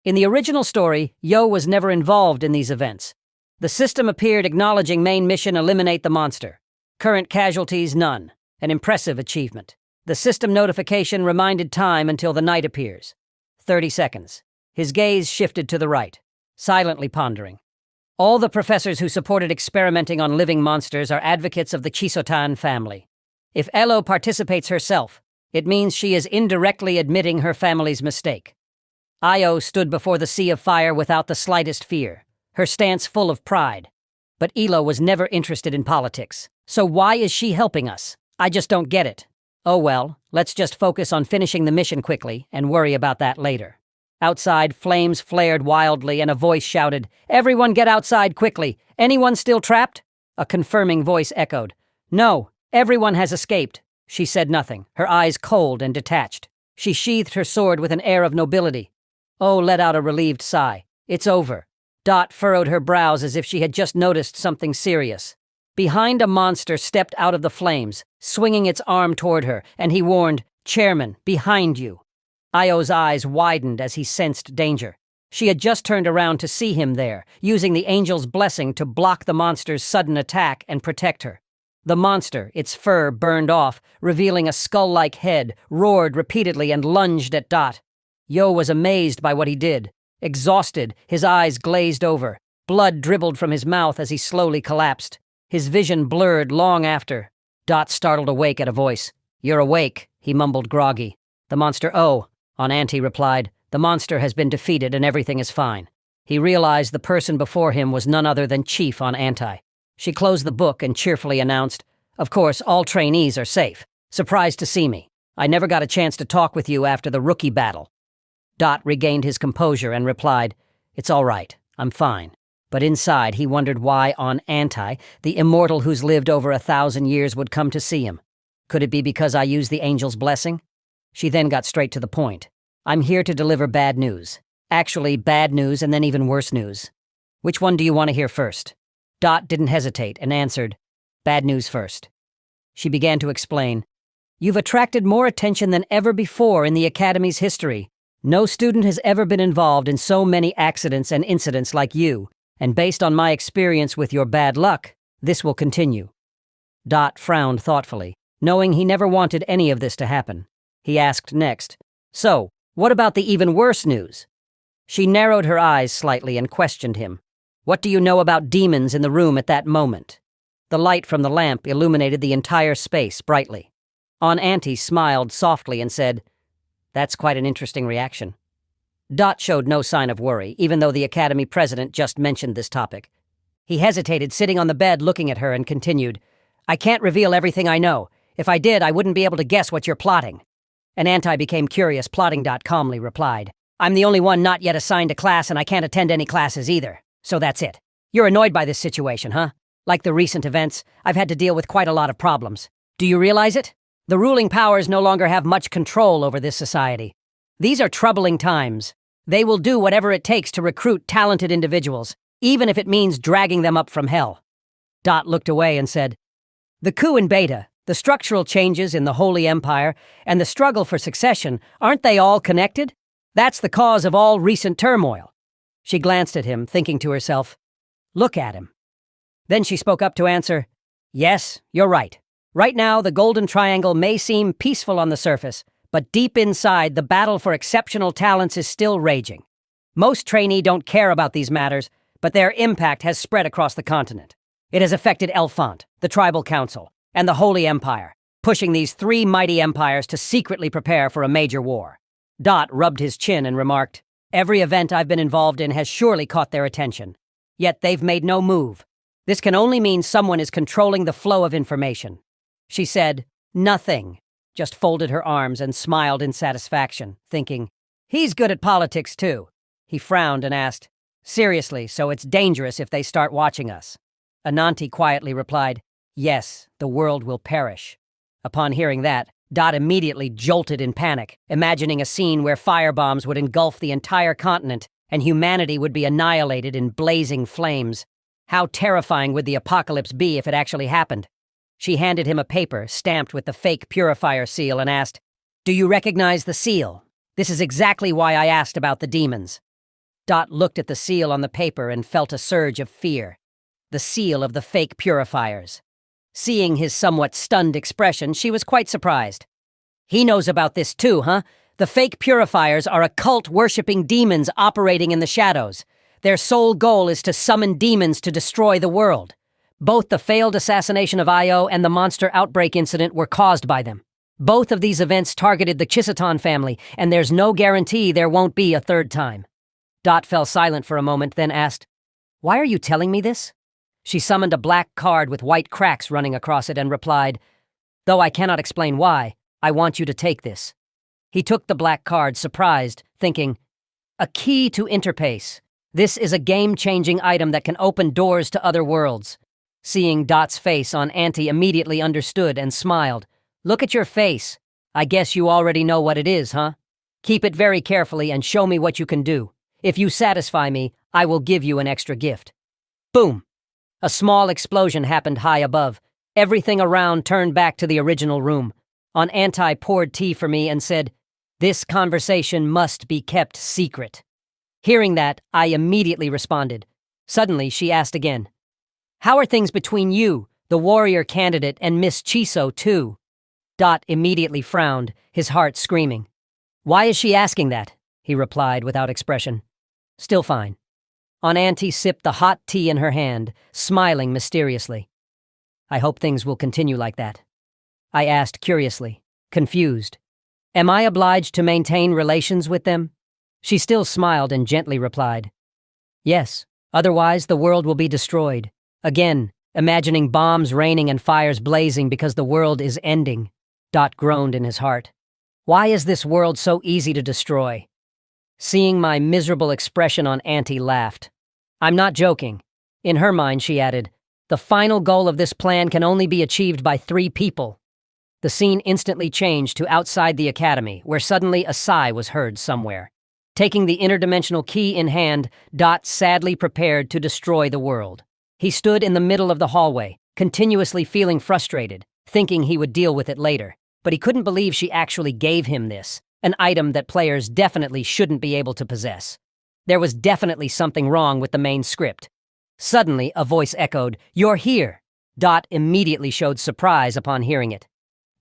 In the original story, Yo was never involved in these events. The system appeared acknowledging main mission eliminate the monster. Current casualties none. An impressive achievement. The system notification reminded time until the night appears. 30 seconds. His gaze shifted to the right, silently pondering. All the professors who supported experimenting on living monsters are advocates of the Chisotan family. If Yahello participates herself, it means she is indirectly admitting her family's mistake. Io stood before the sea of fire without the slightest fear, her stance full of pride. But Ilo was never interested in politics. So why is she helping us? I just don't get it. Oh well, let's just focus on finishing the mission quickly and worry about that later. Outside, flames flared wildly and a voice shouted, "Everyone get outside quickly! Anyone still trapped?" A confirming voice echoed, "No, everyone has escaped." She said nothing, her eyes cold and detached. She sheathed her sword with an air of nobility. Oh let out a relieved sigh. It's over. Dot furrowed her brows as if she had just noticed something serious. Behind a monster stepped out of the flames, swinging its arm toward her, and he warned, "Chairman, behind you." Io's eyes widened as he sensed danger. She had just turned around to see him there, using the angel's blessing to block the monster's sudden attack and protect her. The monster, its fur burned off, revealing a skull-like head, roared repeatedly and lunged at Dot. Yo was amazed by what he did. Exhausted, his eyes glazed over. Blood dribbled from his mouth as he slowly collapsed. His vision blurred long after. Dot startled awake at a voice. "You're awake," he mumbled groggy. The monster, "Oh." On Auntie replied, "The monster has been defeated and everything is fine." He realized the person before him was none other than Chief on Anti. She closed the book and cheerfully announced, "Of course, all trainees are safe. Surprised to see me. I never got a chance to talk with you after the rookie battle." Dot regained his composure and replied, "It's all right. I'm fine." But inside, he wondered why on Anti, the immortal who's lived over 1,000 years would come to see him. Could it be because I used the angel's blessing? She then got straight to the point. "I'm here to deliver bad news. Actually, bad news and then even worse news. Which one do you want to hear first?" Dot didn't hesitate and answered, "Bad news first." She began to explain, "You've attracted more attention than ever before in the Academy's history. No student has ever been involved in so many accidents and incidents like you, and based on my experience with your bad luck, this will continue." Dot frowned thoughtfully, knowing he never wanted any of this to happen. He asked next, "So, what about the even worse news?" She narrowed her eyes slightly and questioned him. "What do you know about demons in the room at that moment?" The light from the lamp illuminated the entire space brightly. On Auntie smiled softly and said, "That's quite an interesting reaction." Dot showed no sign of worry, even though the Academy president just mentioned this topic. He hesitated, sitting on the bed looking at her, and continued, "I can't reveal everything I know. If I did, I wouldn't be able to guess what you're plotting." And Anti became curious, plotting. Dot calmly replied, "I'm the only one not yet assigned a class, and I can't attend any classes either. So that's it. You're annoyed by this situation, huh? Like the recent events, I've had to deal with quite a lot of problems. Do you realize it? The ruling powers no longer have much control over this society. These are troubling times. They will do whatever it takes to recruit talented individuals, even if it means dragging them up from hell." Dot looked away and said, "The coup in Beta, the structural changes in the Holy Empire, and the struggle for succession, aren't they all connected? That's the cause of all recent turmoil." She glanced at him, thinking to herself, "Look at him." Then she spoke up to answer, "Yes, you're right. Right now, the Golden Triangle may seem peaceful on the surface, but deep inside, the battle for exceptional talents is still raging. Most trainee don't care about these matters, but their impact has spread across the continent. It has affected Elfont, the Tribal Council, and the Holy Empire, pushing these three mighty empires to secretly prepare for a major war." Dot rubbed his chin and remarked, "Every event I've been involved in has surely caught their attention. Yet they've made no move. This can only mean someone is controlling the flow of information." She said, "Nothing," just folded her arms and smiled in satisfaction, thinking, "He's good at politics too." He frowned and asked, "Seriously, so it's dangerous if they start watching us?" Ananti quietly replied, "Yes, the world will perish." Upon hearing that, Dot immediately jolted in panic, imagining a scene where firebombs would engulf the entire continent and humanity would be annihilated in blazing flames. How terrifying would the apocalypse be if it actually happened? She handed him a paper stamped with the fake purifier seal and asked, "Do you recognize the seal? This is exactly why I asked about the demons." Dot looked at the seal on the paper and felt a surge of fear. The seal of the fake purifiers. Seeing his somewhat stunned expression, she was quite surprised. "He knows about this too, huh? The fake purifiers are occult-worshipping demons operating in the shadows. Their sole goal is to summon demons to destroy the world. Both the failed assassination of Io and the monster outbreak incident were caused by them. Both of these events targeted the Chisaton family, and there's no guarantee there won't be a third time." Dot fell silent for a moment, then asked, "Why are you telling me this?" She summoned a black card with white cracks running across it and replied, "Though I cannot explain why, I want you to take this." He took the black card, surprised, thinking, "A key to interpace. This is a game-changing item that can open doors to other worlds." Seeing Dot's face on Auntie immediately understood and smiled. "Look at your face. I guess you already know what it is, huh? Keep it very carefully and show me what you can do. If you satisfy me, I will give you an extra gift." Boom! A small explosion happened high above. Everything around turned back to the original room. Auntie poured tea for me and said, "This conversation must be kept secret." Hearing that, I immediately responded. Suddenly, she asked again, "How are things between you, the warrior candidate, and Miss Chiso, too?" Dot immediately frowned, his heart screaming. "Why is she asking that?" he replied without expression. "Still fine." Auntie sipped the hot tea in her hand, smiling mysteriously. "I hope things will continue like that." I asked curiously, confused. "Am I obliged to maintain relations with them?" She still smiled and gently replied, "Yes, otherwise the world will be destroyed. Again, imagining bombs raining and fires blazing because the world is ending." Dot groaned in his heart. "Why is this world so easy to destroy?" Seeing my miserable expression, Auntie laughed. "I'm not joking." In her mind, she added, "The final goal of this plan can only be achieved by 3 people. The scene instantly changed to outside the academy, where suddenly a sigh was heard somewhere. Taking the interdimensional key in hand, Dot sadly prepared to destroy the world. He stood in the middle of the hallway, continuously feeling frustrated, thinking he would deal with it later. But he couldn't believe she actually gave him this, an item that players definitely shouldn't be able to possess. There was definitely something wrong with the main script. Suddenly, a voice echoed, "You're here!" Dot immediately showed surprise upon hearing it.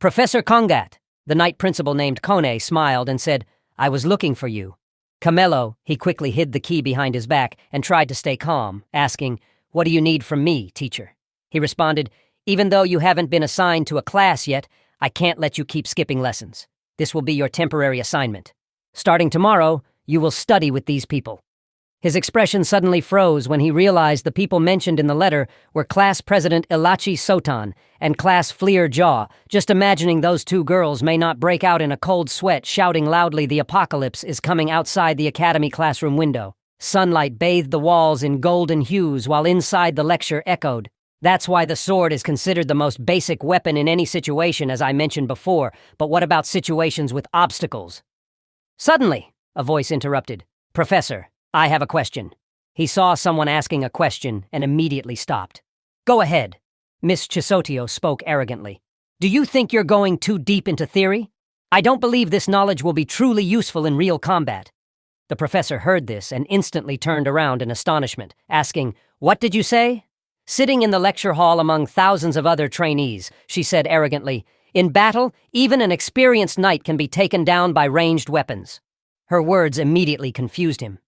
"Professor Kongat," the night principal named Kone smiled and said, "I was looking for you." Camelo, he quickly hid the key behind his back and tried to stay calm, asking, "What do you need from me, teacher?" He responded, "Even though you haven't been assigned to a class yet, I can't let you keep skipping lessons. This will be your temporary assignment. Starting tomorrow, you will study with these people." His expression suddenly froze when he realized the people mentioned in the letter were Class President Ilachi Sotan and Class Fleer Jaw. Just imagining those 2 girls may not break out in a cold sweat shouting loudly the apocalypse is coming outside the academy classroom window. Sunlight bathed the walls in golden hues while inside the lecture echoed. That's why the sword is considered the most basic weapon in any situation, as I mentioned before, but what about situations with obstacles? Suddenly, a voice interrupted. "Professor, I have a question." He saw someone asking a question and immediately stopped. "Go ahead." Miss Chisotio spoke arrogantly. "Do you think you're going too deep into theory? I don't believe this knowledge will be truly useful in real combat." The professor heard this and instantly turned around in astonishment, asking, "What did you say?" Sitting in the lecture hall among thousands of other trainees, she said arrogantly, "In battle, even an experienced knight can be taken down by ranged weapons." Her words immediately confused him.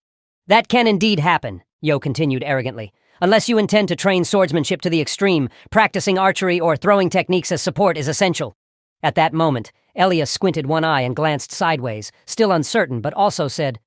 "That can indeed happen," Yo continued arrogantly. "Unless you intend to train swordsmanship to the extreme, practicing archery or throwing techniques as support is essential." At that moment, Elia squinted one eye and glanced sideways, still uncertain, but also said,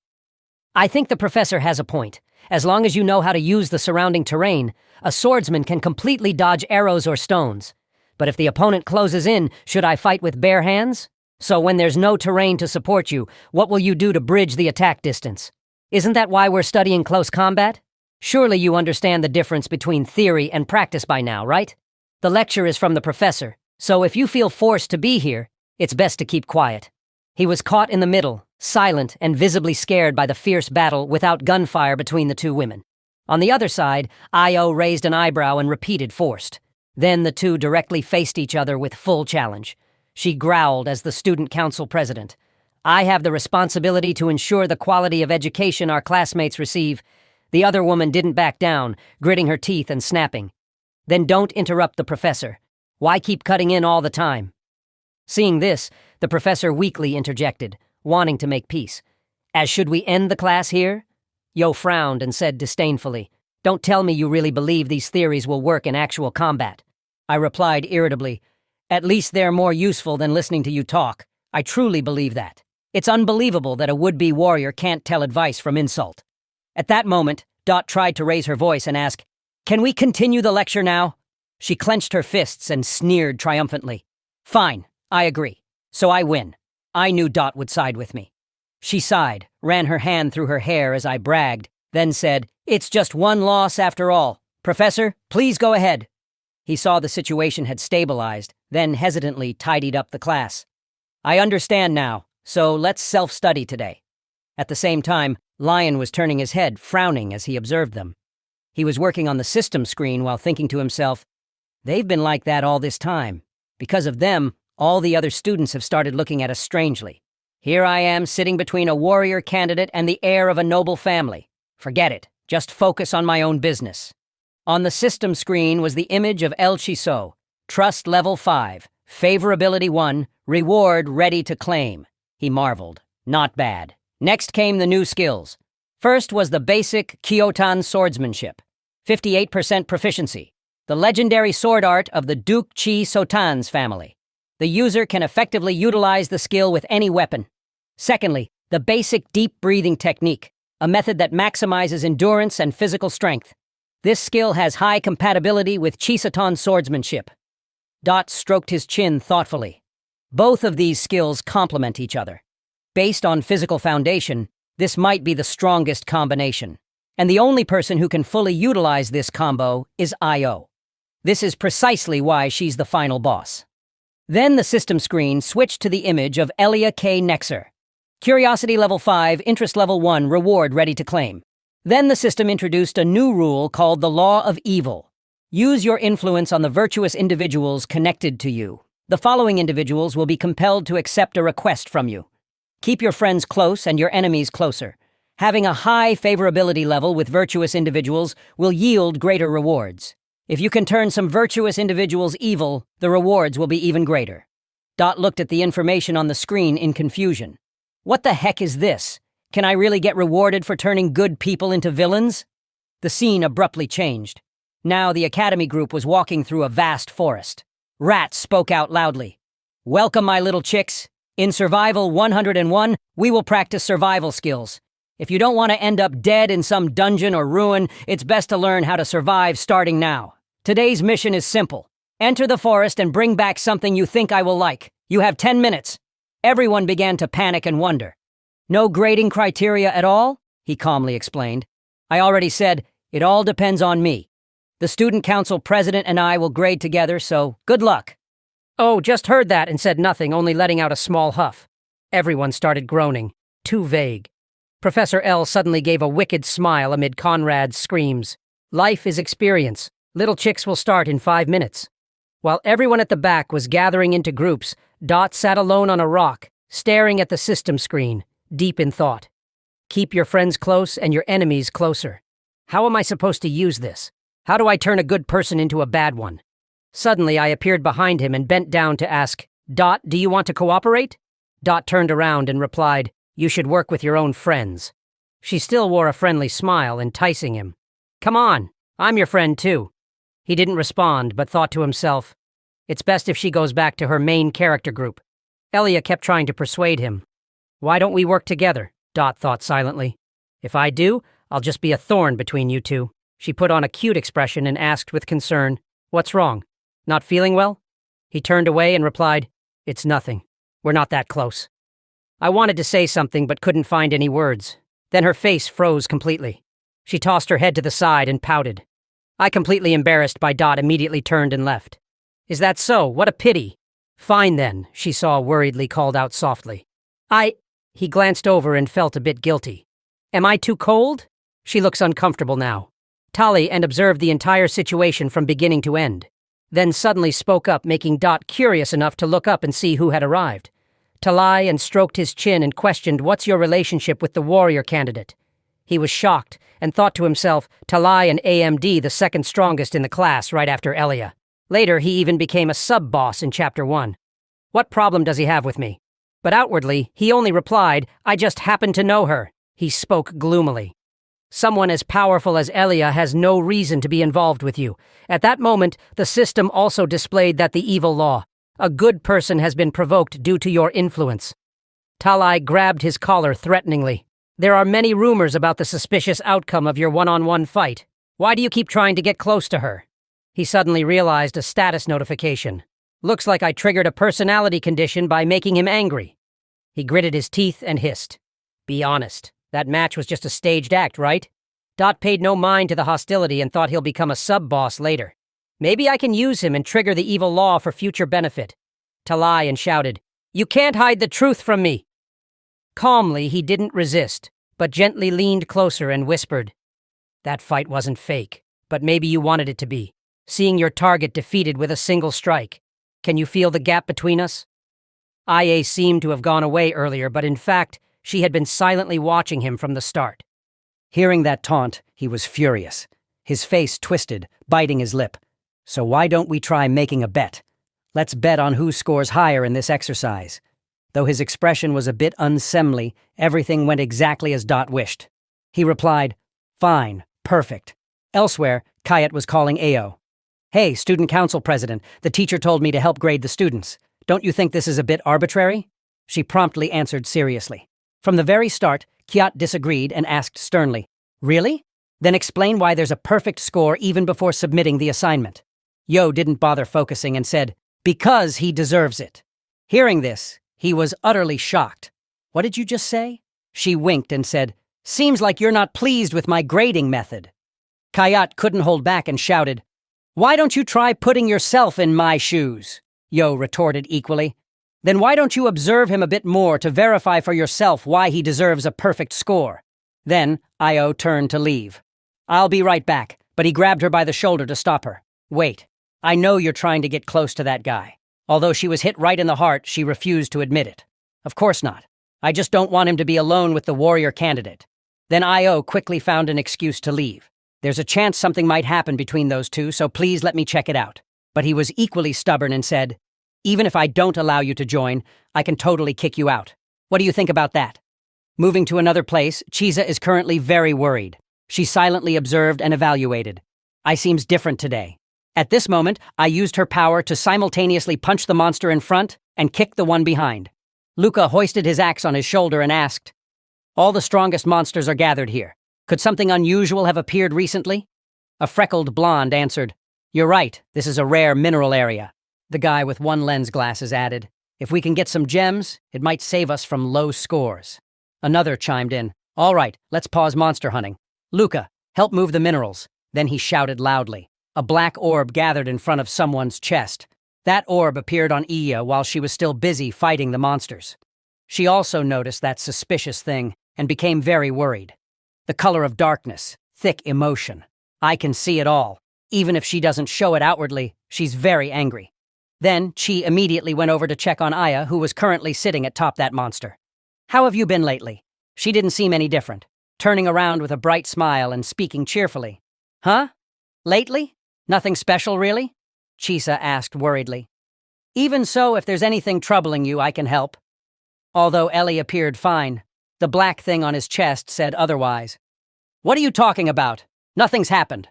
"I think the professor has a point. As long as you know how to use the surrounding terrain, a swordsman can completely dodge arrows or stones. But if the opponent closes in, should I fight with bare hands? So when there's no terrain to support you, what will you do to bridge the attack distance? Isn't that why we're studying close combat? Surely you understand the difference between theory and practice by now, right? The lecture is from the professor, so if you feel forced to be here, it's best to keep quiet." He was caught in the middle, silent and visibly scared by the fierce battle without gunfire between the 2 women. On the other side, Io raised an eyebrow and repeated forced. Then the two directly faced each other with full challenge. She growled as the student council president. "I have the responsibility to ensure the quality of education our classmates receive." The other woman didn't back down, gritting her teeth and snapping. "Then don't interrupt the professor. Why keep cutting in all the time?" Seeing this, the professor weakly interjected, wanting to make peace. "As should we end the class here?" Yo frowned and said disdainfully, "Don't tell me you really believe these theories will work in actual combat." I replied irritably, "At least they're more useful than listening to you talk. I truly believe that. It's unbelievable that a would-be warrior can't tell advice from insult." At that moment, Dot tried to raise her voice and ask, "Can we continue the lecture now?" She clenched her fists and sneered triumphantly. "Fine, I agree. So I win. I knew Dot would side with me." She sighed, ran her hand through her hair as I bragged, then said, "It's just one loss after all. Professor, please go ahead." He saw the situation had stabilized, then hesitantly tidied up the class. "I understand now, so let's self-study today." At the same time, Lion was turning his head, frowning as he observed them. He was working on the system screen while thinking to himself, "They've been like that all this time. Because of them, all the other students have started looking at us strangely. Here I am sitting between a warrior candidate and the heir of a noble family. Forget it. Just focus on my own business." On the system screen was the image of El Chiso, Trust Level 5, Favorability 1, Reward Ready to Claim. He marveled. Not bad. Next came the new skills. First was the basic Kyotan swordsmanship, 58% proficiency, the legendary sword art of the Duke Chi Sotan's family. The user can effectively utilize the skill with any weapon. Secondly, the basic deep breathing technique, a method that maximizes endurance and physical strength. This skill has high compatibility with Chisotan swordsmanship. Dot stroked his chin thoughtfully. Both of these skills complement each other. Based on physical foundation, this might be the strongest combination. And the only person who can fully utilize this combo is Io. This is precisely why she's the final boss. Then the system screen switched to the image of Elia K. Nexer. Curiosity Level 5, Interest Level 1, Reward Ready to Claim. Then the system introduced a new rule called the Law of Evil. Use your influence on the virtuous individuals connected to you. The following individuals will be compelled to accept a request from you. Keep your friends close and your enemies closer. Having a high favorability level with virtuous individuals will yield greater rewards. If you can turn some virtuous individuals evil, the rewards will be even greater. Dot looked at the information on the screen in confusion. What the heck is this? Can I really get rewarded for turning good people into villains? The scene abruptly changed. Now the Academy group was walking through a vast forest. Rat spoke out loudly. "Welcome, my little chicks. In Survival 101, we will practice survival skills. If you don't want to end up dead in some dungeon or ruin, it's best to learn how to survive starting now. Today's mission is simple. Enter the forest and bring back something you think I will like. You have 10 minutes. Everyone began to panic and wonder. "No grading criteria at all?" he calmly explained. "I already said, it all depends on me. The student council president and I will grade together, so good luck." Oh, just heard that and said nothing, only letting out a small huff. Everyone started groaning. Too vague. Professor L suddenly gave a wicked smile amid Conrad's screams. "Life is experience. Little chicks will start in 5 minutes." While everyone at the back was gathering into groups, Dot sat alone on a rock, staring at the system screen, deep in thought. Keep your friends close and your enemies closer. How am I supposed to use this? How do I turn a good person into a bad one? Suddenly, I appeared behind him and bent down to ask, "Dot, do you want to cooperate?" Dot turned around and replied, "You should work with your own friends." She still wore a friendly smile, enticing him. "Come on, I'm your friend too." He didn't respond, but thought to himself, it's best if she goes back to her main character group. Elia kept trying to persuade him. "Why don't we work together?" Dot thought silently. "If I do, I'll just be a thorn between you two." She put on a cute expression and asked with concern, "What's wrong? Not feeling well?" He turned away and replied, "It's nothing. We're not that close." I wanted to say something but couldn't find any words. Then her face froze completely. She tossed her head to the side and pouted. I, completely embarrassed by Dot, immediately turned and left. "Is that so? What a pity." "Fine then," she saw worriedly called out softly. He glanced over and felt a bit guilty. "Am I too cold?" She looks uncomfortable now. Tali and observed the entire situation from beginning to end. then suddenly spoke up, making Dot curious enough to look up and see who had arrived. Talai and stroked his chin and questioned, "What's your relationship with the warrior candidate?" He was shocked and thought to himself, Talai and AMD the second strongest in the class right after Elia. Later, he even became a sub-boss in Chapter 1. What problem does he have with me? But outwardly, he only replied, "I just happen to know her." He spoke gloomily. Someone as powerful as Elia has no reason to be involved with you. At that moment, the system also displayed that the evil law. A good person has been provoked due to your influence. Talai grabbed his collar threateningly. There are many rumors about the suspicious outcome of your one-on-one fight. Why do you keep trying to get close to her? He suddenly realized a status notification. Looks like I triggered a personality condition by making him angry. He gritted his teeth and hissed. Be honest. That match was just a staged act, right? Dot paid no mind to the hostility and thought he'll become a sub-boss later. Maybe I can use him and trigger the evil law for future benefit. Talai and shouted, "You can't hide the truth from me!" Calmly, he didn't resist, but gently leaned closer and whispered, "That fight wasn't fake, but maybe you wanted it to be, seeing your target defeated with a single strike. Can you feel the gap between us?" IA seemed to have gone away earlier, but in fact, she had been silently watching him from the start. Hearing that taunt, he was furious. His face twisted, biting his lip. "So why don't we try making a bet? Let's bet on who scores higher in this exercise." Though his expression was a bit unseemly, everything went exactly as Dot wished. He replied, "Fine, perfect." Elsewhere, Kayat was calling Ao. "Hey, student council president, the teacher told me to help grade the students. Don't you think this is a bit arbitrary?" She promptly answered seriously. From the very start, Kiat disagreed and asked sternly, "Really? Then explain why there's a perfect score even before submitting the assignment." Yo didn't bother focusing and said, "Because he deserves it." Hearing this, he was utterly shocked. "What did you just say?" She winked and said, "Seems like you're not pleased with my grading method." Kayat couldn't hold back and shouted, "Why don't you try putting yourself in my shoes?" Yo retorted equally. "Then why don't you observe him a bit more to verify for yourself why he deserves a perfect score?" Then Io turned to leave. "I'll be right back," but he grabbed her by the shoulder to stop her. "Wait, I know you're trying to get close to that guy." Although she was hit right in the heart, she refused to admit it. "Of course not. I just don't want him to be alone with the warrior candidate." Then Io quickly found an excuse to leave. "There's a chance something might happen between those two, so please let me check it out." But he was equally stubborn and said, "Even if I don't allow you to join, I can totally kick you out. What do you think about that?" Moving to another place, Chisa is currently very worried. She silently observed and evaluated. "I seems different today. At this moment, I used her power to simultaneously punch the monster in front and kick the one behind." Luca hoisted his axe on his shoulder and asked, "All the strongest monsters are gathered here. Could something unusual have appeared recently?" A freckled blonde answered, "You're right, this is a rare mineral area." The guy with one lens glasses added, "If we can get some gems, it might save us from low scores." Another chimed in, "All right, let's pause monster hunting. Luca, help move the minerals." Then he shouted loudly. A black orb gathered in front of someone's chest. That orb appeared on Iya while she was still busy fighting the monsters. She also noticed that suspicious thing and became very worried. The color of darkness, thick emotion. I can see it all. Even if she doesn't show it outwardly, she's very angry. Then, Chi immediately went over to check on Aya, who was currently sitting atop that monster. "How have you been lately?" She didn't seem any different, turning around with a bright smile and speaking cheerfully. "Huh? Lately? Nothing special, really?" Chisa asked worriedly. "Even so, if there's anything troubling you, I can help." Although Ellie appeared fine, the black thing on his chest said otherwise. "What are you talking about? Nothing's happened."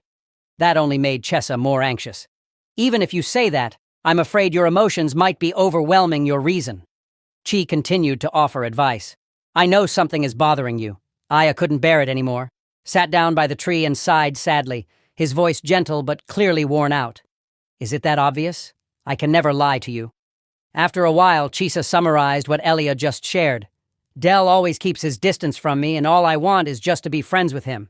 That only made Chessa more anxious. "Even if you say that, I'm afraid your emotions might be overwhelming your reason." Chi continued to offer advice. "I know something is bothering you." Aya couldn't bear it anymore, sat down by the tree and sighed sadly, his voice gentle but clearly worn out. "Is it that obvious? I can never lie to you." After a while, Chisa summarized what Elia just shared. "Del always keeps his distance from me, and all I want is just to be friends with him."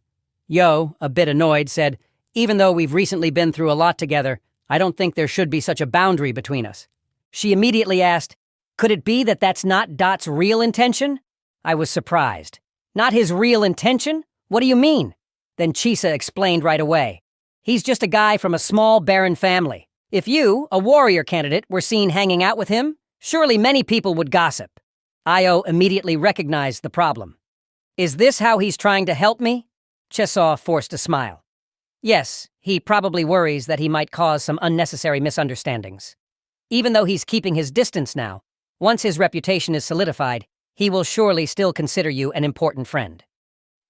Yo, a bit annoyed, said, "Even though we've recently been through a lot together, I don't think there should be such a boundary between us." She immediately asked, "Could it be that that's not Dot's real intention?" I was surprised. "Not his real intention? What do you mean?" Then Chisa explained right away. "He's just a guy from a small, barren family. If you, a warrior candidate, were seen hanging out with him, surely many people would gossip. Io immediately recognized the problem. Is this how he's trying to help me? Chesaw forced a smile. Yes, he probably worries that he might cause some unnecessary misunderstandings. Even though he's keeping his distance now, once his reputation is solidified, he will surely still consider you an important friend.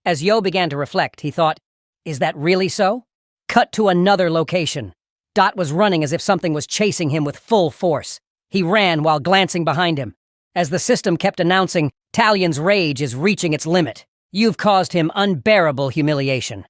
As Yo began to reflect, he thought, is that really so? Cut to another location. Dot was running as if something was chasing him with full force. He ran while glancing behind him. As the system kept announcing, Talion's rage is reaching its limit. You've caused him unbearable humiliation.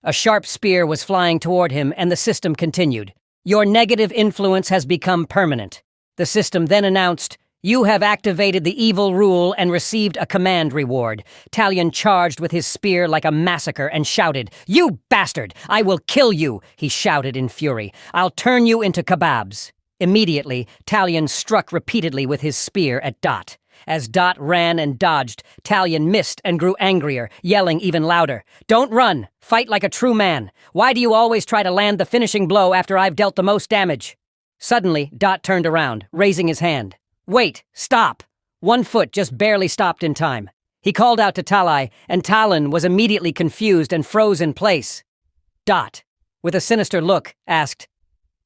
A sharp spear was flying toward him, and the system continued. Your negative influence has become permanent. The system then announced, you have activated the evil rule and received a command reward. Talion charged with his spear like a massacre and shouted, you bastard! I will kill you! He shouted in fury. I'll turn you into kebabs. Immediately, Talion struck repeatedly with his spear at Dot. As Dot ran and dodged, Talion missed and grew angrier, yelling even louder. Don't run! Fight like a true man! Why do you always try to land the finishing blow after I've dealt the most damage? Suddenly, Dot turned around, raising his hand. Wait! Stop! One foot just barely stopped in time. He called out to Talai, and Talon was immediately confused and froze in place. Dot, with a sinister look, asked,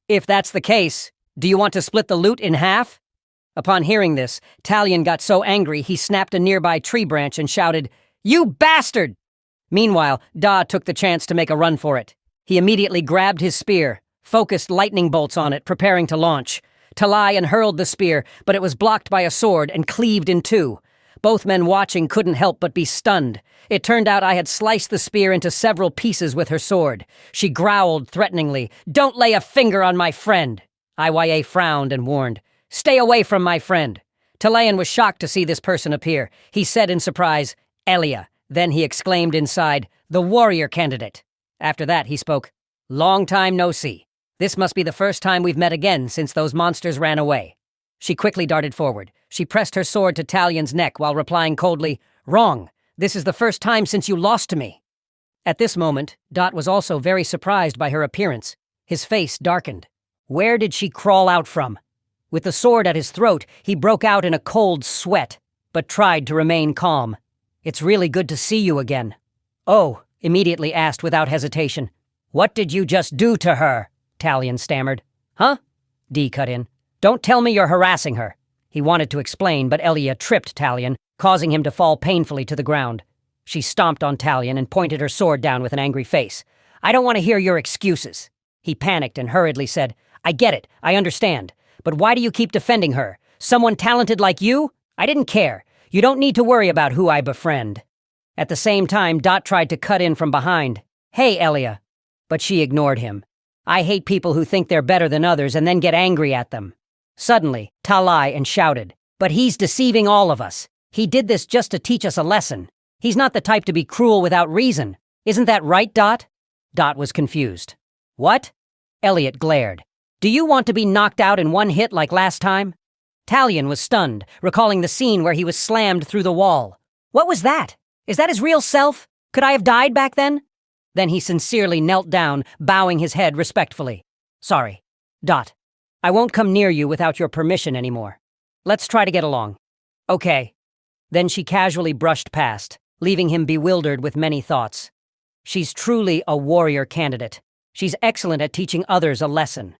if that's the case, do you want to split the loot in half? Upon hearing this, Talion got so angry he snapped a nearby tree branch and shouted, you bastard! Meanwhile, Da took the chance to make a run for it. He immediately grabbed his spear, focused lightning bolts on it, preparing to launch. Talai hurled the spear, but it was blocked by a sword and cleaved in two. Both men watching couldn't help but be stunned. It turned out I had sliced the spear into several pieces with her sword. She growled threateningly, don't lay a finger on my friend. Iya frowned and warned, stay away from my friend. Talayan was shocked to see this person appear. He said in surprise, Elia. Then he exclaimed inside, the warrior candidate. After that, he spoke, long time no see. This must be the first time we've met again since those monsters ran away. She quickly darted forward. She pressed her sword to Talion's neck while replying coldly, wrong. This is the first time since you lost to me. At this moment, Dot was also very surprised by her appearance. His face darkened. Where did she crawl out from? With the sword at his throat, he broke out in a cold sweat, but tried to remain calm. It's really good to see you again. Oh, immediately asked without hesitation. What did you just do to her? Talion stammered. Huh? Dee cut in. Don't tell me you're harassing her. He wanted to explain, but Elia tripped Talion, causing him to fall painfully to the ground. She stomped on Talion and pointed her sword down with an angry face. I don't want to hear your excuses. He panicked and hurriedly said, I get it, I understand. But why do you keep defending her? Someone talented like you? I didn't care. You don't need to worry about who I befriend. At the same time, Dot tried to cut in from behind. Hey, Elia. But she ignored him. I hate people who think they're better than others and then get angry at them. Suddenly, Talai and shouted, but he's deceiving all of us. He did this just to teach us a lesson. He's not the type to be cruel without reason. Isn't that right, Dot? Dot was confused. What? Elliot glared. Do you want to be knocked out in one hit like last time? Talion was stunned, recalling the scene where he was slammed through the wall. What was that? Is that his real self? Could I have died back then? Then he sincerely knelt down, bowing his head respectfully. Sorry. Dot. I won't come near you without your permission anymore. Let's try to get along. Okay. Then she casually brushed past, leaving him bewildered with many thoughts. She's truly a warrior candidate. She's excellent at teaching others a lesson.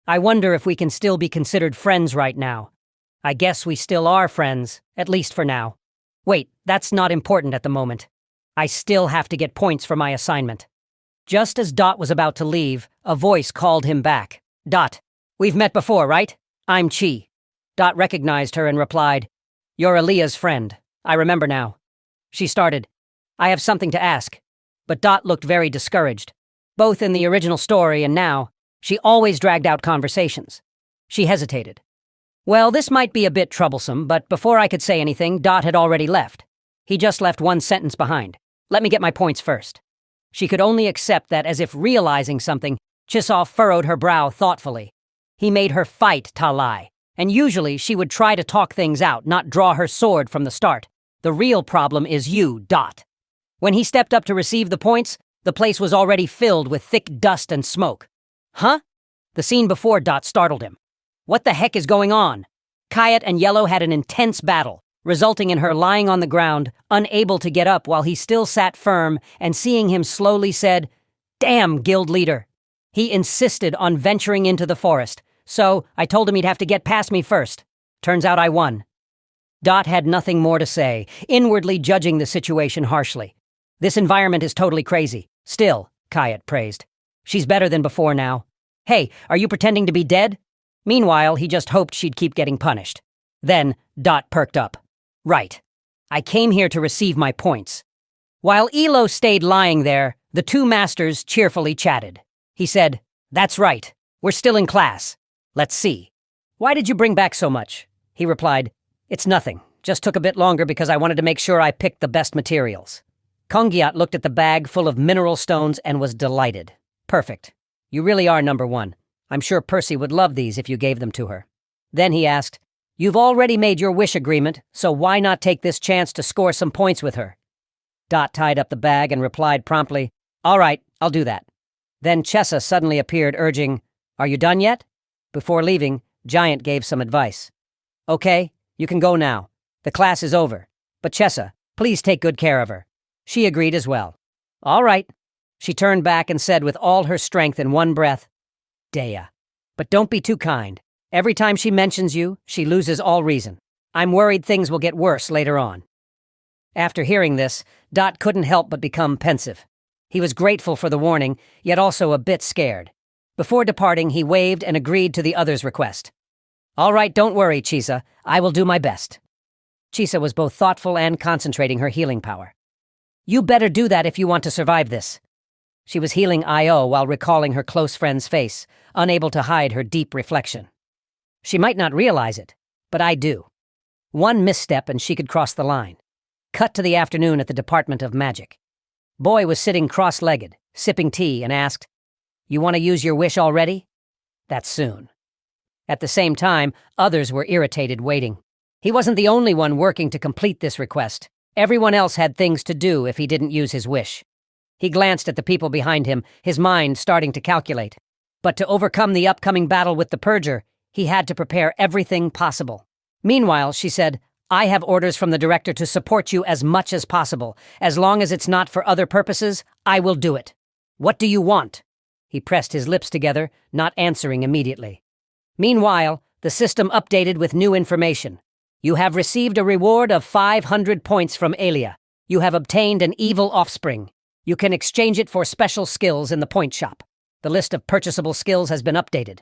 I wonder if we can still be considered friends right now. I guess we still are friends, at least for now. Wait, that's not important at the moment. I still have to get points for my assignment. Just as Dot was about to leave, a voice called him back. Dot, we've met before, right? I'm Chi. Dot recognized her and replied, You're Aaliyah's friend. I remember now. She started, I have something to ask. But Dot looked very discouraged. Both in the original story and now, she always dragged out conversations. She hesitated. Well, this might be a bit troublesome, but before I could say anything, Dot had already left. He just left one sentence behind. Let me get my points first. She could only accept that as if realizing something, Chisaw furrowed her brow thoughtfully. He made her fight Talai, and usually she would try to talk things out, not draw her sword from the start. The real problem is you, Dot. When he stepped up to receive the points, the place was already filled with thick dust and smoke. Huh? The scene before Dot startled him. What the heck is going on? Kayat and Yahello had an intense battle, resulting in her lying on the ground, unable to get up while he still sat firm, and seeing him slowly said, "Damn, guild leader." He insisted on venturing into the forest, so I told him he'd have to get past me first. Turns out I won. Dot had nothing more to say, inwardly judging the situation harshly. This environment is totally crazy. Still, Kayat praised. She's better than before now. Hey, are you pretending to be dead? Meanwhile, he just hoped she'd keep getting punished. Then, Dot perked up. Right. I came here to receive my points. While Elo stayed lying there, the two masters cheerfully chatted. He said, "That's right. We're still in class. Let's see." "Why did you bring back so much?" He replied, "It's nothing. Just took a bit longer because I wanted to make sure I picked the best materials." Kongiat looked at the bag full of mineral stones and was delighted. "Perfect. You really are number one. I'm sure Percy would love these if you gave them to her." Then he asked, "You've already made your wish agreement, so why not take this chance to score some points with her?" Dot tied up the bag and replied promptly, "All right, I'll do that." Then Chessa suddenly appeared, urging, "Are you done yet?" Before leaving, Giant gave some advice. "Okay, you can go now. The class is over. But Chessa, please take good care of her." She agreed as well. "All right." She turned back and said with all her strength in one breath, "Dea. But don't be too kind. Every time she mentions you, she loses all reason. I'm worried things will get worse later on." After hearing this, Dot couldn't help but become pensive. He was grateful for the warning, yet also a bit scared. Before departing, he waved and agreed to the other's request. "All right, don't worry, Chisa. I will do my best." Chisa was both thoughtful and concentrating her healing power. "You better do that if you want to survive this." She was healing Io while recalling her close friend's face, unable to hide her deep reflection. She might not realize it, but I do. One misstep and she could cross the line. Cut to the afternoon at the Department of Magic. Boy was sitting cross-legged, sipping tea, and asked, "You want to use your wish already?" "That's soon." At the same time, others were irritated waiting. He wasn't the only one working to complete this request. Everyone else had things to do if he didn't use his wish. He glanced at the people behind him, his mind starting to calculate. But to overcome the upcoming battle with the Purger, he had to prepare everything possible. Meanwhile, she said, "I have orders from the director to support you as much as possible. As long as it's not for other purposes, I will do it. What do you want?" He pressed his lips together, not answering immediately. Meanwhile, the system updated with new information. "You have received a reward of 500 points from Alia. You have obtained an evil offspring. You can exchange it for special skills in the point shop. The list of purchasable skills has been updated."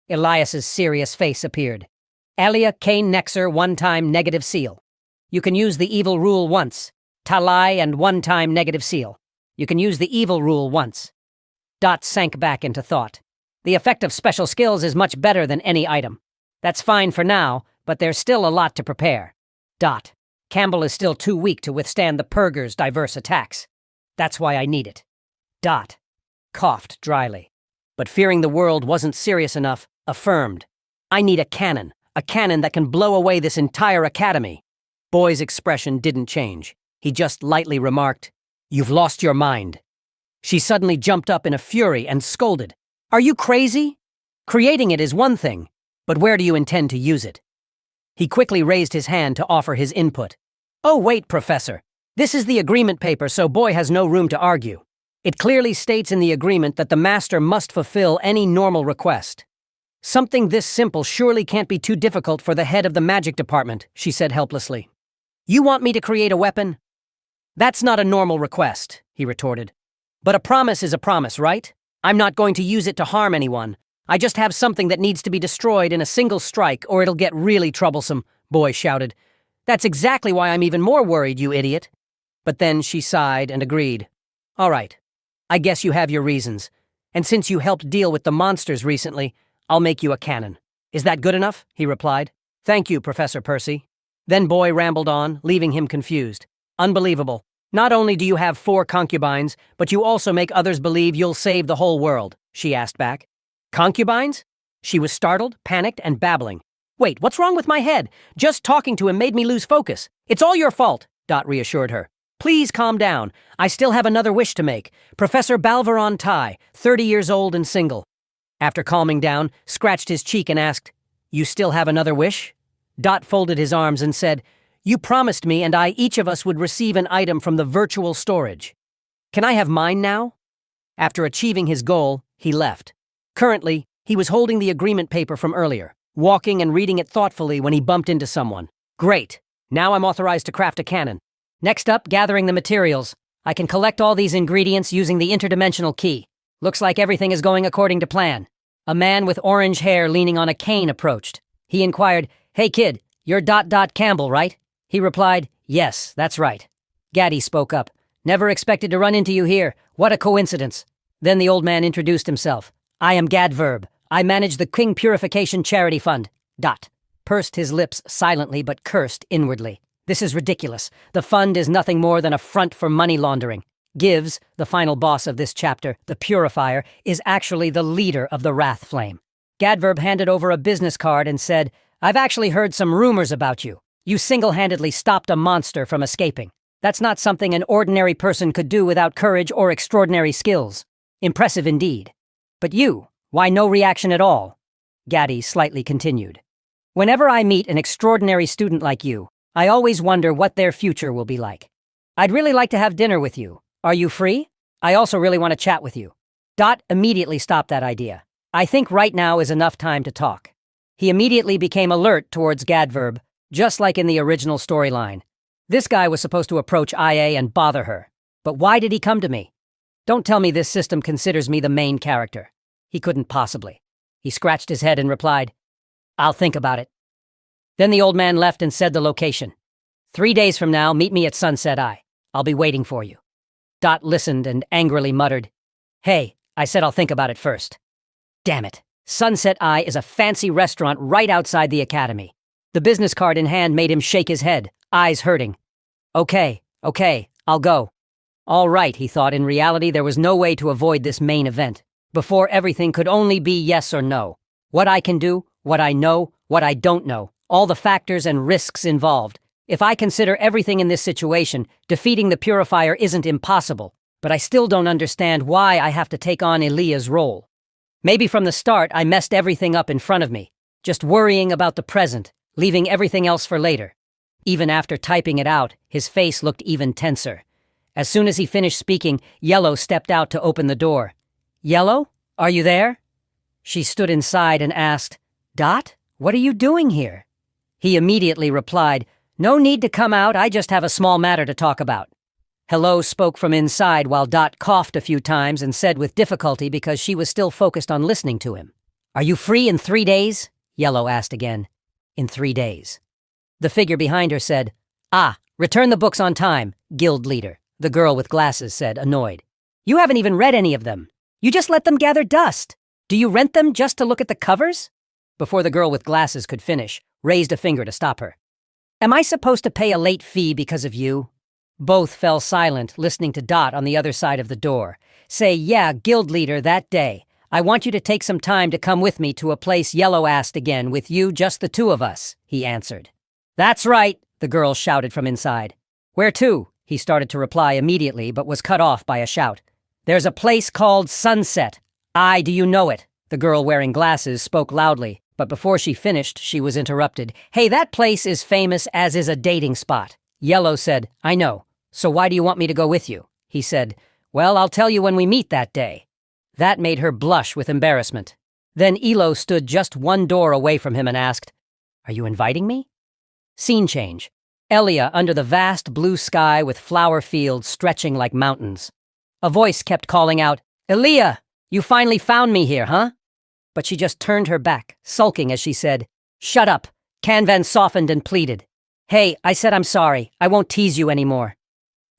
Elias's serious face appeared. Alia Kane Nexer one-time negative seal. You can use the evil rule once. Talai and one-time negative seal. You can use the evil rule once. Dot sank back into thought. The effect of special skills is much better than any item. That's fine for now, but there's still a lot to prepare. Dot. Campbell is still too weak to withstand the Purger's diverse attacks. That's why I need it. Dot. Coughed dryly. But fearing the world wasn't serious enough, affirmed. "I need a cannon that can blow away this entire academy." Boy's expression didn't change. He just lightly remarked, "You've lost your mind." She suddenly jumped up in a fury and scolded. "Are you crazy? Creating it is one thing, but where do you intend to use it?" He quickly raised his hand to offer his input. "Oh, wait, Professor. This is the agreement paper, so Boy has no room to argue. It clearly states in the agreement that the master must fulfill any normal request. Something this simple surely can't be too difficult for the head of the magic department," she said helplessly. "You want me to create a weapon?" "That's not a normal request," he retorted. "But a promise is a promise, right? I'm not going to use it to harm anyone. I just have something that needs to be destroyed in a single strike or it'll get really troublesome," Boy shouted. "That's exactly why I'm even more worried, you idiot." But then she sighed and agreed. "All right. I guess you have your reasons. And since you helped deal with the monsters recently, I'll make you a cannon. Is that good enough?" he replied. "Thank you, Professor Percy." Then Boy rambled on, leaving him confused. "Unbelievable. Not only do you have 4 concubines, but you also make others believe you'll save the whole world," she asked back. "Concubines?" She was startled, panicked, and babbling. "Wait, what's wrong with my head? Just talking to him made me lose focus. It's all your fault," Dot reassured her. "Please calm down. I still have another wish to make. Professor Balveron Tai, 30 years old and single." After calming down, scratched his cheek and asked, "You still have another wish?" Dot folded his arms and said, "You promised me and I each of us would receive an item from the virtual storage. Can I have mine now?" After achieving his goal, he left. Currently, he was holding the agreement paper from earlier, walking and reading it thoughtfully when he bumped into someone. Great! Now I'm authorized to craft a cannon. Next up, gathering the materials. I can collect all these ingredients using the interdimensional key. Looks like everything is going according to plan. A man with orange hair leaning on a cane approached. He inquired, "Hey kid, you're Campbell, right?" He replied, "Yes, that's right." Gaddy spoke up. "Never expected to run into you here. What a coincidence." Then the old man introduced himself. "I am Gadverb. I manage the King Purification Charity Fund." Dot pursed his lips silently but cursed inwardly. This is ridiculous. The fund is nothing more than a front for money laundering. Gives, the final boss of this chapter, the purifier, is actually the leader of the Wrath Flame. Gadverb handed over a business card and said, "I've actually heard some rumors about you. You single-handedly stopped a monster from escaping. That's not something an ordinary person could do without courage or extraordinary skills. Impressive indeed. But you, why no reaction at all?" Gaddy slightly continued. "Whenever I meet an extraordinary student like you, I always wonder what their future will be like. I'd really like to have dinner with you. Are you free? I also really want to chat with you." Dot immediately stopped that idea. "I think right now is enough time to talk." He immediately became alert towards Gadverb, just like in the original storyline. This guy was supposed to approach IA and bother her. But why did he come to me? Don't tell me this system considers me the main character. He couldn't possibly. He scratched his head and replied, "I'll think about it." Then the old man left and said the location. 3 days from now, meet me at Sunset Eye. I'll be waiting for you." Dot listened and angrily muttered, "Hey, I said I'll think about it first." Damn it. Sunset Eye is a fancy restaurant right outside the academy. The business card in hand made him shake his head, eyes hurting. Okay, I'll go." All right, he thought. In reality, there was no way to avoid this main event. Before everything could only be yes or no. What I can do, what I know, what I don't know, all the factors and risks involved. If I consider everything in this situation, defeating the purifier isn't impossible, but I still don't understand why I have to take on Elia's role. Maybe from the start I messed everything up in front of me, just worrying about the present, leaving everything else for later. Even after typing it out, his face looked even tenser. As soon as he finished speaking, Yahello stepped out to open the door. "Yahello, are you there?" She stood inside and asked, "Dot, what are you doing here?" He immediately replied, "No need to come out, I just have a small matter to talk about." Hello spoke from inside while Dot coughed a few times and said with difficulty because she was still focused on listening to him. "Are you free in 3 days?" Yahello asked again. "In 3 days." The figure behind her said, "Return the books on time, guild leader," the girl with glasses said, annoyed. "You haven't even read any of them. You just let them gather dust. Do you rent them just to look at the covers?" Before the girl with glasses could finish, raised a finger to stop her. "Am I supposed to pay a late fee because of you?" Both fell silent, listening to Dot on the other side of the door. "Say, yeah, guild leader, that day. I want you to take some time to come with me to a place Yahello asked again, with you, just the 2 of us," he answered. "That's right," the girl shouted from inside. "Where to?" He started to reply immediately, but was cut off by a shout. "There's a place called Sunset. Do you know it?" The girl wearing glasses spoke loudly, but before she finished, she was interrupted. "Hey, that place is famous as is a dating spot." Yahello said, "I know. So why do you want me to go with you?" He said, "Well, I'll tell you when we meet that day." That made her blush with embarrassment. Then Elo stood just 1 door away from him and asked, "Are you inviting me?" Scene change. Elia under the vast blue sky with flower fields stretching like mountains. A voice kept calling out, "Elia, you finally found me here, huh?" But she just turned her back, sulking as she said, "Shut up." Canvan softened and pleaded, "Hey, I said I'm sorry. I won't tease you anymore."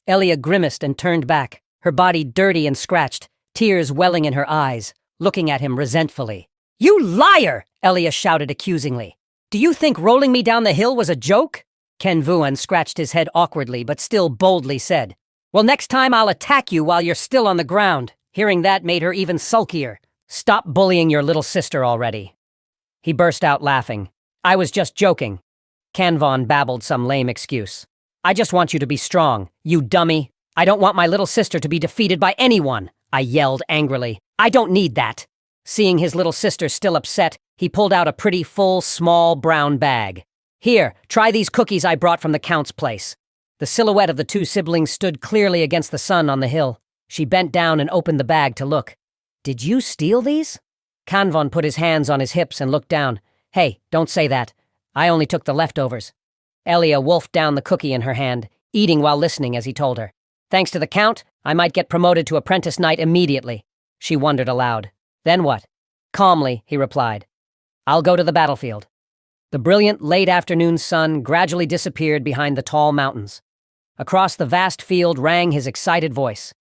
Elia grimaced and turned back, her body dirty and scratched, tears welling in her eyes, looking at him resentfully. "You liar!" Elia shouted accusingly. "Do you think rolling me down the hill was a joke?" Ken Vuan scratched his head awkwardly but still boldly said, "Well, next time I'll attack you while you're still on the ground." Hearing that made her even sulkier. "Stop bullying your little sister already." He burst out laughing. "I was just joking." Canvan babbled some lame excuse. "I just want you to be strong, you dummy. I don't want my little sister to be defeated by anyone," I yelled angrily. "I don't need that." Seeing his little sister still upset, he pulled out a pretty full, small brown bag. "Here, try these cookies I brought from the Count's place." The silhouette of the two siblings stood clearly against the sun on the hill. She bent down and opened the bag to look. "Did you steal these?" Kanvan put his hands on his hips and looked down. "Hey, don't say that. I only took the leftovers." Elia wolfed down the cookie in her hand, eating while listening as he told her. "Thanks to the Count, I might get promoted to apprentice knight immediately." She wondered aloud. "Then what?" Calmly, he replied. "I'll go to the battlefield." The brilliant late afternoon sun gradually disappeared behind the tall mountains. Across the vast field rang his excited voice.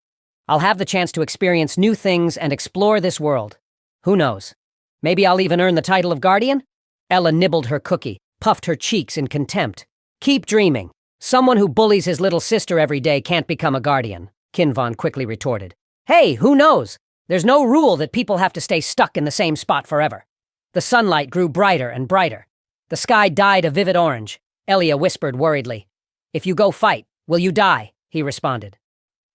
"I'll have the chance to experience new things and explore this world. Who knows? Maybe I'll even earn the title of Guardian?" Ella nibbled her cookie, puffed her cheeks in contempt. "Keep dreaming. Someone who bullies his little sister every day can't become a Guardian," Kinvon quickly retorted. "Hey, who knows? There's no rule that people have to stay stuck in the same spot forever." The sunlight grew brighter and brighter. The sky dyed a vivid orange. Elia whispered worriedly. "If you go fight, will you die?" he responded.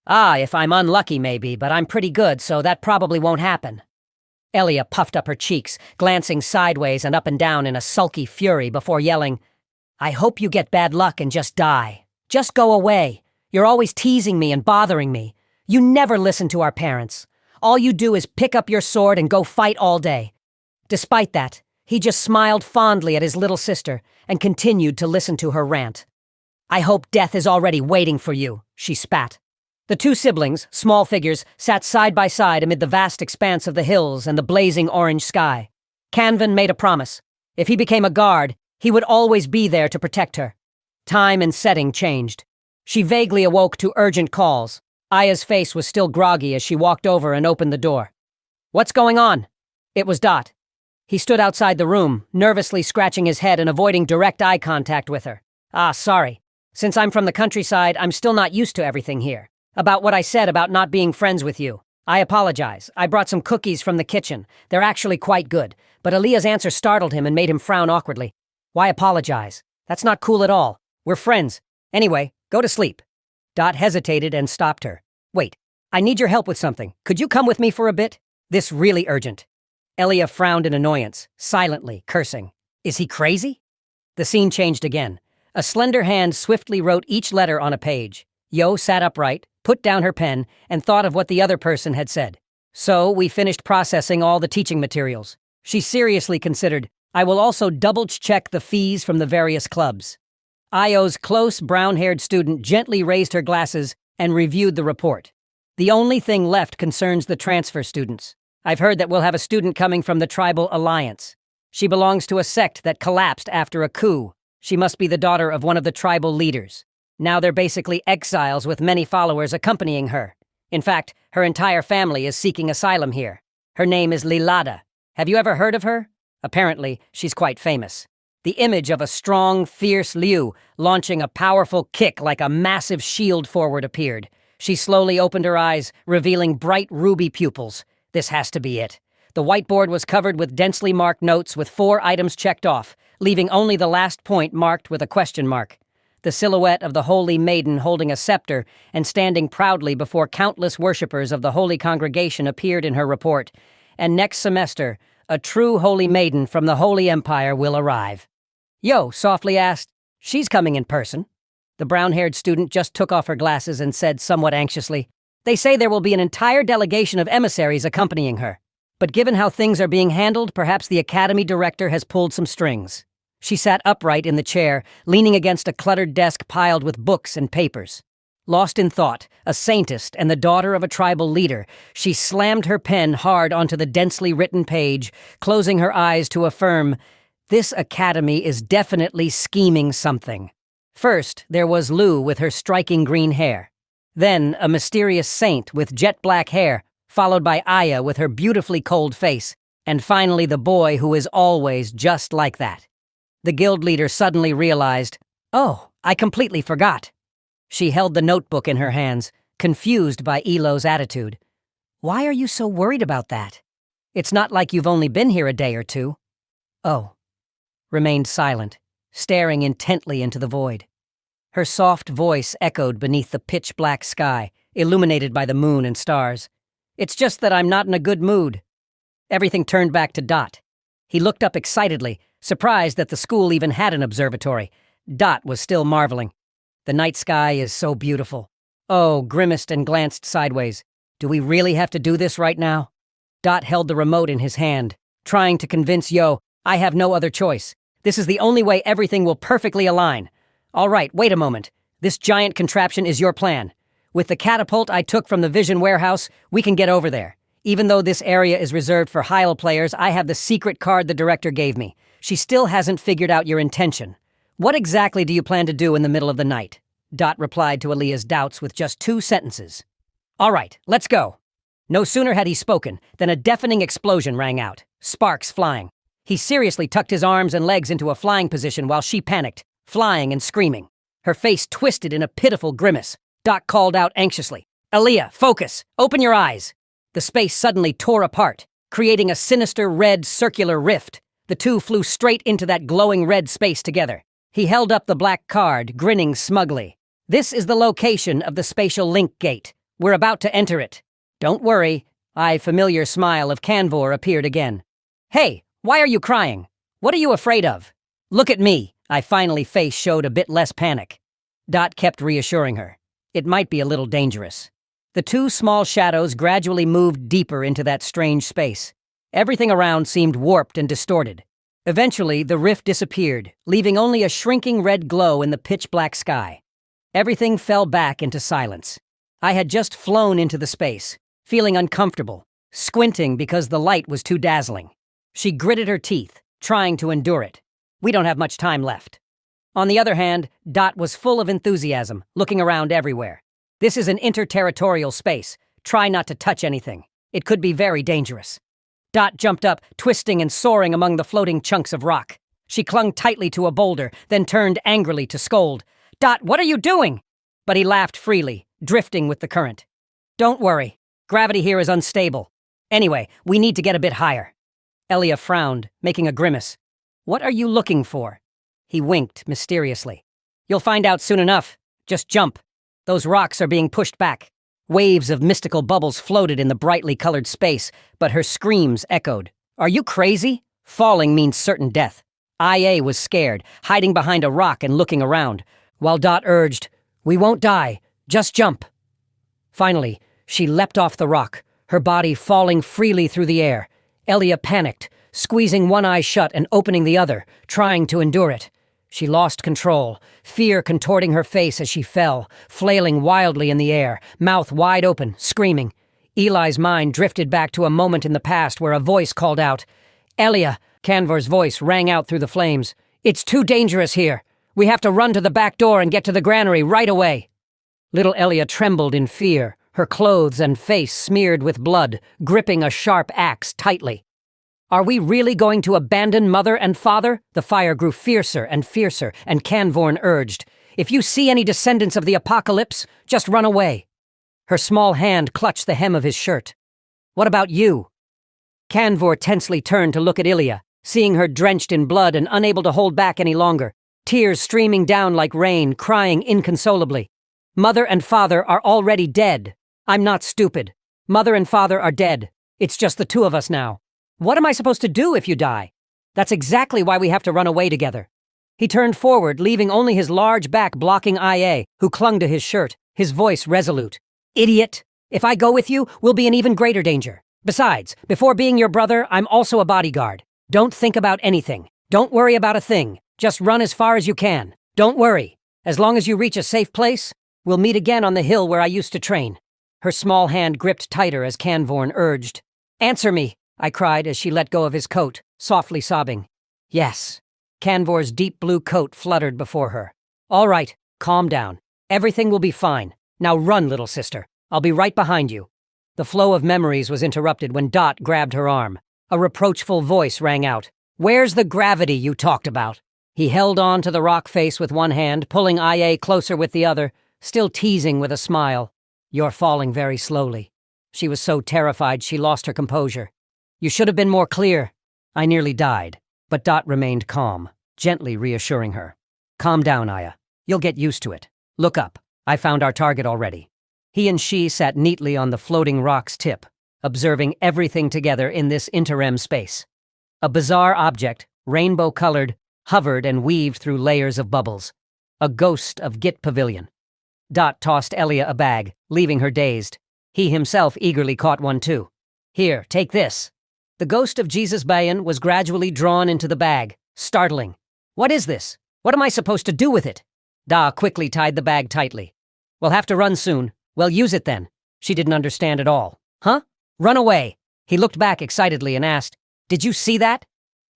"Ah, if I'm unlucky maybe, but I'm pretty good, so that probably won't happen." Elia puffed up her cheeks, glancing sideways and up and down in a sulky fury before yelling, "I hope you get bad luck and just die. Just go away. You're always teasing me and bothering me. You never listen to our parents. All you do is pick up your sword and go fight all day." Despite that, he just smiled fondly at his little sister and continued to listen to her rant. "I hope death is already waiting for you," she spat. The two siblings, small figures, sat side by side amid the vast expanse of the hills and the blazing orange sky. Kanvan made a promise. If he became a guard, he would always be there to protect her. Time and setting changed. She vaguely awoke to urgent calls. Aya's face was still groggy as she walked over and opened the door. "What's going on?" It was Dot. He stood outside the room, nervously scratching his head and avoiding direct eye contact with her. "Ah, sorry. Since I'm from the countryside, I'm still not used to everything here. About what I said about not being friends with you. I apologize. I brought some cookies from the kitchen. They're actually quite good. But Aaliyah's answer startled him and made him frown awkwardly. "Why apologize? That's not cool at all. We're friends. Anyway, go to sleep." Dot hesitated and stopped her. "Wait, I need your help with something. Could you come with me for a bit? This really urgent." Elia frowned in annoyance, silently cursing. "Is he crazy?" The scene changed again. A slender hand swiftly wrote each letter on a page. Yo sat upright, put down her pen, and thought of what the other person had said. "So, we finished processing all the teaching materials." She seriously considered, "I will also double-check the fees from the various clubs." Io's close, brown-haired student gently raised her glasses and reviewed the report. "The only thing left concerns the transfer students. I've heard that we'll have a student coming from the Tribal Alliance. She belongs to a sect that collapsed after a coup. She must be the daughter of one of the tribal leaders. Now they're basically exiles with many followers accompanying her. In fact, her entire family is seeking asylum here. Her name is Lilada. Have you ever heard of her? Apparently, she's quite famous. The image of a strong, fierce Liu launching a powerful kick like a massive shield forward appeared. She slowly opened her eyes, revealing bright ruby pupils. This has to be it. The whiteboard was covered with densely marked notes with 4 items checked off, leaving only the last point marked with a question mark. The silhouette of the holy maiden holding a scepter and standing proudly before countless worshippers of the holy congregation appeared in her report. And next semester, a true holy maiden from the Holy Empire will arrive. Yo softly asked, "She's coming in person." The brown-haired student just took off her glasses and said somewhat anxiously, "They say there will be an entire delegation of emissaries accompanying her. But given how things are being handled, perhaps the academy director has pulled some strings." She sat upright in the chair, leaning against a cluttered desk piled with books and papers. Lost in thought, a saintist and the daughter of a tribal leader, she slammed her pen hard onto the densely written page, closing her eyes to affirm, "This academy is definitely scheming something." First, there was Lu with her striking green hair. Then, a mysterious saint with jet-black hair, followed by Aya with her beautifully cold face, and finally the boy who is always just like that. The guild leader suddenly realized, "Oh, I completely forgot." She held the notebook in her hands, confused by Elo's attitude. "Why are you so worried about that? It's not like you've only been here a day or two." "Oh," remained silent, staring intently into the void. Her soft voice echoed beneath the pitch-black sky, illuminated by the moon and stars. "It's just that I'm not in a good mood." Everything turned back to Dot. He looked up excitedly, surprised that the school even had an observatory. Dot was still marveling. The night sky is so beautiful. Oh, grimaced and glanced sideways. Do we really have to do this right now? Dot held the remote in his hand, trying to convince Yo, I have no other choice. This is the only way everything will perfectly align. All right, wait a moment. This giant contraption is your plan. With the catapult I took from the Vision warehouse, we can get over there. Even though this area is reserved for Yahello players, I have the secret card the director gave me. She still hasn't figured out your intention. What exactly do you plan to do in the middle of the night? Dot replied to Aaliyah's doubts with just 2 sentences. All right, let's go. No sooner had he spoken than a deafening explosion rang out, sparks flying. He seriously tucked his arms and legs into a flying position while she panicked, flying and screaming. Her face twisted in a pitiful grimace. Dot called out anxiously, Aaliyah, focus! Open your eyes! The space suddenly tore apart, creating a sinister red circular rift. The two flew straight into that glowing red space together. He held up the black card, grinning smugly. This is the location of the spatial link gate. We're about to enter it. Don't worry. A familiar smile of Canvor appeared again. Hey, why are you crying? What are you afraid of? Look at me. I finally face showed a bit less panic. Dot kept reassuring her. It might be a little dangerous. The 2 small shadows gradually moved deeper into that strange space. Everything around seemed warped and distorted. Eventually, the rift disappeared, leaving only a shrinking red glow in the pitch-black sky. Everything fell back into silence. I had just flown into the space, feeling uncomfortable, squinting because the light was too dazzling. She gritted her teeth, trying to endure it. We don't have much time left. On the other hand, Dot was full of enthusiasm, looking around everywhere. This is an interterritorial space. Try not to touch anything. It could be very dangerous. Dot jumped up, twisting and soaring among the floating chunks of rock. She clung tightly to a boulder, then turned angrily to scold. Dot, what are you doing? But he laughed freely, drifting with the current. Don't worry. Gravity here is unstable. Anyway, we need to get a bit higher. Elia frowned, making a grimace. What are you looking for? He winked mysteriously. You'll find out soon enough. Just jump. Those rocks are being pushed back. Waves of mystical bubbles floated in the brightly colored space, but her screams echoed. Are you crazy? Falling means certain death. IA was scared, hiding behind a rock and looking around, while Dot urged, We won't die, just jump. Finally, she leapt off the rock, her body falling freely through the air. Elia panicked, squeezing one eye shut and opening the other, trying to endure it. She lost control, fear contorting her face as she fell, flailing wildly in the air, mouth wide open, screaming. Eli's mind drifted back to a moment in the past where a voice called out, Elia! Canvor's voice rang out through the flames. It's too dangerous here. We have to run to the back door and get to the granary right away. Little Elia trembled in fear, her clothes and face smeared with blood, gripping a sharp axe tightly. Are we really going to abandon mother and father? The fire grew fiercer, and Canvorn urged, If you see any descendants of the apocalypse, just run away. Her small hand clutched the hem of his shirt. What about you? Canvor tensely turned to look at Ilia, seeing her drenched in blood and unable to hold back any longer, tears streaming down like rain, crying inconsolably. Mother and father are already dead. I'm not stupid. Mother and father are dead. It's just the 2 of us now. What am I supposed to do if you die? That's exactly why we have to run away together. He turned forward, leaving only his large back blocking IA, who clung to his shirt, his voice resolute. Idiot! If I go with you, we'll be in even greater danger. Besides, before being your brother, I'm also a bodyguard. Don't think about anything. Don't worry about a thing. Just run as far as you can. Don't worry. As long as you reach a safe place, we'll meet again on the hill where I used to train. Her small hand gripped tighter as Canvorn urged. Answer me! I cried as she let go of his coat, softly sobbing. Yes. Canvor's deep blue coat fluttered before her. All right, calm down. Everything will be fine. Now run, little sister. I'll be right behind you. The flow of memories was interrupted when Dot grabbed her arm. A reproachful voice rang out. Where's the gravity you talked about? He held on to the rock face with one hand, pulling IA closer with the other, still teasing with a smile. You're falling very slowly. She was so terrified she lost her composure. You should have been more clear. I nearly died, but Dot remained calm, gently reassuring her. Calm down, Aya. You'll get used to it. Look up. I found our target already. He and she sat neatly on the floating rock's tip, observing everything together in this interim space. A bizarre object, rainbow-colored, hovered and weaved through layers of bubbles. A ghost of Git Pavilion. Dot tossed Elia a bag, leaving her dazed. He himself eagerly caught one too. Here, take this. The ghost of Jesus Bayan was gradually drawn into the bag, startling. What is this? What am I supposed to do with it? Da quickly tied the bag tightly. We'll have to run soon. Well, use it then. She didn't understand at all. Huh? Run away. He looked back excitedly and asked, Did you see that?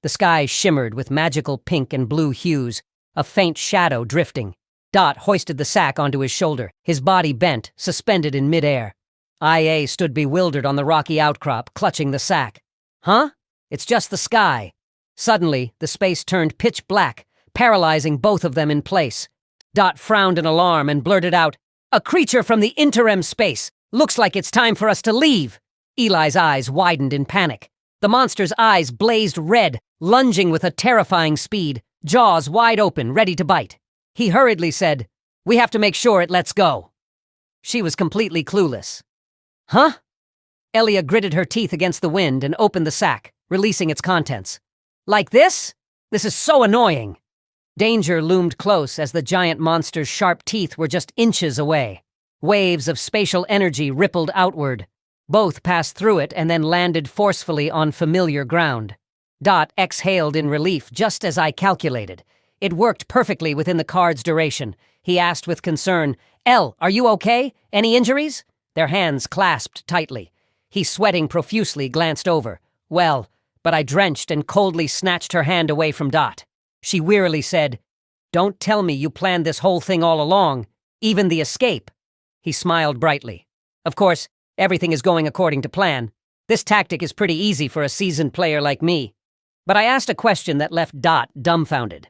The sky shimmered with magical pink and blue hues, a faint shadow drifting. Dot hoisted the sack onto his shoulder, his body bent, suspended in midair. IA stood bewildered on the rocky outcrop, clutching the sack. Huh? It's just the sky. Suddenly, the space turned pitch black, paralyzing both of them in place. Dot frowned in alarm and blurted out, A creature from the interim space! Looks like it's time for us to leave! Eli's eyes widened in panic. The monster's eyes blazed red, lunging with a terrifying speed, jaws wide open, ready to bite. He hurriedly said, We have to make sure it lets go. She was completely clueless. Huh? Elia gritted her teeth against the wind and opened the sack, releasing its contents. Like this? This is so annoying. Danger loomed close as the giant monster's sharp teeth were just inches away. Waves of spatial energy rippled outward. Both passed through it and then landed forcefully on familiar ground. Dot exhaled in relief just as I calculated. It worked perfectly within the card's duration. He asked with concern, Elle, are you okay? Any injuries? Their hands clasped tightly. He, sweating profusely, glanced over. Well, but I drenched and coldly snatched her hand away from Dot. She wearily said, Don't tell me you planned this whole thing all along, even the escape. He smiled brightly. Of course, everything is going according to plan. This tactic is pretty easy for a seasoned player like me. But I asked a question that left Dot dumbfounded.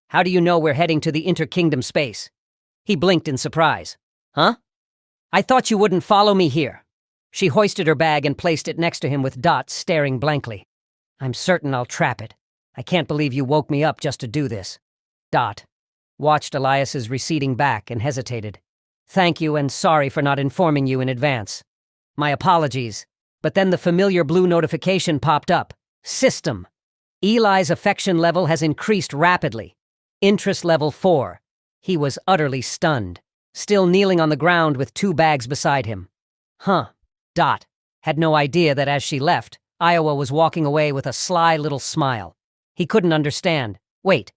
How do you know we're heading to the inter-kingdom space? He blinked in surprise. Huh? I thought you wouldn't follow me here. She hoisted her bag and placed it next to him with Dot staring blankly. I'm certain I'll trap it. I can't believe you woke me up just to do this. Dot watched Elias's receding back and hesitated. Thank you and sorry for not informing you in advance. My apologies. But then the familiar blue notification popped up. System. Eli's affection level has increased rapidly. Interest level 4. He was utterly stunned, still kneeling on the ground with 2 bags beside him. Huh. Dot had no idea that as she left, Iowa was walking away with a sly little smile. He couldn't understand. Wait,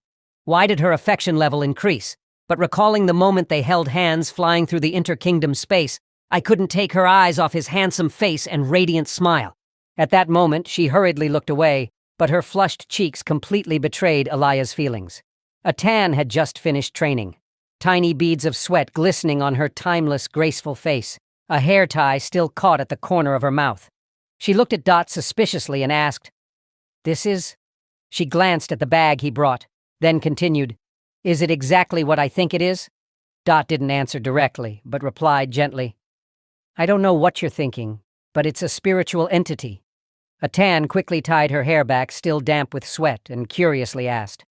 why did her affection level increase? But recalling the moment they held hands flying through the inter-kingdom space, I couldn't take her eyes off his handsome face and radiant smile. At that moment, she hurriedly looked away, but her flushed cheeks completely betrayed Elia's feelings. A tan had just finished training. Tiny beads of sweat glistening on her timeless, graceful face, a hair tie still caught at the corner of her mouth. She looked at Dot suspiciously and asked, This is? She glanced at the bag he brought, then continued, Is it exactly what I think it is? Dot didn't answer directly, but replied gently, I don't know what you're thinking, but it's a spiritual entity. A tan quickly tied her hair back, still damp with sweat, and curiously asked,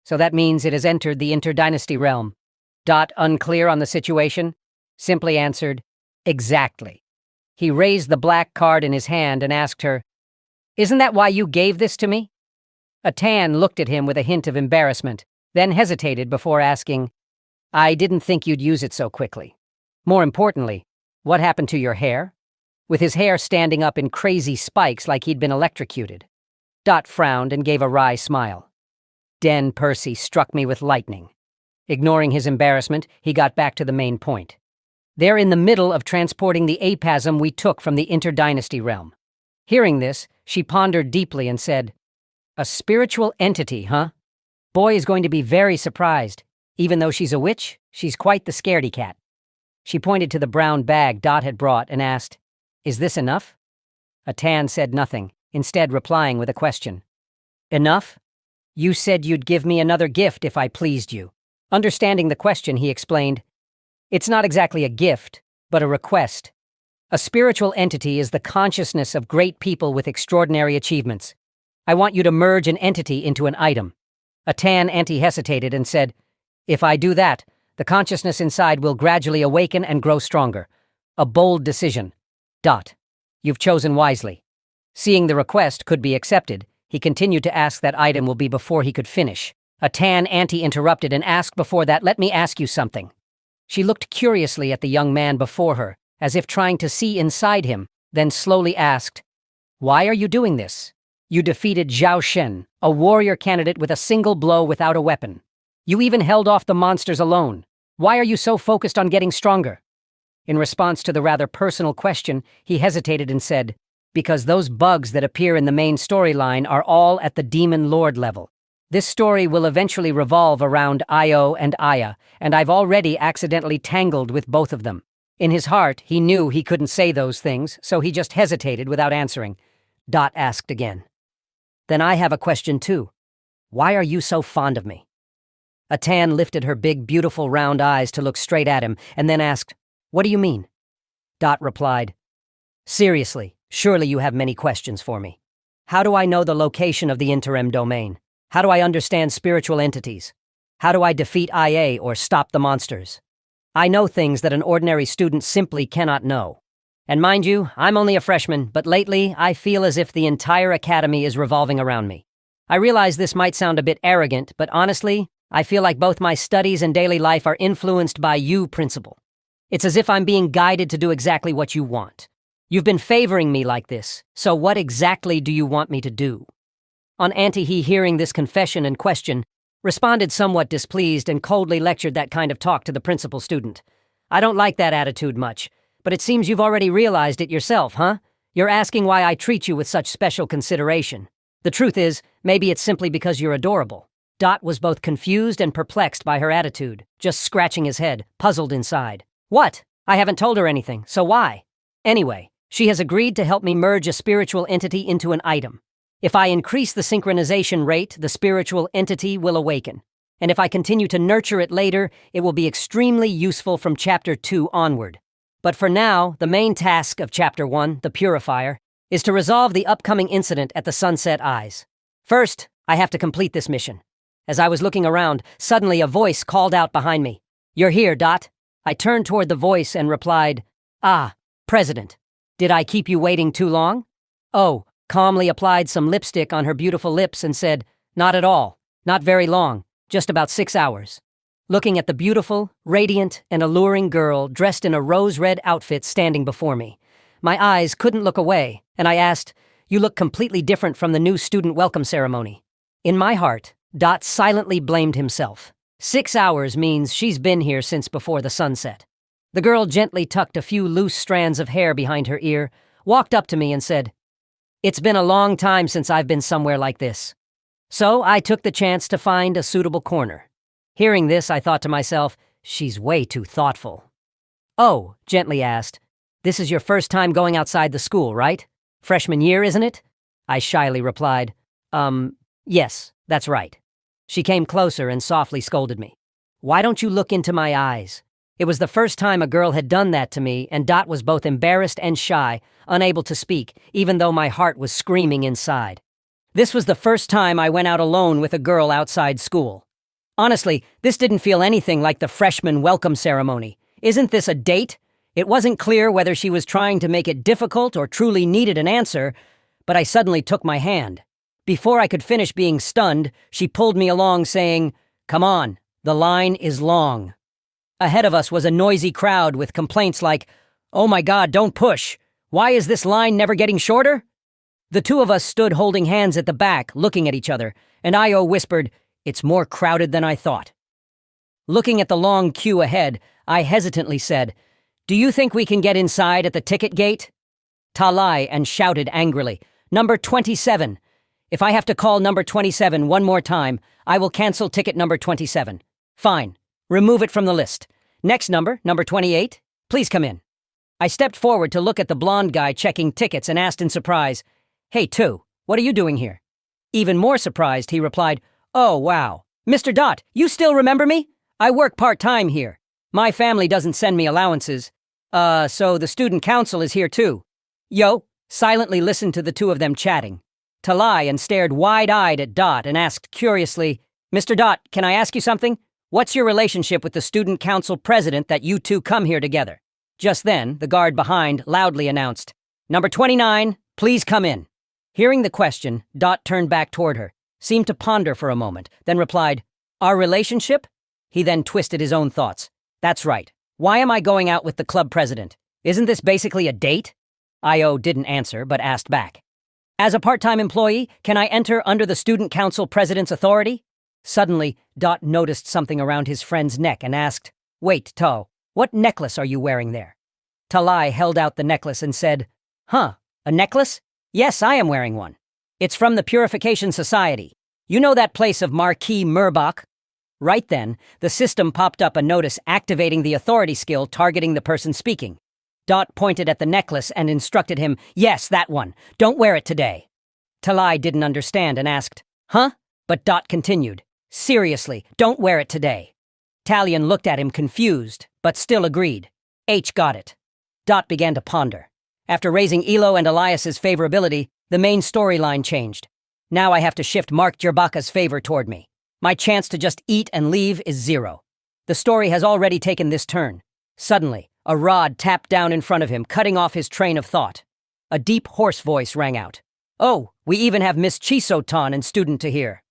So that means it has entered the interdynasty realm. Dot, unclear on the situation, simply answered, Exactly. He raised the black card in his hand and asked her, Isn't that why you gave this to me? A tan looked at him with a hint of embarrassment, then hesitated before asking, I didn't think you'd use it so quickly. More importantly, what happened to your hair? With his hair standing up in crazy spikes like he'd been electrocuted. Dot frowned and gave a wry smile. Den Percy struck me with lightning. Ignoring his embarrassment, he got back to the main point. They're in the middle of transporting the apasm we took from the interdynasty realm. Hearing this, she pondered deeply and said, A spiritual entity, huh? Boy is going to be very surprised. Even though she's a witch, she's quite the scaredy cat. She pointed to the brown bag Dot had brought and asked, Is this enough? A tan said nothing, instead replying with a question. Enough? You said you'd give me another gift if I pleased you. Understanding the question, he explained, It's not exactly a gift, but a request. A spiritual entity is the consciousness of great people with extraordinary achievements. I want you to merge an entity into an item. A tan hesitated and said, If I do that, the consciousness inside will gradually awaken and grow stronger. A bold decision. Dot. You've chosen wisely. Seeing the request could be accepted, he continued to ask that item will be before he could finish. A tan auntie interrupted and asked before that, "Let me ask you something." She looked curiously at the young man before her, as if trying to see inside him, then slowly asked, "Why are you doing this? You defeated Zhao Shen, a warrior candidate with a single blow without a weapon. You even held off the monsters alone. Why are you so focused on getting stronger?" In response to the rather personal question, he hesitated and said, "Because those bugs that appear in the main storyline are all at the Demon Lord level. This story will eventually revolve around Io and Aya, and I've already accidentally tangled with both of them." In his heart, he knew he couldn't say those things, so he just hesitated without answering. Dot asked again, "Then I have a question too. Why are you so fond of me?" Atan lifted her big, beautiful round eyes to look straight at him, and then asked, "What do you mean?" Dot replied, "Seriously, surely you have many questions for me. How do I know the location of the interim domain? How do I understand spiritual entities? How do I defeat IA or stop the monsters? I know things that an ordinary student simply cannot know. And mind you, I'm only a freshman, but lately I feel as if the entire academy is revolving around me. I realize this might sound a bit arrogant, but honestly, I feel like both my studies and daily life are influenced by you, Principal. It's as if I'm being guided to do exactly what you want. You've been favoring me like this, so what exactly do you want me to do?" On Auntie He, hearing this confession and question, responded somewhat displeased and coldly lectured that kind of talk to the principal student. "I don't like that attitude much, but it seems you've already realized it yourself, huh? You're asking why I treat you with such special consideration. The truth is, maybe it's simply because you're adorable." Dot was both confused and perplexed by her attitude, just scratching his head, puzzled inside. "What? I haven't told her anything, so why?" "Anyway, she has agreed to help me merge a spiritual entity into an item. If I increase the synchronization rate, the spiritual entity will awaken. And if I continue to nurture it later, it will be extremely useful from Chapter 2 onward. But for now, the main task of Chapter 1, the purifier, is to resolve the upcoming incident at the Sunset Eyes. First, I have to complete this mission." As I was looking around, suddenly a voice called out behind me, "You're here, Dot." I turned toward the voice and replied, "Ah, President. Did I keep you waiting too long?" "Oh," calmly applied some lipstick on her beautiful lips and said, "Not at all. Not very long. Just about 6 hours." Looking at the beautiful, radiant, and alluring girl dressed in a rose-red outfit standing before me, my eyes couldn't look away, and I asked, "You look completely different from the new student welcome ceremony." In my heart, Dot silently blamed himself. 6 hours means she's been here since before the sunset. The girl gently tucked a few loose strands of hair behind her ear, walked up to me and said, "It's been a long time since I've been somewhere like this." So I took the chance to find a suitable corner. Hearing this, I thought to myself, she's way too thoughtful. "Oh," gently asked, "this is your first time going outside the school, right? Freshman year, isn't it?" I shyly replied, Yes, that's right." She came closer and softly scolded me. "Why don't you look into my eyes?" It was the first time a girl had done that to me, and Dot was both embarrassed and shy, unable to speak, even though my heart was screaming inside. This was the first time I went out alone with a girl outside school. Honestly, this didn't feel anything like the freshman welcome ceremony. Isn't this a date? It wasn't clear whether she was trying to make it difficult or truly needed an answer, but I suddenly took my hand. Before I could finish being stunned, she pulled me along saying, "Come on, the line is long." Ahead of us was a noisy crowd with complaints like, "Oh my God, don't push. Why is this line never getting shorter?" The two of us stood holding hands at the back, looking at each other, and Io whispered, "It's more crowded than I thought." Looking at the long queue ahead, I hesitantly said, "Do you think we can get inside at the ticket gate?" Ta lied and shouted angrily, "Number 27. If I have to call number 27 one more time, I will cancel ticket number 27. Fine. Remove it from the list. Next number, number 28, please come in." I stepped forward to look at the blonde guy checking tickets and asked in surprise, "Hey, two, what are you doing here?" Even more surprised, he replied, "Oh, wow. Mr. Dot, you still remember me? I work part-time here. My family doesn't send me allowances. So the student council is here too." Yo silently listened to the two of them chatting. Talai and stared wide-eyed at Dot and asked curiously, "Mr. Dot, can I ask you something? What's your relationship with the student council president that you two come here together?" Just then, the guard behind loudly announced, Number 29, please come in. Hearing the question, Dot turned back toward her, seemed to ponder for a moment, then replied, Our relationship? He then twisted his own thoughts. That's right. Why am I going out with the club president? Isn't this basically a date? Io didn't answer, but asked back. As a part-time employee, can I enter under the student council president's authority? Suddenly, Dot noticed something around his friend's neck and asked, Wait, To, what necklace are you wearing there? Talai held out the necklace and said, Huh, a necklace? Yes, I am wearing one. It's from the Purification Society. You know that place of Marquis Murbach? Right then, the system popped up a notice activating the authority skill targeting the person speaking. Dot pointed at the necklace and instructed him, Yes, that one. Don't wear it today. Talai didn't understand and asked, Huh? But Dot continued, Seriously, don't wear it today. Talion looked at him confused, but still agreed. H got it. Dot began to ponder. After raising Elo and Elias's favorability, the main storyline changed. Now I have to shift Mark Jerbaka's favor toward me. My chance to just eat and leave is 0. The story has already taken this turn. Suddenly, a rod tapped down in front of him, cutting off his train of thought. A deep, hoarse voice rang out. Oh, we even have Miss Chiso-tan and student to hear.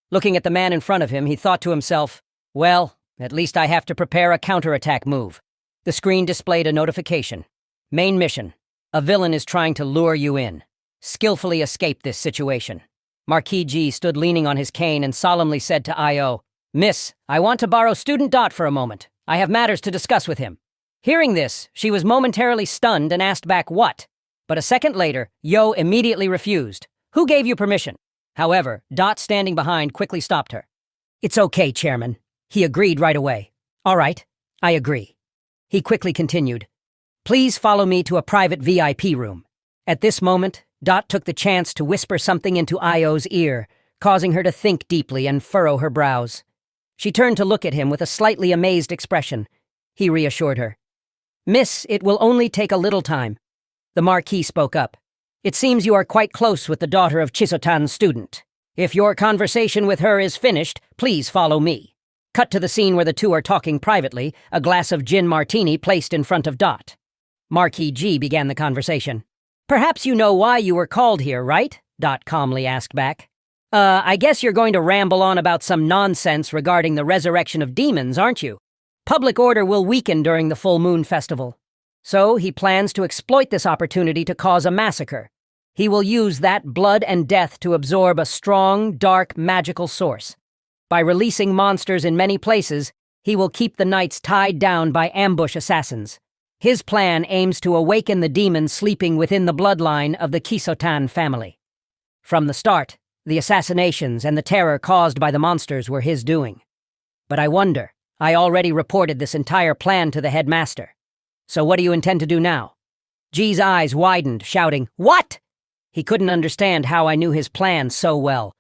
Looking at the man in front of him, he thought to himself, Well, at least I have to prepare a counterattack move. The screen displayed a notification. Main mission. A villain is trying to lure you in. Skillfully escape this situation. Marquis G stood leaning on his cane and solemnly said to Io, Miss, I want to borrow student Dot for a moment. I have matters to discuss with him. Hearing this, she was momentarily stunned and asked back what? But a second later, Yo immediately refused. Who gave you permission? However, Dot standing behind quickly stopped her. It's okay, Chairman. He agreed right away. All right, I agree. He quickly continued. Please follow me to a private VIP room. At this moment, Dot took the chance to whisper something into Io's ear, causing her to think deeply and furrow her brows. She turned to look at him with a slightly amazed expression. He reassured her. Miss, it will only take a little time. The Marquis spoke up. It seems you are quite close with the daughter of Chisotan's student. If your conversation with her is finished, please follow me. Cut to the scene where the two are talking privately, a glass of gin martini placed in front of Dot. Marquis G began the conversation. Perhaps you know why you were called here, right? Dot calmly asked back. I guess you're going to ramble on about some nonsense regarding the resurrection of demons, aren't you? Public order will weaken during the full moon festival. So he plans to exploit this opportunity to cause a massacre. He will use that blood and death to absorb a strong, dark, magical source. By releasing monsters in many places, he will keep the knights tied down by ambush assassins. His plan aims to awaken the demons sleeping within the bloodline of the Kisotan family. From the start, the assassinations and the terror caused by the monsters were his doing. But I wonder, I already reported this entire plan to the headmaster. So what do you intend to do now? G's eyes widened, shouting, What? He couldn't understand how I knew his plan so well.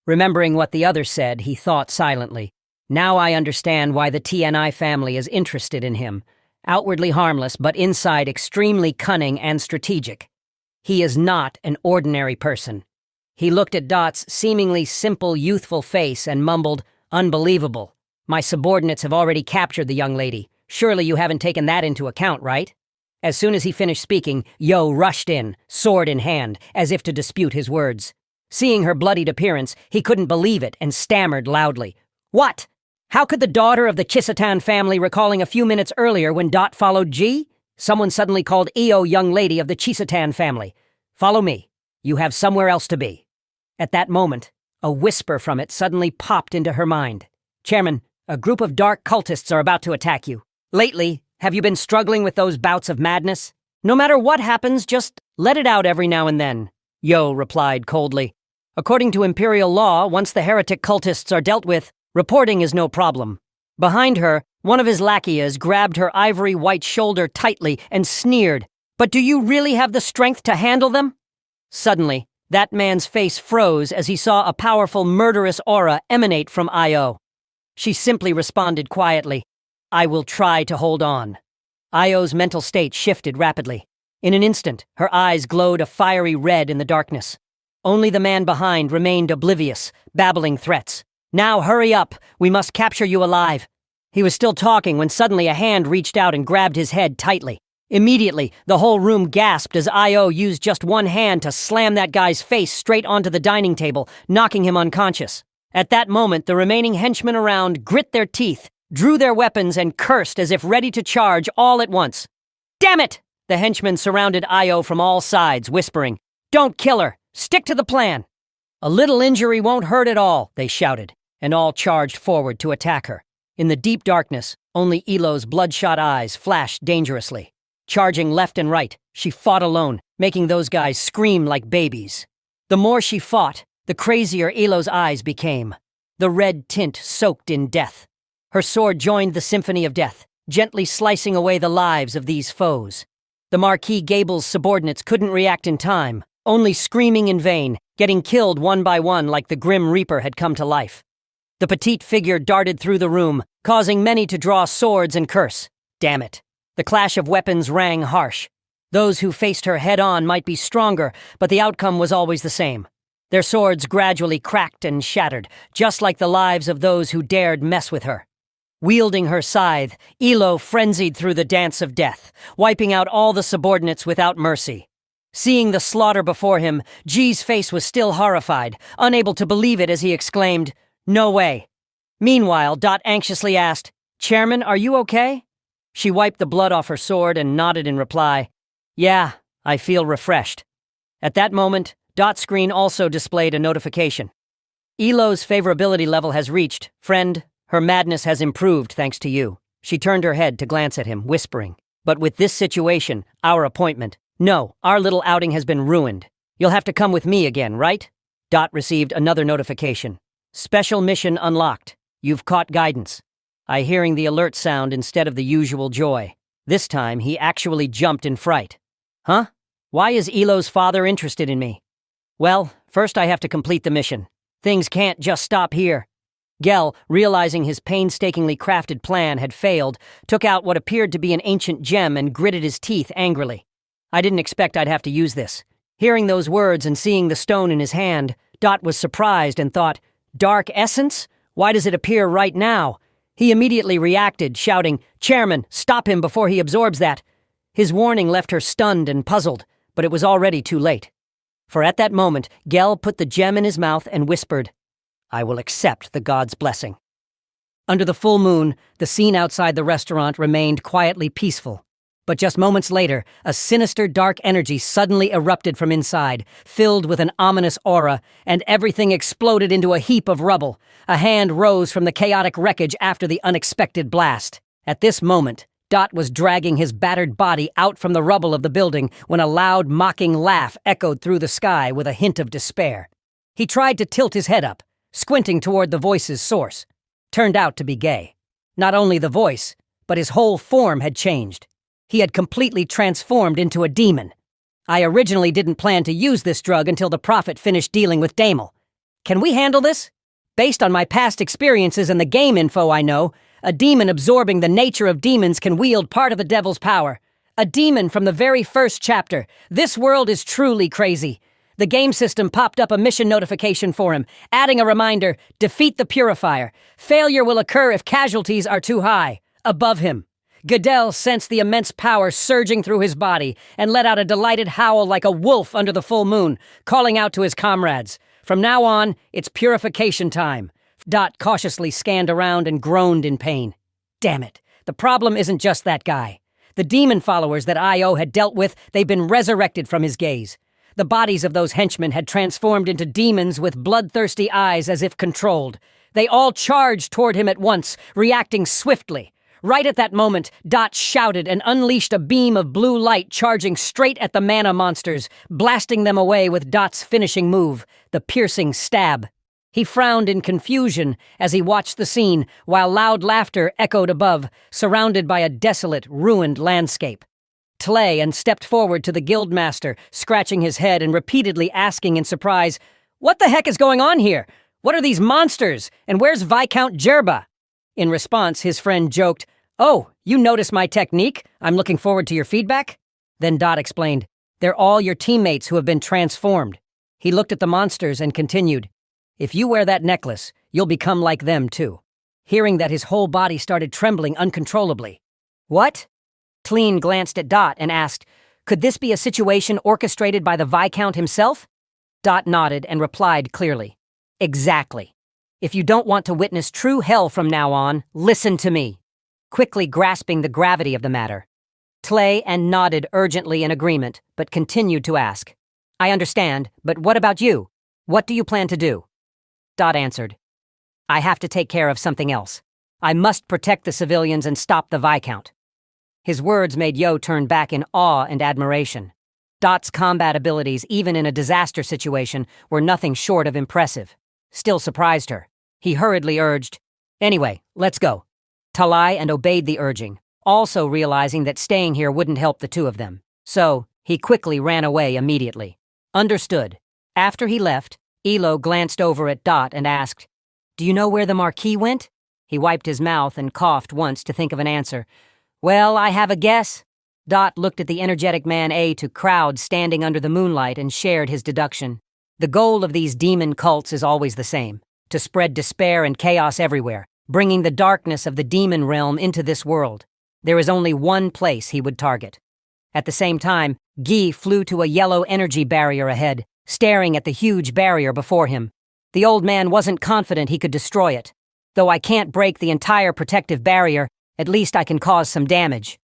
Remembering what the others said, he thought silently. Now I understand why the TNI family is interested in him. Outwardly harmless, but inside extremely cunning and strategic. He is not an ordinary person. He looked at Dot's seemingly simple, youthful face and mumbled, Unbelievable. My subordinates have already captured the young lady. Surely you haven't taken that into account, right? As soon as he finished speaking, Yo rushed in, sword in hand, as if to dispute his words. Seeing her bloodied appearance, he couldn't believe it and stammered loudly. What? How could the daughter of the Chisotan family recalling a few minutes earlier when Dot followed G? Someone suddenly called Io young lady of the Chisotan family. Follow me. You have somewhere else to be. At that moment, a whisper from it suddenly popped into her mind. Chairman, a group of dark cultists are about to attack you. Lately, have you been struggling with those bouts of madness? No matter what happens, just let it out every now and then. Yo replied coldly. According to imperial law, once the heretic cultists are dealt with, reporting is no problem. Behind her, one of his lackeys grabbed her ivory white shoulder tightly and sneered, But do you really have the strength to handle them? Suddenly, that man's face froze as he saw a powerful murderous aura emanate from Io. She simply responded quietly, I will try to hold on. Io's mental state shifted rapidly. In an instant, her eyes glowed a fiery red in the darkness. Only the man behind remained oblivious, babbling threats. Now hurry up, we must capture you alive. He was still talking when suddenly a hand reached out and grabbed his head tightly. Immediately, the whole room gasped as I.O. used just one hand to slam that guy's face straight onto the dining table, knocking him unconscious. At that moment, the remaining henchmen around grit their teeth, drew their weapons, and cursed as if ready to charge all at once. "Damn it!" The henchmen surrounded I.O. from all sides, whispering, "Don't kill her! Stick to the plan!" "A little injury won't hurt at all," they shouted, and all charged forward to attack her. In the deep darkness, only Elo's bloodshot eyes flashed dangerously. Charging left and right, she fought alone, making those guys scream like babies. The more she fought, the crazier Elo's eyes became. The red tint soaked in death. Her sword joined the symphony of death, gently slicing away the lives of these foes. The Marquis Gable's subordinates couldn't react in time, only screaming in vain, getting killed one by one like the Grim Reaper had come to life. The petite figure darted through the room, causing many to draw swords and curse. Damn it. The clash of weapons rang harsh. Those who faced her head-on might be stronger, but the outcome was always the same. Their swords gradually cracked and shattered, just like the lives of those who dared mess with her. Wielding her scythe, Elo frenzied through the dance of death, wiping out all the subordinates without mercy. Seeing the slaughter before him, G's face was still horrified, unable to believe it as he exclaimed, "No way." Meanwhile, Dot anxiously asked, "Chairman, are you okay?" She wiped the blood off her sword and nodded in reply, "Yeah, I feel refreshed." At that moment, Dot's screen also displayed a notification. "Elo's favorability level has reached. Friend, her madness has improved thanks to you." She turned her head to glance at him, whispering, "But with this situation, our appointment, no, our little outing has been ruined. You'll have to come with me again, right?" Dot received another notification. "Special mission unlocked. You've caught guidance." I hearing the alert sound instead of the usual joy. This time, he actually jumped in fright. "Huh? Why is Elo's father interested in me?" "Well, first I have to complete the mission. Things can't just stop here." Gel, realizing his painstakingly crafted plan had failed, took out what appeared to be an ancient gem and gritted his teeth angrily. "I didn't expect I'd have to use this." Hearing those words and seeing the stone in his hand, Dot was surprised and thought, "Dark essence? Why does it appear right now?" He immediately reacted, shouting, "Chairman, stop him before he absorbs that." His warning left her stunned and puzzled, but it was already too late. For at that moment, Gel put the gem in his mouth and whispered, "I will accept the god's blessing." Under the full moon, the scene outside the restaurant remained quietly peaceful. But just moments later, a sinister dark energy suddenly erupted from inside, filled with an ominous aura, and everything exploded into a heap of rubble. A hand rose from the chaotic wreckage after the unexpected blast. At this moment, Dot was dragging his battered body out from the rubble of the building when a loud, mocking laugh echoed through the sky with a hint of despair. He tried to tilt his head up, squinting toward the voice's source. Turned out to be Gay. Not only the voice, but his whole form had changed. He had completely transformed into a demon. "I originally didn't plan to use this drug until the Prophet finished dealing with Damel. Can we handle this? Based on my past experiences and the game info I know, a demon absorbing the nature of demons can wield part of the devil's power. A demon from the very first chapter. This world is truly crazy." The game system popped up a mission notification for him, adding a reminder, "Defeat the purifier. Failure will occur if casualties are too high." Above him, Goodell sensed the immense power surging through his body and let out a delighted howl like a wolf under the full moon, calling out to his comrades. From now on, it's purification time. Dot cautiously scanned around and groaned in pain. Damn it, the problem isn't just that guy. The demon followers that I.O. had dealt with, they've been resurrected from his gaze. The bodies of those henchmen had transformed into demons with bloodthirsty eyes as if controlled. They all charged toward him at once, reacting swiftly. Right at that moment, Dot shouted and unleashed a beam of blue light charging straight at the mana monsters, blasting them away with Dot's finishing move, the piercing stab. He frowned in confusion as he watched the scene, while loud laughter echoed above, surrounded by a desolate, ruined landscape. Tleyan stepped forward to the guildmaster, scratching his head and repeatedly asking in surprise, "What the heck is going on here? What are these monsters? And where's Viscount Jerba?" In response, his friend joked, "Oh, you notice my technique? I'm looking forward to your feedback." Then Dot explained, "They're all your teammates who have been transformed." He looked at the monsters and continued, "If you wear that necklace, you'll become like them too." Hearing that, his whole body started trembling uncontrollably. "What?" Tleen glanced at Dot and asked, "Could this be a situation orchestrated by the Viscount himself?" Dot nodded and replied clearly, "Exactly. If you don't want to witness true hell from now on, listen to me," quickly grasping the gravity of the matter. Tlay and nodded urgently in agreement, but continued to ask, "I understand, but what about you? What do you plan to do?" Dot answered, "I have to take care of something else. I must protect the civilians and stop the Viscount." His words made Yo turn back in awe and admiration. Dot's combat abilities, even in a disaster situation, were nothing short of impressive. Still surprised her. He hurriedly urged, "Anyway, let's go." Talai and obeyed the urging, also realizing that staying here wouldn't help the two of them. So, he quickly ran away immediately. Understood. After he left, Elo glanced over at Dot and asked, "Do you know where the Marquis went?" He wiped his mouth and coughed once to think of an answer. "Well, I have a guess." Dot looked at the energetic man to crowd standing under the moonlight and shared his deduction. The goal of these demon cults is always the same: to spread despair and chaos everywhere, bringing the darkness of the demon realm into this world. There is only one place he would target. At the same time, Guy flew to a yellow energy barrier ahead, staring at the huge barrier before him. The old man wasn't confident he could destroy it. "Though I can't break the entire protective barrier, at least I can cause some damage."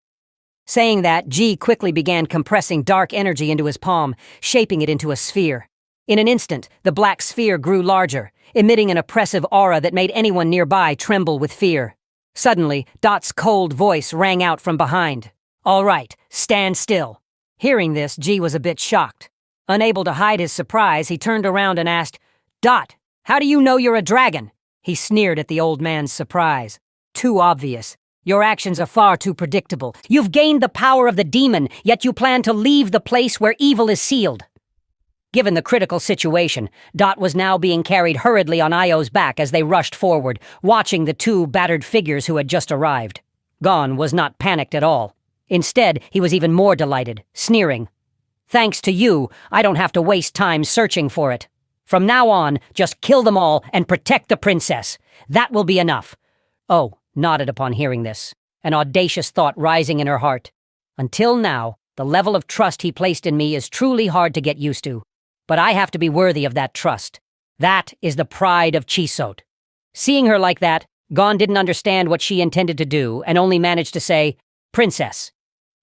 Saying that, G quickly began compressing dark energy into his palm, shaping it into a sphere. In an instant, the black sphere grew larger, emitting an oppressive aura that made anyone nearby tremble with fear. Suddenly, Dot's cold voice rang out from behind. "All right, stand still." Hearing this, G was a bit shocked. Unable to hide his surprise, he turned around and asked, "Dot, how do you know you're a dragon?" He sneered at the old man's surprise. "Too obvious. Your actions are far too predictable. You've gained the power of the demon, yet you plan to leave the place where evil is sealed." Given the critical situation, Dot was now being carried hurriedly on Io's back as they rushed forward, watching the two battered figures who had just arrived. Gon was not panicked at all. Instead, he was even more delighted, sneering. "Thanks to you, I don't have to waste time searching for it. From now on, just kill them all and protect the princess. That will be enough." Oh nodded upon hearing this, an audacious thought rising in her heart. Until now, the level of trust he placed in me is truly hard to get used to. But I have to be worthy of that trust. That is the pride of Chisot. Seeing her like that, Gon didn't understand what she intended to do and only managed to say, "Princess."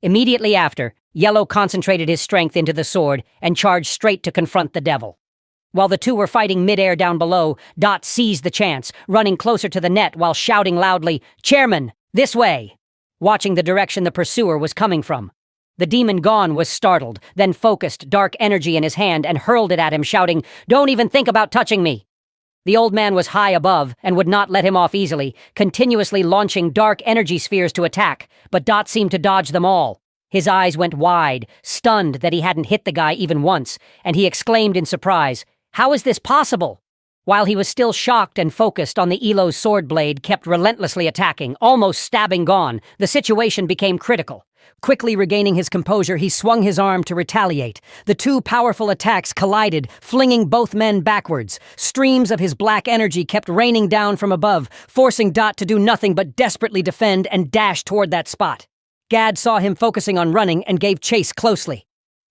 Immediately after, Yellow concentrated his strength into the sword and charged straight to confront the devil. While the two were fighting midair down below, Dot seized the chance, running closer to the net while shouting loudly, "Chairman, this way!" watching the direction the pursuer was coming from. The demon Gon was startled, then focused dark energy in his hand and hurled it at him, shouting, "Don't even think about touching me!" The old man was high above and would not let him off easily, continuously launching dark energy spheres to attack, but Dot seemed to dodge them all. His eyes went wide, stunned that he hadn't hit the guy even once, and he exclaimed in surprise, "How is this possible?" While he was still shocked and focused on the Elo's sword blade kept relentlessly attacking, almost stabbing Gon, the situation became critical. Quickly regaining his composure, he swung his arm to retaliate. The two powerful attacks collided, flinging both men backwards. Streams of his black energy kept raining down from above, forcing Dot to do nothing but desperately defend and dash toward that spot. Gad saw him focusing on running and gave chase closely.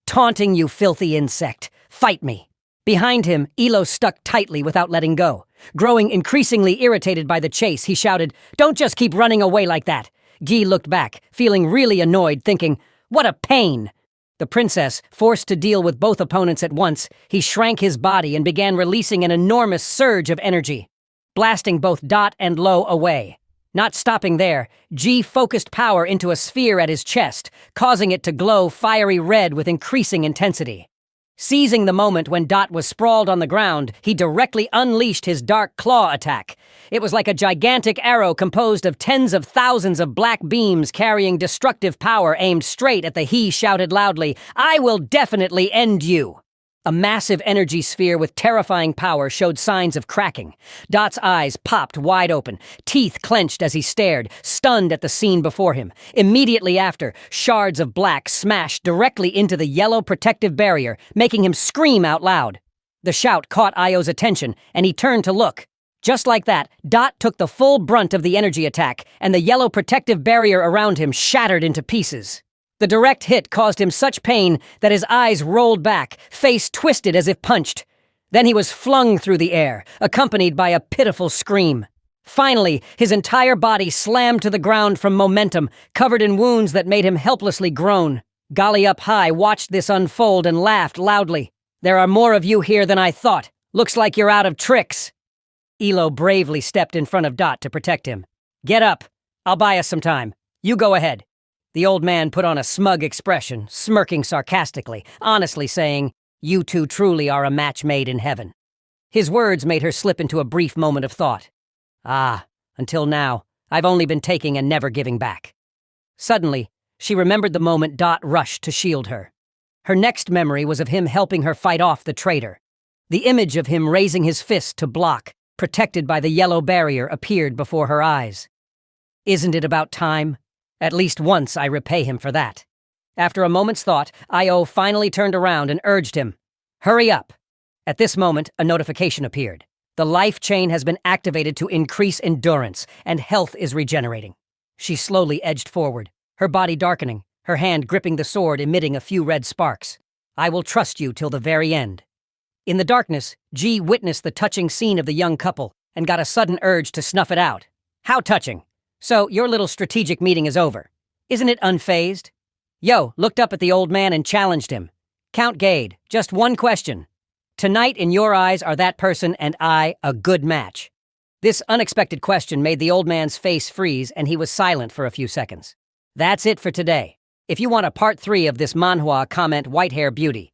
"Taunting, you filthy insect! Fight me!" Behind him, Elo stuck tightly without letting go. Growing increasingly irritated by the chase, he shouted, "Don't just keep running away like that!" Guy looked back, feeling really annoyed, thinking, "What a pain!" The princess, forced to deal with both opponents at once, he shrank his body and began releasing an enormous surge of energy, blasting both Dot and Lo away. Not stopping there, G focused power into a sphere at his chest, causing it to glow fiery red with increasing intensity. Seizing the moment when Dot was sprawled on the ground, he directly unleashed his dark claw attack. It was like a gigantic arrow composed of tens of thousands of black beams carrying destructive power aimed straight at the he shouted loudly, "I will definitely end you!" A massive energy sphere with terrifying power showed signs of cracking. Dot's eyes popped wide open, teeth clenched as he stared, stunned at the scene before him. Immediately after, shards of black smashed directly into the yellow protective barrier, making him scream out loud. The shout caught Io's attention, and he turned to look. Just like that, Dot took the full brunt of the energy attack, and the yellow protective barrier around him shattered into pieces. The direct hit caused him such pain that his eyes rolled back, face twisted as if punched. Then he was flung through the air, accompanied by a pitiful scream. Finally, his entire body slammed to the ground from momentum, covered in wounds that made him helplessly groan. Golly Up High watched this unfold and laughed loudly. "There are more of you here than I thought. Looks like you're out of tricks." Elo bravely stepped in front of Dot to protect him. "Get up. I'll buy us some time. You go ahead." The old man put on a smug expression, smirking sarcastically, honestly saying, "You two truly are a match made in heaven." His words made her slip into a brief moment of thought. Until now, I've only been taking and never giving back. Suddenly, she remembered the moment Dot rushed to shield her. Her next memory was of him helping her fight off the traitor. The image of him raising his fist to block, protected by the yellow barrier, appeared before her eyes. Isn't it about time? At least once I repay him for that. After a moment's thought, Io finally turned around and urged him, "Hurry up." At this moment, a notification appeared. The life chain has been activated to increase endurance, and health is regenerating. She slowly edged forward, her body darkening, her hand gripping the sword, emitting a few red sparks. "I will trust you till the very end." In the darkness, G witnessed the touching scene of the young couple and got a sudden urge to snuff it out. "How touching? So, your little strategic meeting is over. Isn't it unfazed?" Yo looked up at the old man and challenged him. "Count Gade, just one question. Tonight, in your eyes, are that person and I a good match?" This unexpected question made the old man's face freeze, and he was silent for a few seconds. That's it for today. If you want a part 3 of this manhwa, comment Whitehair Beauty.